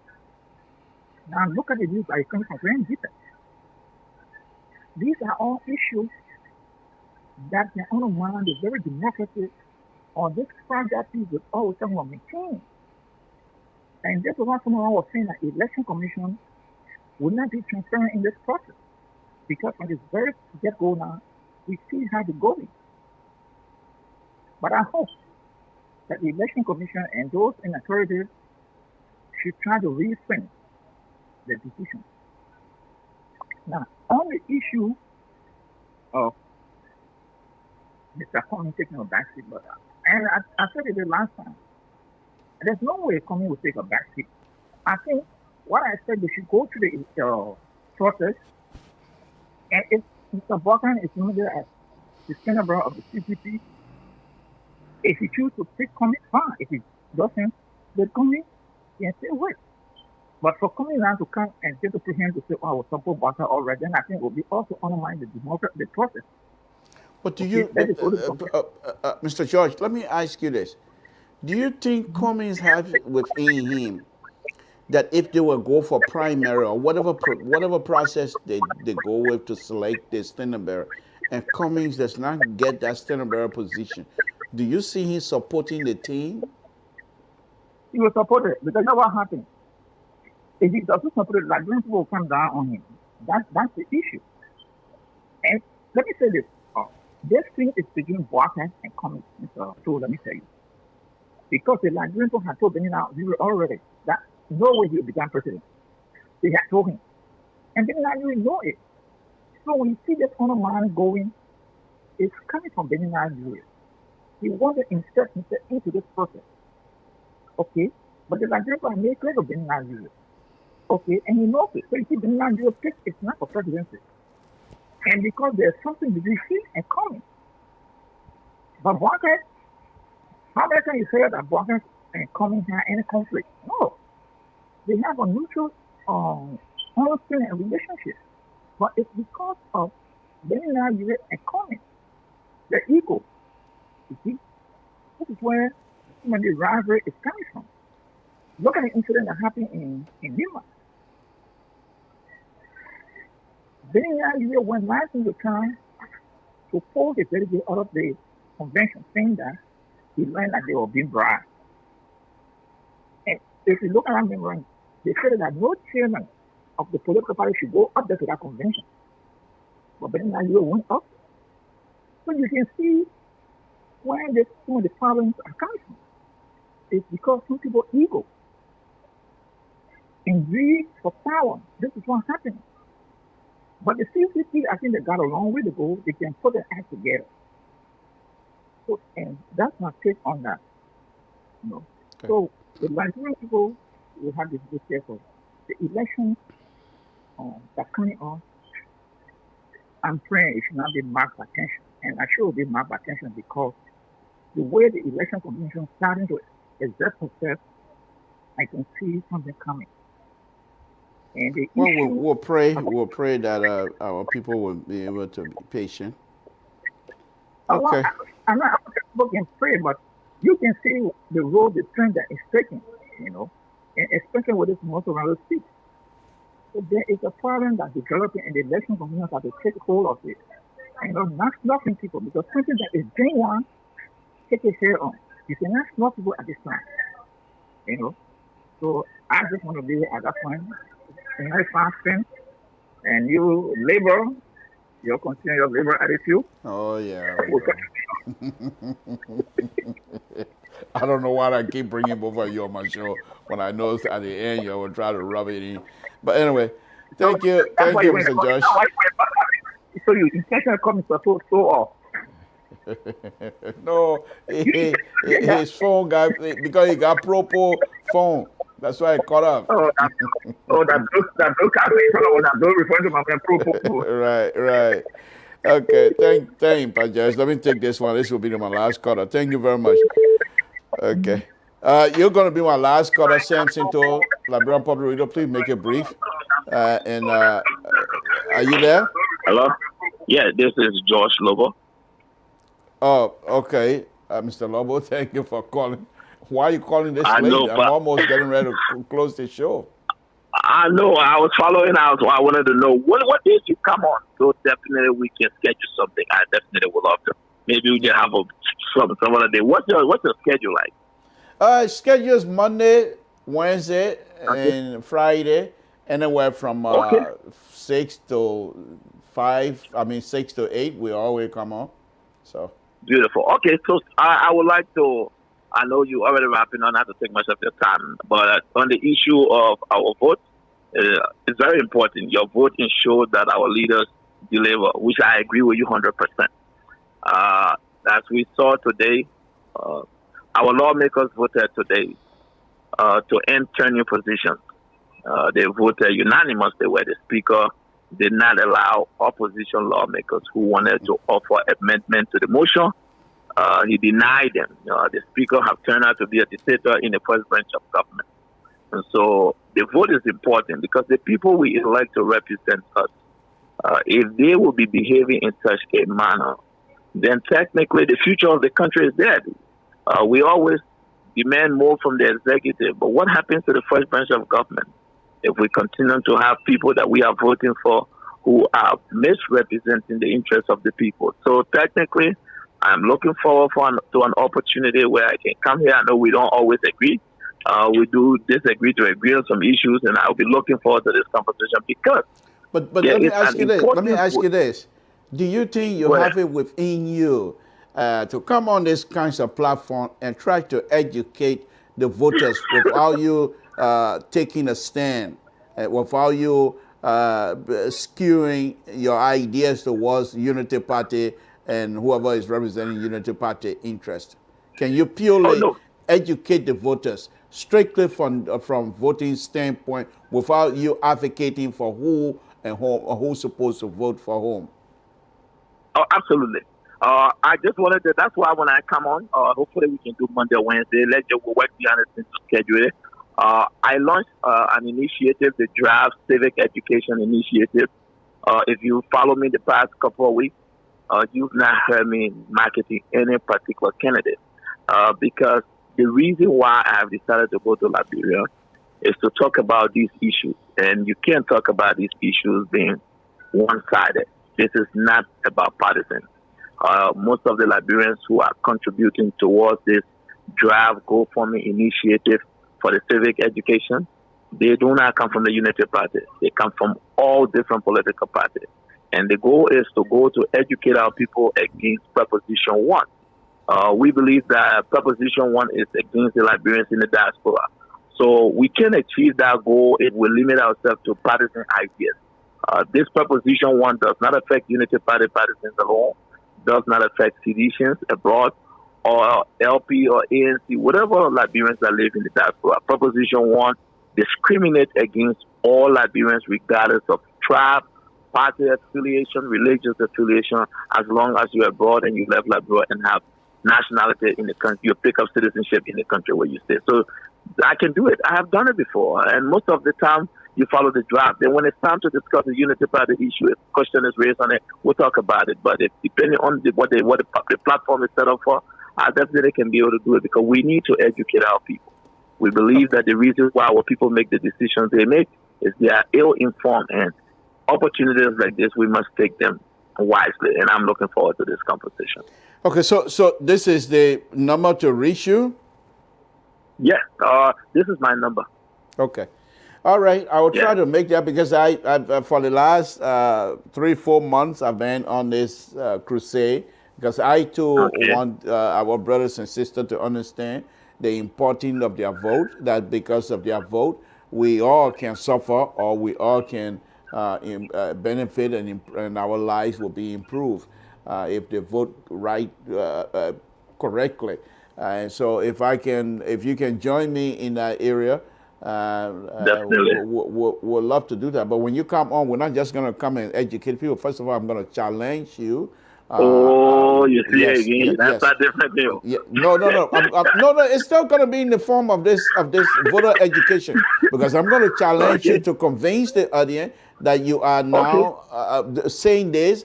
Speaker 8: Now look at the news that is coming from Grand Deeper. These are all issues that can undermine the very democracy or this fragile piece that always someone maintain. And this is why someone was saying that election commission will not be transparent in this process. Because from this very get-go now, we see how it's going. But I hope that the election commission and those in authority should try to reframe the decision. Now, on the issue of Mr. Cummings taking a backseat, but and I said it the last time, there's no way Cummings will take a backseat. I think what I said, they should go to the process, and if Mr. Buchanan is nominated as the senator of the CPP, if he chooses to pick Cummings, fine. If he doesn't, then Cummings can still wait. But for Cummings now to come and get to him to say, oh, I will support Buchanan already, then I think it will be also undermine the process.
Speaker 1: But do you, Mr. George, let me ask you this. Do you think Cummings has within him that if they will go for primary or whatever process they go with to select the standard bearer, and Cummings does not get that standard bearer position, do you see him supporting the team?
Speaker 8: He will support it because that's what happened. If he doesn't support it, like people will come down on him. That's the issue. And let me say this. This thing is between Buchanan and Cummings. So let me tell you. Because the Nigerian people had told Benin now, we were already that no way he would become president. They had told him. And Benin Nigeria know it. So when you see this honor man going, it's coming from Benin Nigeria. He wanted to insert himself into this process. Okay? But the Nigerian people made clear of Benin Nigeria. Okay? And he knows it. So you see, Benin Nigeria pick it's not for presidency. And because there's something between him and Cummings. But Buchanan, how can you say that Buchanan and Cummings have any conflict? No. They have a mutual understanding and relationship. But it's because of Benin Nigeria and Cummings. They're equal. You see? This is where some of the rivalry is coming from. Look at the incident that happened in Lima. Benin Nigeria went last in the time to poll the delegate out of the convention, saying that he learned that they were being bribed. And if you look around them, they said that no chairman of the political party should go up there to that convention. But Benin Nigeria went up. So you can see where some of the problems are coming from. It's because some people ego and greed for power. This is what's happening. But the CCP, I think they got a long way to go. They can put their act together. So, and that's my take on that. You know. Okay. So the Nigerian people will have this good careful. The elections that are coming on, I'm praying it should not be marked by tension. And I sure will be marked by tension because the way the election commission starting to exert process, I can see something coming. And
Speaker 1: we'll pray that our people will be able to be patient. Okay.
Speaker 8: I'm not people can pray, but you can see the road, the trend that is taking, you know, and especially with this most of our speech. So there is a problem that's developing, and the election commission have to take hold of it. And not snuffing people, because something that is genuine, take a share on. You cannot snuff people at this time, you know. So I just want to be at that point. Nice fasting, and you labor, you'll continue your labor attitude.
Speaker 1: Oh, yeah. I don't know why I keep bringing both of you on my show when I know at the end you will try to rub it in. But anyway, thank you, Mr. Josh.
Speaker 8: So you intentionally come to so off.
Speaker 1: No, his phone got, because he got proper phone. That's why I caught up.
Speaker 8: That blue cafe, referring to my friend.
Speaker 1: Right. Okay, thank you, Pajas. Let me take this one. This will be my last caller. Thank you very much. Okay. You're going to be my last caller, Samson Toe, Liberian Public Radio. Please make it brief. Are you there?
Speaker 2: Hello? Yeah, this is George Lobo.
Speaker 1: Oh, okay. Mr. Lobo, thank you for calling. Why are you calling this
Speaker 2: I
Speaker 1: late?
Speaker 2: know,
Speaker 1: I'm
Speaker 2: but
Speaker 1: almost getting ready to close the show.
Speaker 2: I know. I was following out, so I wanted to know what days you come on. So definitely we can schedule something. I definitely would love to. Maybe we can have some other day. What's your schedule like?
Speaker 1: Schedules Monday, Wednesday,
Speaker 2: Okay.
Speaker 1: and Friday, anywhere from
Speaker 2: Okay.
Speaker 1: 6 to 5. I mean 6 to 8. We always come on. So
Speaker 2: Beautiful. Okay, so I would like to. I know you already wrapping on. Not to take much of your time, but on the issue of our vote, it's very important. Your vote ensures that our leaders deliver, which I agree with you 100%. As we saw today, uh, our lawmakers voted today to end turning positions. They voted unanimously where the speaker did not allow opposition lawmakers who wanted to offer amendment to the motion. He denied them. The speaker have turned out to be a dictator in the first branch of government. And so the vote is important because the people we elect to represent us, if they will be behaving in such a manner, then technically the future of the country is dead. We always demand more from the executive, but what happens to the first branch of government if we continue to have people that we are voting for who are misrepresenting the interests of the people? So technically, I'm looking forward to an opportunity where I can come here. I know we don't always agree. We do disagree to agree on some issues, and I'll be looking forward to this conversation because
Speaker 1: But
Speaker 2: there
Speaker 1: let me
Speaker 2: is
Speaker 1: ask
Speaker 2: an
Speaker 1: you this. Let me
Speaker 2: important
Speaker 1: ask you this. Do you think you
Speaker 2: where
Speaker 1: have it within you to come on this kinds of platform and try to educate the voters without you taking a stand, without you skewing your ideas towards Unity Party and whoever is representing Unity Party interest? Can you
Speaker 2: oh
Speaker 1: purely
Speaker 2: no,
Speaker 1: educate the voters strictly from voting standpoint without you advocating for who and who's supposed to vote for whom?
Speaker 2: oh absolutely. I just wanted to. That's why when I come on, hopefully we can do Monday or Wednesday. Let's just work behind the scenes to schedule it. I launched an initiative, the Draft Civic Education Initiative. If you follow me the past couple of weeks, you've not heard me marketing any particular candidate because the reason why I have decided to go to Liberia is to talk about these issues. And you can't talk about these issues being one-sided. This is not about partisan. Most of the Liberians who are contributing towards this draft GoFundMe initiative for the civic education, they do not come from the Unity Party. They come from all different political parties. And the goal is to go to educate our people against Proposition 1. We believe that Proposition 1 is against the Liberians in the diaspora. So we can achieve that goal if we limit ourselves to partisan ideas. This Proposition 1 does not affect Unity Party partisans alone, does not affect citizens abroad or LP or ANC, whatever Liberians that live in the diaspora. Proposition 1 discriminates against all Liberians regardless of tribe, party affiliation, religious affiliation, as long as you're abroad and you left Liberia and have nationality in the country, you pick up citizenship in the country where you stay. So I can do it. I have done it before. And most of the time, you follow the draft. Then when it's time to discuss the Unity Party issue, if a question is raised on it, we'll talk about it. But if, depending on what the platform is set up for, I definitely can be able to do it because we need to educate our people. We believe that the reason why our people make the decisions they make is they are ill-informed, and opportunities like this, we must take them wisely. And I'm looking forward to this conversation.
Speaker 1: Okay, so this is the number to reach you?
Speaker 2: Yes, this is my number.
Speaker 1: Okay. All right, I will try to make that because I for the last 3-4 months I've been on this crusade because I too want our brothers and sisters to understand the importance of their vote. That because of their vote, we all can suffer or we all can benefit and our lives will be improved if they vote right correctly. And so if you can join me in that area. We'll love to do that. But when you come on, we're not just going to come and educate people. First of all, I'm going to challenge you.
Speaker 2: You see
Speaker 1: yes,
Speaker 2: again. That's a different deal.
Speaker 1: Yeah, no. No. It's still going to be in the form of this voter education because I'm going to challenge you to convince the audience that you are now saying this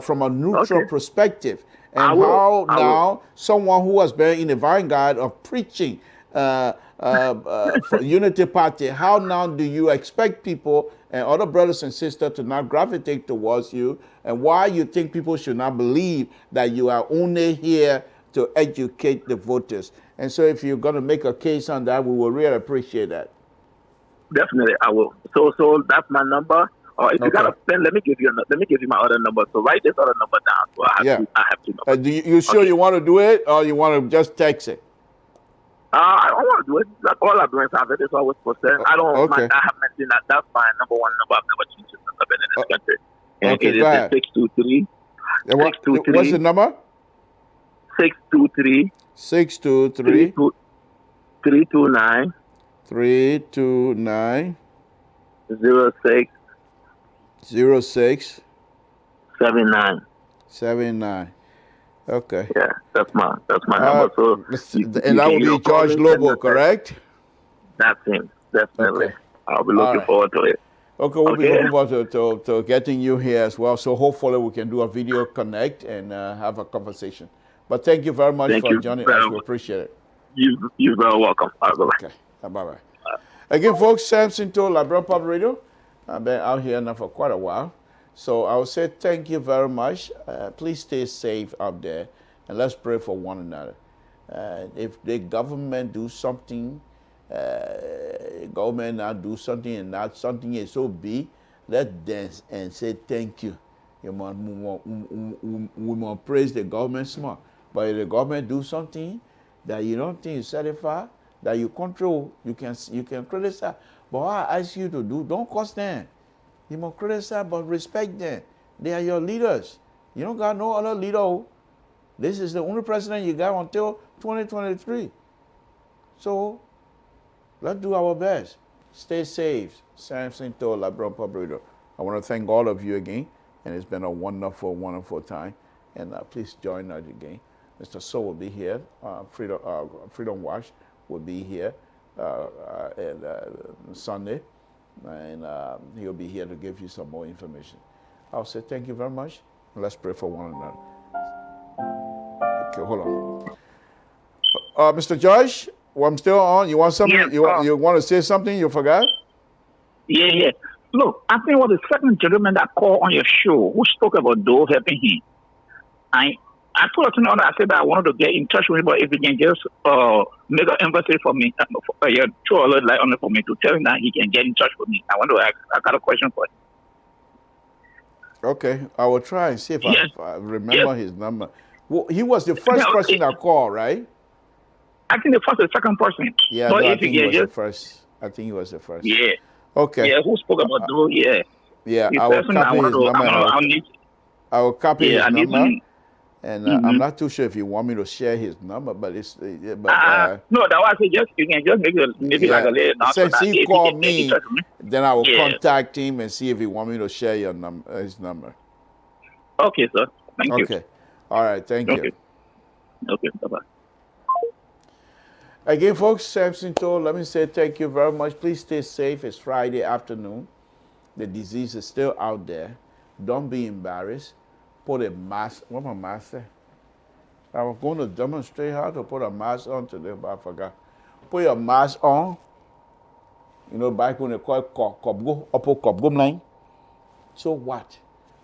Speaker 1: from a neutral perspective. and how now someone who has been in the vanguard of preaching for Unity Party, how now do you expect people and other brothers and sisters to not gravitate towards you, and why you think people should not believe that you are only here to educate the voters? And so if you're going to make a case on that, we will really appreciate that.
Speaker 8: Definitely, I will. So that's my number. Or if you got a pen, let me give you my other number. So write this other number down. So I have two numbers.
Speaker 1: Do you sure you want to do it, or you want to just text it?
Speaker 8: I don't want to do it. Like all I'm doing is this always percent. I don't. I have mentioned that. That's my number one number. I've never changed it since I've been in this country. And it is 623. 623.
Speaker 1: What's the number?
Speaker 8: 623.
Speaker 1: 623.
Speaker 8: 329.
Speaker 1: 329.
Speaker 8: 06.
Speaker 1: 06.
Speaker 8: 79.
Speaker 1: 79. Okay.
Speaker 8: Yeah, that's my number. So
Speaker 1: and that will be George Lobo, correct?
Speaker 8: That's him, definitely. Okay. I'll be looking forward to it.
Speaker 1: Okay, we'll be looking forward to getting you here as well. So hopefully we can do a video connect and have a conversation. But thank you very much for joining us. We appreciate it.
Speaker 8: You're very welcome.
Speaker 1: Okay. Bye-bye. Again, folks, Samson Toe, Brown Public Radio. I've been out here now for quite a while. So I would say thank you very much. Please stay safe out there, and let's pray for one another. If the government do something, government not do something and not something is so big, let's dance and say thank you. We must praise the government smart. But if the government do something that you don't think is satisfied, that you control, you can criticize. But what I ask you to do, don't curse them. You must criticize, but respect them. They are your leaders. You don't got no other leader. This is the only president you got until 2023. So let's do our best. Stay safe. Samson Toe, Brown Public Radio. I want to thank all of you again, and it's been a wonderful, wonderful time. And please join us again. Mr. So will be here. Freedom Watch will be here Sunday. And he'll be here to give you some more information. I'll say thank you very much. Let's pray for one another. Okay, hold on. Mr. Josh, I'm still on. You want something?
Speaker 8: Yeah,
Speaker 1: you want to say something? You forgot?
Speaker 8: Yeah. Look, I think what the second gentleman that called on your show who spoke about Doe helping him. I told him I said that I wanted to get in touch with him, but if he can just make an invitation for me, throw a little light on it for me to tell him that he can get in touch with me. I want to ask. I got a question for him.
Speaker 1: Okay, I will try and see if I remember his number. Well, he was the first person that called, right?
Speaker 8: I think the first or second person.
Speaker 1: Yeah, no, I think he was the first. I think he was the first.
Speaker 8: Yeah.
Speaker 1: Okay.
Speaker 8: Yeah, who spoke about Doe? Yeah.
Speaker 1: Yeah, I will copy his number. I will copy his number. And I'm not too sure if you want me to share his number, but it's
Speaker 8: no. That was just you can just make it maybe like a little.
Speaker 1: Since he called me, then I will contact him and see if he want me to share his number.
Speaker 8: Okay, sir. Thank you.
Speaker 1: Okay. All right. Thank you.
Speaker 8: Okay. Bye-bye.
Speaker 1: Again, folks, Samson Toe, let me say thank you very much. Please stay safe. It's Friday afternoon. The disease is still out there. Don't be embarrassed. Put a mask. What my mask say? I was going to demonstrate how to put a mask on today, but I forgot. Put your mask on. You know, back when they call it kopgo, or put kopgum line. So what?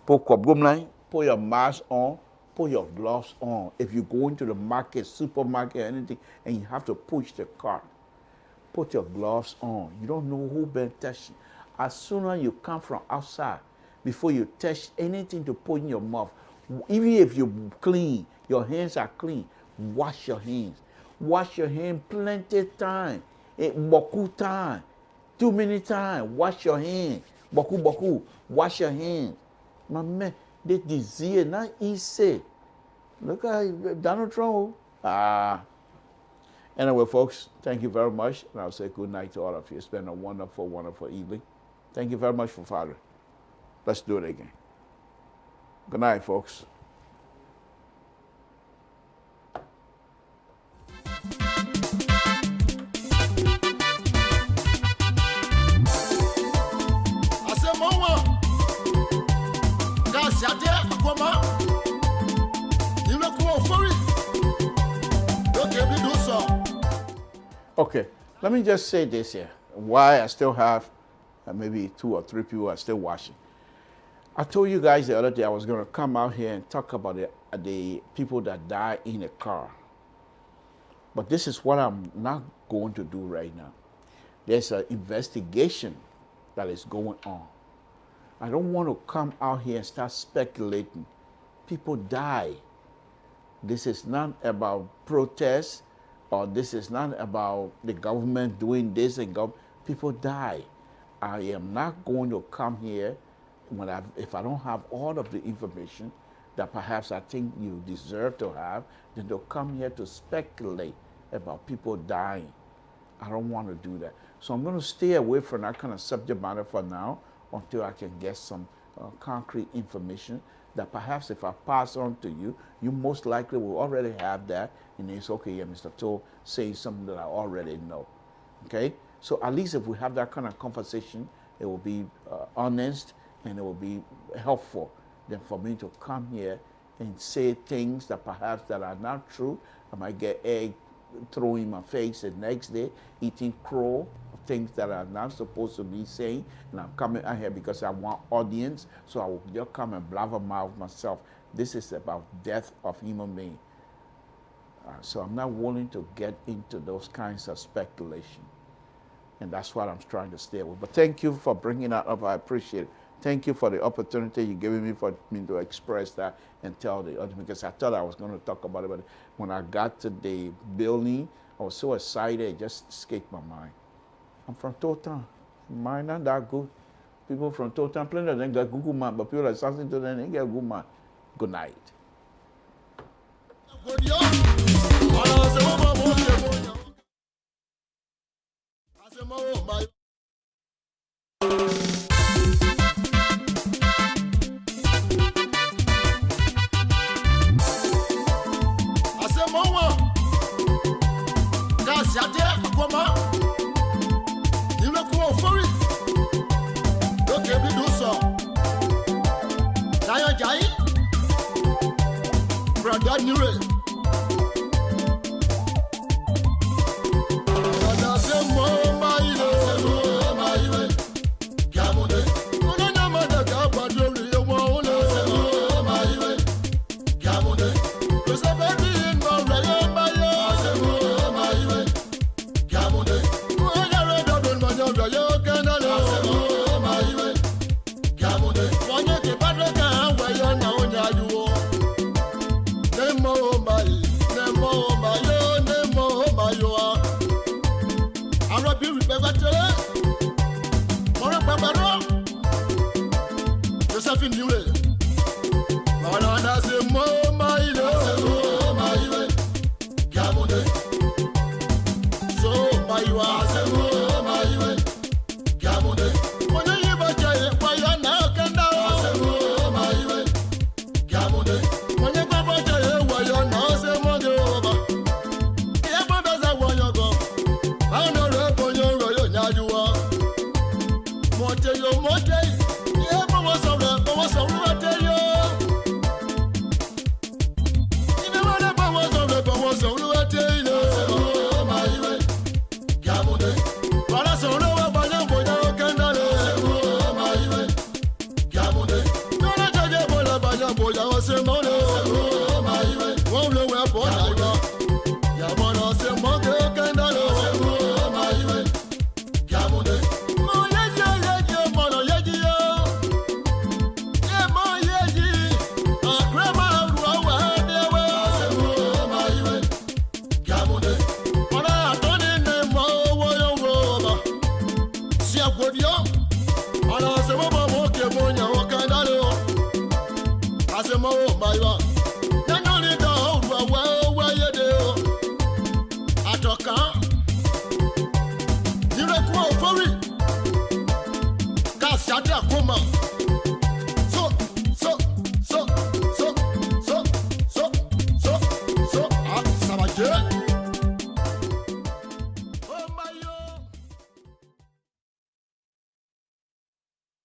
Speaker 1: Put kopgum line. Put your mask on. Put your gloves on. If you go into the market, supermarket, anything, and you have to push the cart, put your gloves on. You don't know who been touching. As soon as you come from outside, before you touch anything to put in your mouth, even if you're clean, your hands are clean, wash your hands. Wash your hands plenty time. Boku time. Too many times. Wash your hands. Boku. Wash your hands. My man, this disease is not easy. Look at Donald Trump. Anyway, folks, thank you very much. And I'll say good night to all of you. It's been a wonderful, wonderful evening. Thank you very much for following. Let's do it again. Good night, folks.
Speaker 9: That's
Speaker 1: Okay, let me just say this here. Why I still have maybe 2 or 3 people are still watching. I told you guys the other day I was going to come out here and talk about the people that die in a car. But this is what I'm not going to do right now. There's an investigation that is going on. I don't want to come out here and start speculating. People die. This is not about protests, or this is not about the government doing this and people die. I am not going to come here if I don't have all of the information that perhaps I think you deserve to have, then to come here to speculate about people dying. I don't want to do that. So I'm going to stay away from that kind of subject matter for now until I can get some concrete information that perhaps if I pass on to you, you most likely will already have that, and it's okay, yeah, Mr. Toe saying something that I already know. Okay? So at least if we have that kind of conversation, it will be honest and it will be helpful than for me to come here and say things that perhaps that are not true. I might get egg thrown in my face the next day, eating crow, things that are not supposed to be saying, and I'm coming out here because I want audience, so I will just come and blabbermouth myself. This is about death of human being. So I'm not willing to get into those kinds of speculation. And that's what I'm trying to stay with. But thank you for bringing that up. I appreciate it. Thank you for the opportunity you're giving me for me to express that and tell the audience, because I thought I was going to talk about it, but when I got to the building, I was so excited, it just escaped my mind. I'm from Totan. Mine not that good. People from Totan, plenty of them got Google man, but people like Samson to them, they get good man. Good night.